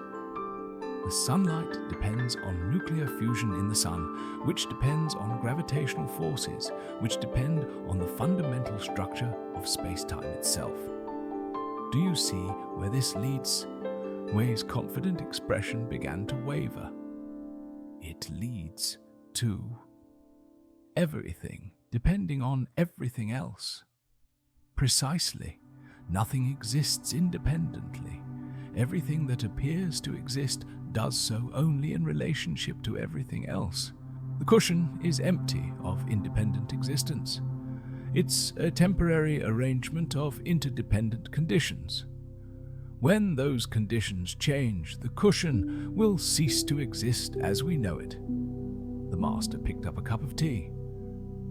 The sunlight depends on nuclear fusion in the sun, which depends on gravitational forces, which depend on the fundamental structure of space-time itself. Do you see where this leads? Wei's confident expression began to waver. It leads to everything, depending on everything else. Precisely. Nothing exists independently. Everything that appears to exist does so only in relationship to everything else. The cushion is empty of independent existence. It's a temporary arrangement of interdependent conditions. When those conditions change, the cushion will cease to exist as we know it. The master picked up a cup of tea.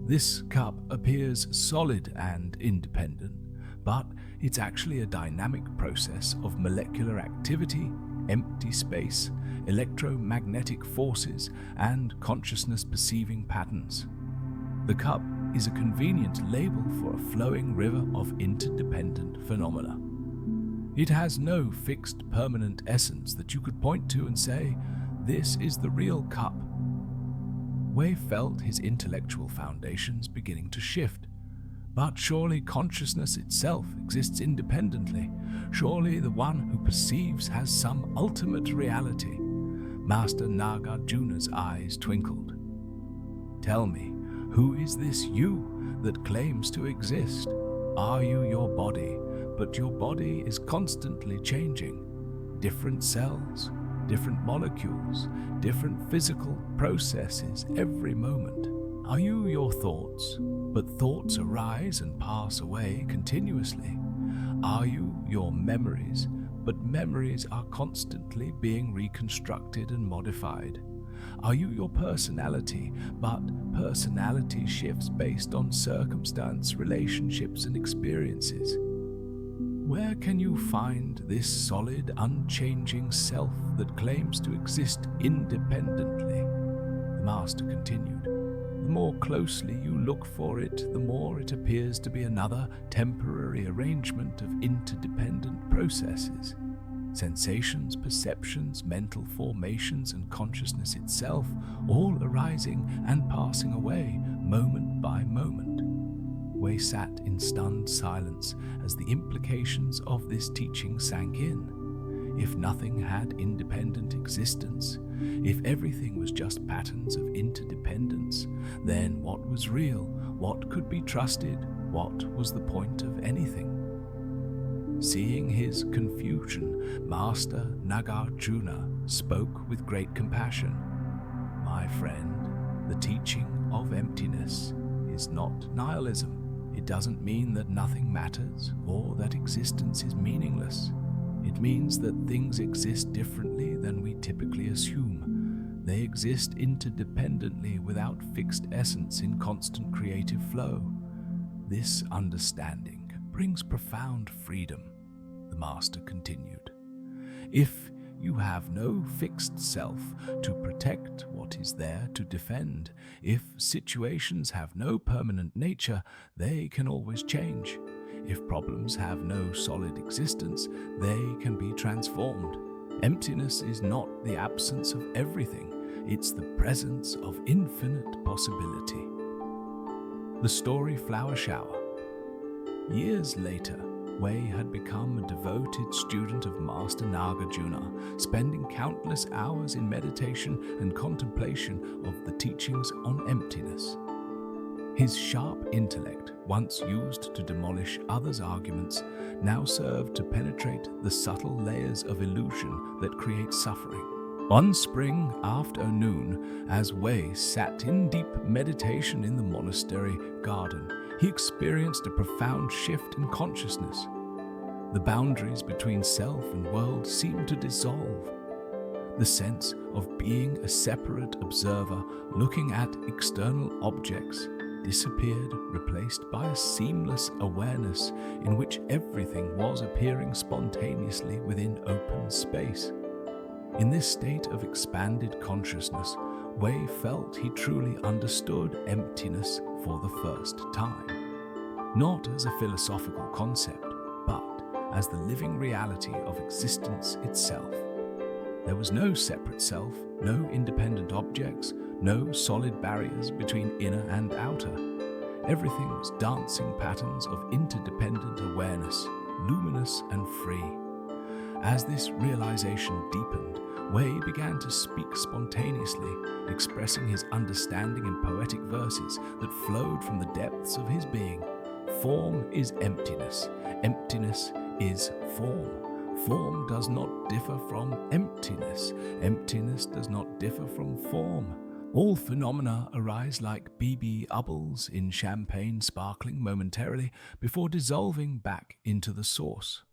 This cup appears solid and independent, but it's actually a dynamic process of molecular activity, empty space, electromagnetic forces, and consciousness-perceiving patterns. The cup is a convenient label for a flowing river of interdependent phenomena. It has no fixed permanent essence that you could point to and say, "This is the real cup." Wei felt his intellectual foundations beginning to shift. But surely consciousness itself exists independently. Surely the one who perceives has some ultimate reality. Master Nagarjuna's eyes twinkled. "Tell me, who is this you that claims to exist? Are you your body? But your body is constantly changing. Different cells, different molecules, different physical processes every moment. Are you your thoughts? But thoughts arise and pass away continuously. Are you your memories? But memories are constantly being reconstructed and modified. Are you your personality? But personality shifts based on circumstance, relationships, and experiences. Where can you find this solid, unchanging self that claims to exist independently?" The master continued. "The more closely you look for it, the more it appears to be another temporary arrangement of interdependent processes. Sensations, perceptions, mental formations, and consciousness itself, all arising and passing away moment by moment." Wei sat in stunned silence as the implications of this teaching sank in. If nothing had independent existence, if everything was just patterns of interdependence, then what was real? What could be trusted? What was the point of anything? Seeing his confusion, Master Nagarjuna spoke with great compassion. "My friend, the teaching of emptiness is not nihilism. It doesn't mean that nothing matters or that existence is meaningless. It means that things exist differently than we typically assume. They exist interdependently without fixed essence in constant creative flow. This understanding brings profound freedom," the Master continued. "If you have no fixed self to protect what is there to defend, if situations have no permanent nature, they can always change. If problems have no solid existence, they can be transformed. Emptiness is not the absence of everything, it's the presence of infinite possibility." The story Flower Shower. Years later, Wei had become a devoted student of Master Nagarjuna, spending countless hours in meditation and contemplation of the teachings on emptiness. His sharp intellect, once used to demolish others' arguments, now served to penetrate the subtle layers of illusion that create suffering. One spring afternoon, as Wei sat in deep meditation in the monastery garden, he experienced a profound shift in consciousness. The boundaries between self and world seemed to dissolve. The sense of being a separate observer looking at external objects disappeared, replaced by a seamless awareness in which everything was appearing spontaneously within open space. In this state of expanded consciousness, Wei felt he truly understood emptiness for the first time. Not as a philosophical concept, but as the living reality of existence itself. There was no separate self, no independent objects, no solid barriers between inner and outer. Everything was dancing patterns of interdependent awareness, luminous and free. As this realization deepened, Wei began to speak spontaneously, expressing his understanding in poetic verses that flowed from the depths of his being. Form is emptiness. Emptiness is form. Form does not differ from emptiness. Emptiness does not differ from form. All phenomena arise like BB bubbles in champagne sparkling momentarily before dissolving back into the source.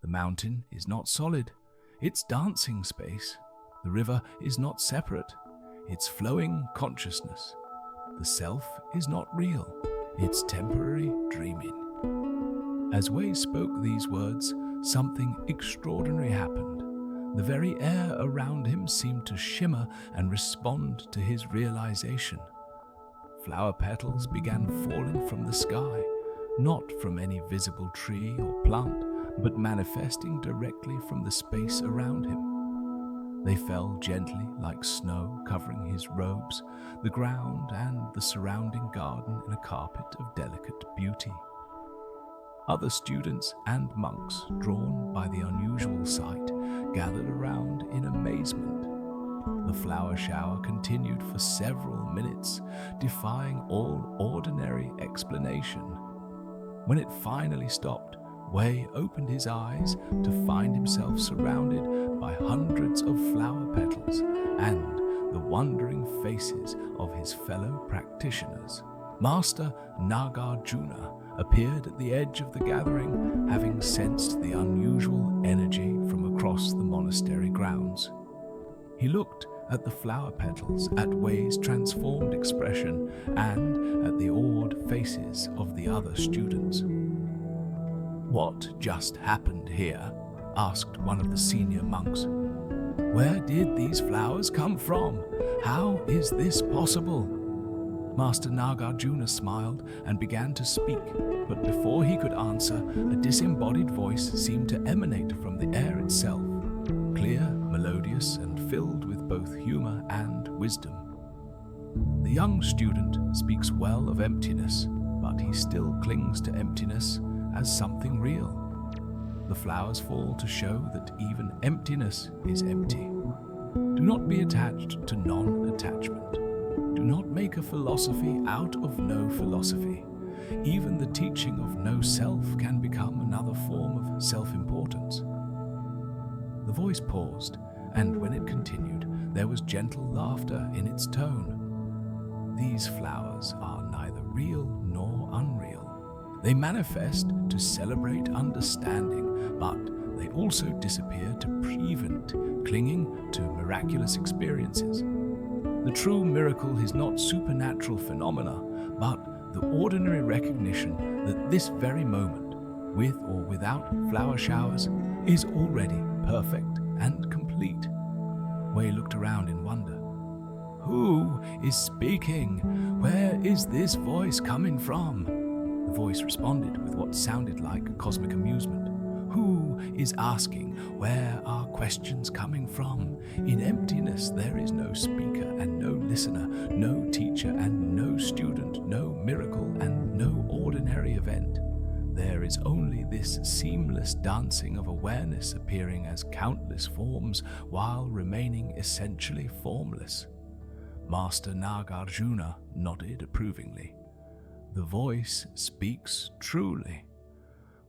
The mountain is not solid. It's dancing space. The river is not separate. It's flowing consciousness. The self is not real. It's temporary dreaming. As Wei spoke these words, something extraordinary happened. The very air around him seemed to shimmer and respond to his realization. Flower petals began falling from the sky, not from any visible tree or plant, but manifesting directly from the space around him. They fell gently like snow covering his robes, the ground and the surrounding garden in a carpet of delicate beauty. Other students and monks, drawn by the unusual sight, gathered around in amazement. The flower shower continued for several minutes, defying all ordinary explanation. When it finally stopped, Wei opened his eyes to find himself surrounded by hundreds of flower petals and the wondering faces of his fellow practitioners. Master Nagarjuna appeared at the edge of the gathering, having sensed the unusual energy from across the monastery grounds. He looked at the flower petals, at Wei's transformed expression, and at the awed faces of the other students. "What just happened here?" asked one of the senior monks. "Where did these flowers come from? How is this possible?" Master Nagarjuna smiled and began to speak, but before he could answer, a disembodied voice seemed to emanate from the air itself, clear, melodious, and filled with both humor and wisdom. "The young student speaks well of emptiness, but he still clings to emptiness as something real. The flowers fall to show that even emptiness is empty. Do not be attached to non-attachment. Do not make a philosophy out of no philosophy. Even the teaching of no self can become another form of self-importance. The voice paused, and when it continued, there was gentle laughter in its tone. These flowers are neither real nor unreal. They manifest to celebrate understanding, but they also disappear to prevent clinging to miraculous experiences. The true miracle is not supernatural phenomena, but the ordinary recognition that this very moment, with or without flower showers, is already perfect and complete. Wei looked around in wonder. Who is speaking? Where is this voice coming from? The voice responded with what sounded like cosmic amusement. Who is asking? Where are questions coming from? In emptiness there is no speaker and no listener, no teacher and no student, no miracle and no ordinary event. There is only this seamless dancing of awareness appearing as countless forms while remaining essentially formless. Master Nagarjuna nodded approvingly. The voice speaks truly.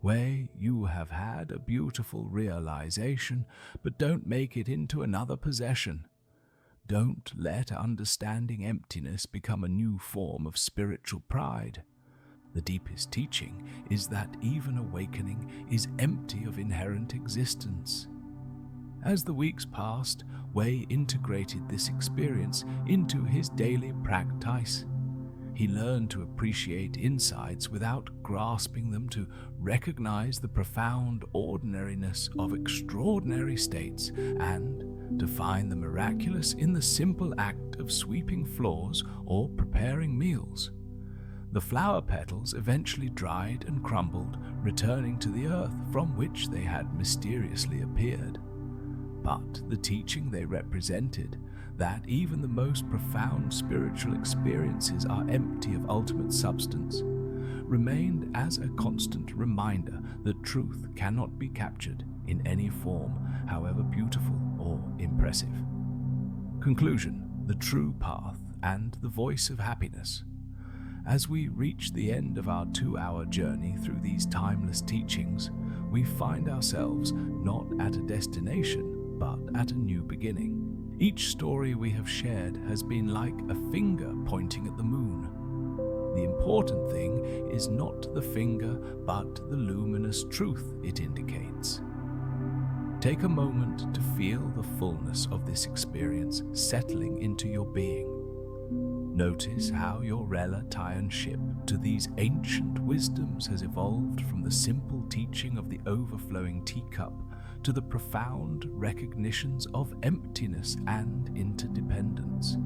Wei, you have had a beautiful realization, but don't make it into another possession. Don't let understanding emptiness become a new form of spiritual pride. The deepest teaching is that even awakening is empty of inherent existence. As the weeks passed, Wei integrated this experience into his daily practice. He learned to appreciate insights without grasping them, to recognize the profound ordinariness of extraordinary states, and to find the miraculous in the simple act of sweeping floors or preparing meals. The flower petals eventually dried and crumbled, returning to the earth from which they had mysteriously appeared. But the teaching they represented, that even the most profound spiritual experiences are empty of ultimate substance, remained as a constant reminder that truth cannot be captured in any form, however beautiful or impressive. Conclusion: the true path and the voice of happiness. As we reach the end of our 2-hour journey through these timeless teachings, we find ourselves not at a destination, but at a new beginning. Each story we have shared has been like a finger pointing at the moon. The important thing is not the finger, but the luminous truth it indicates. Take a moment to feel the fullness of this experience settling into your being. Notice how your relationship to these ancient wisdoms has evolved from the simple teaching of the overflowing teacup to the profound recognitions of emptiness and interdependence.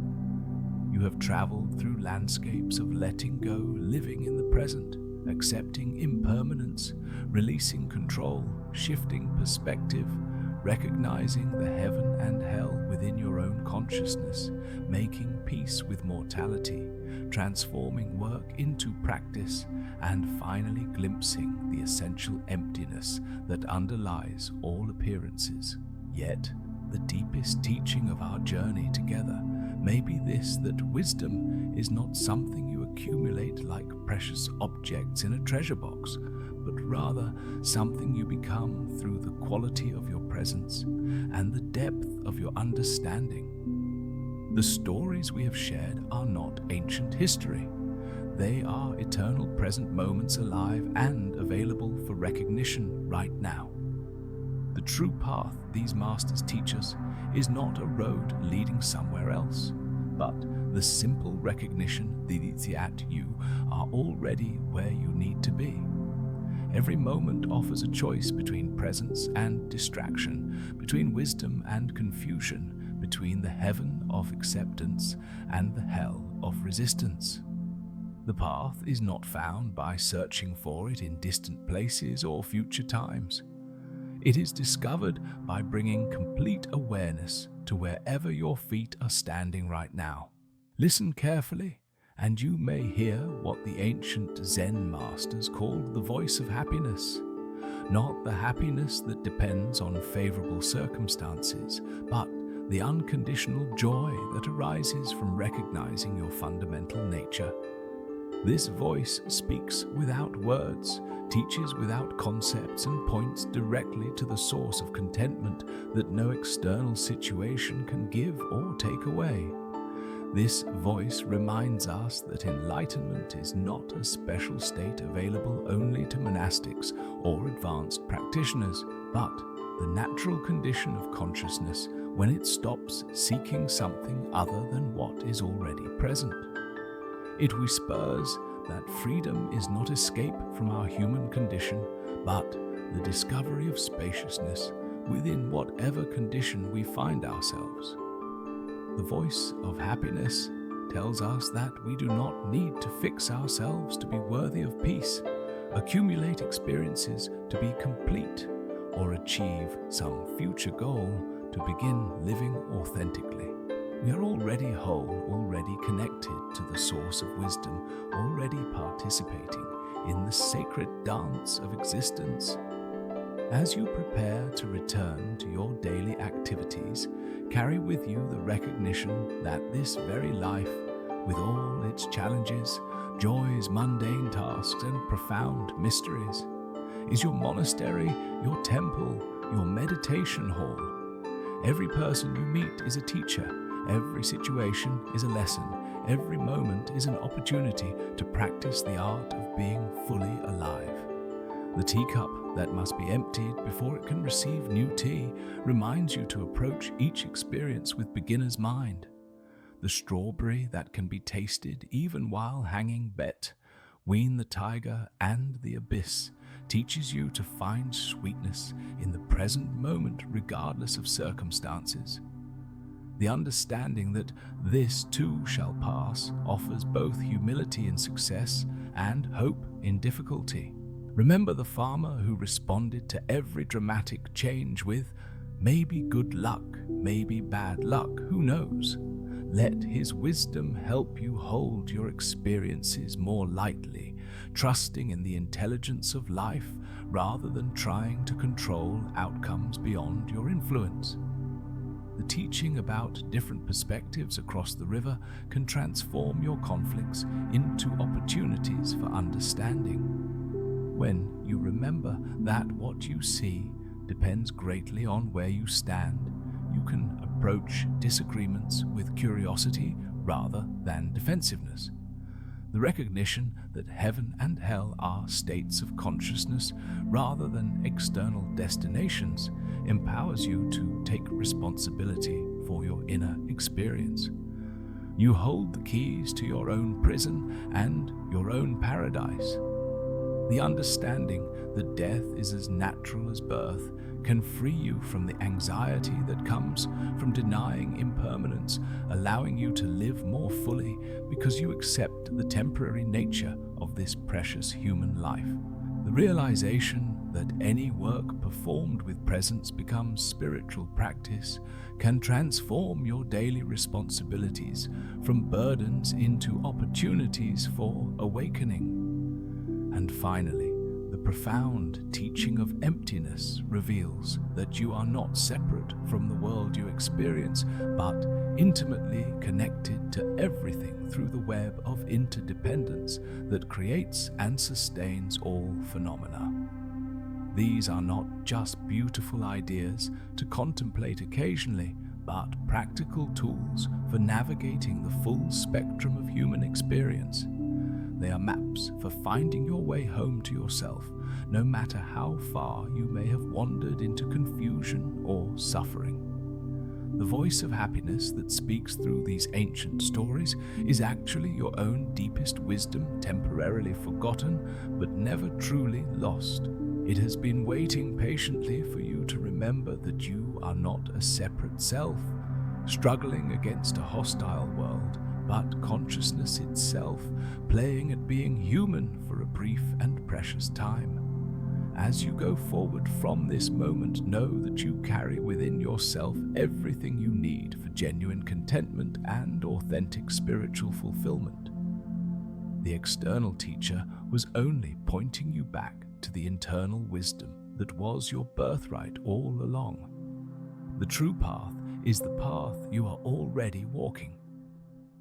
You have traveled through landscapes of letting go, living in the present, accepting impermanence, releasing control, shifting perspective, recognizing the heaven and hell within your own consciousness, making peace with mortality, transforming work into practice, and finally glimpsing the essential emptiness that underlies all appearances. Yet, the deepest teaching of our journey together may be this: that wisdom is not something you accumulate like precious objects in a treasure box, but rather something you become through the quality of your presence and the depth of your understanding. The stories we have shared are not ancient history. They are eternal present moments alive and available for recognition right now. The true path these masters teach us is not a road leading somewhere else, but the simple recognition that you are already where you need to be. Every moment offers a choice between presence and distraction, between wisdom and confusion, between the heaven of acceptance and the hell of resistance. The path is not found by searching for it in distant places or future times. It is discovered by bringing complete awareness to wherever your feet are standing right now. Listen carefully, and you may hear what the ancient Zen masters called the voice of happiness. not the happiness that depends on favorable circumstances, but the unconditional joy that arises from recognizing your fundamental nature. This voice speaks without words, teaches without concepts, and points directly to the source of contentment that no external situation can give or take away. This voice reminds us that enlightenment is not a special state available only to monastics or advanced practitioners, but the natural condition of consciousness when it stops seeking something other than what is already present. It whispers that freedom is not escape from our human condition, but the discovery of spaciousness within whatever condition we find ourselves. The voice of happiness tells us that we do not need to fix ourselves to be worthy of peace, accumulate experiences to be complete, or achieve some future goal to begin living authentically. We are already whole, already connected to the source of wisdom, already participating in the sacred dance of existence. As you prepare to return to your daily activities, carry with you the recognition that this very life, with all its challenges, joys, mundane tasks, and profound mysteries, is your monastery, your temple, your meditation hall. Every person you meet is a teacher. Every situation is a lesson. Every moment is an opportunity to practice the art of being fully alive. The teacup that must be emptied before it can receive new tea reminds you to approach each experience with beginner's mind. The strawberry that can be tasted even while hanging bet, wean the tiger and the abyss, teaches you to find sweetness in the present moment regardless of circumstances. The understanding that this too shall pass offers both humility in success and hope in difficulty. Remember the farmer who responded to every dramatic change with, maybe good luck, maybe bad luck, who knows? Let his wisdom help you hold your experiences more lightly, trusting in the intelligence of life rather than trying to control outcomes beyond your influence. The teaching about different perspectives across the river can transform your conflicts into opportunities for understanding. When you remember that what you see depends greatly on where you stand, you can approach disagreements with curiosity rather than defensiveness. The recognition that heaven and hell are states of consciousness rather than external destinations empowers you to take responsibility for your inner experience. You hold the keys to your own prison and your own paradise. The understanding that death is as natural as birth can free you from the anxiety that comes from denying impermanence, allowing you to live more fully because you accept the temporary nature of this precious human life. The realization that any work performed with presence becomes spiritual practice can transform your daily responsibilities from burdens into opportunities for awakening. And finally, the profound teaching of emptiness reveals that you are not separate from the world you experience, but intimately connected to everything through the web of interdependence that creates and sustains all phenomena. These are not just beautiful ideas to contemplate occasionally, but practical tools for navigating the full spectrum of human experience. They are maps for finding your way home to yourself, no matter how far you may have wandered into confusion or suffering. The voice of happiness that speaks through these ancient stories is actually your own deepest wisdom, temporarily forgotten but never truly lost. It has been waiting patiently for you to remember that you are not a separate self, struggling against a hostile world, but consciousness itself, playing at being human for a brief and precious time. As you go forward from this moment, know that you carry within yourself everything you need for genuine contentment and authentic spiritual fulfillment. The external teacher was only pointing you back to the internal wisdom that was your birthright all along. The true path is the path you are already walking.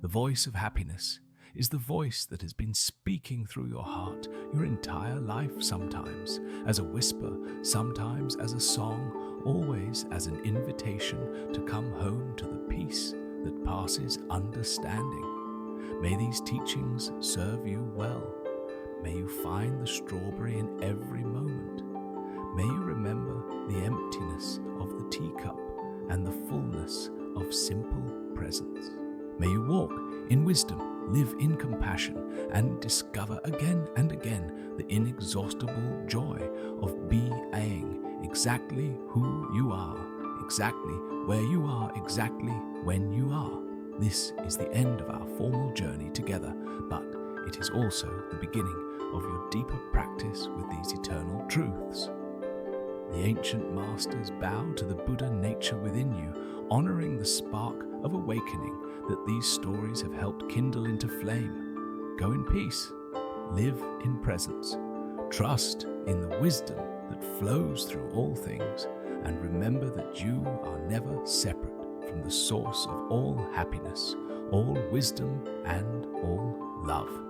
The voice of happiness is the voice that has been speaking through your heart your entire life, sometimes as a whisper, sometimes as a song, always as an invitation to come home to the peace that passes understanding. May these teachings serve you well. May you find the strawberry in every moment. May you remember the emptiness of the teacup and the fullness of simple presence. May you walk in wisdom, live in compassion, and discover again and again the inexhaustible joy of being exactly who you are, exactly where you are, exactly when you are. This is the end of our formal journey together, but it is also the beginning of your deeper practice with these eternal truths. The ancient masters bow to the Buddha nature within you, honoring the spark of awakening that these stories have helped kindle into flame. Go in peace, live in presence, trust in the wisdom that flows through all things, and remember that you are never separate from the source of all happiness, all wisdom, and all love.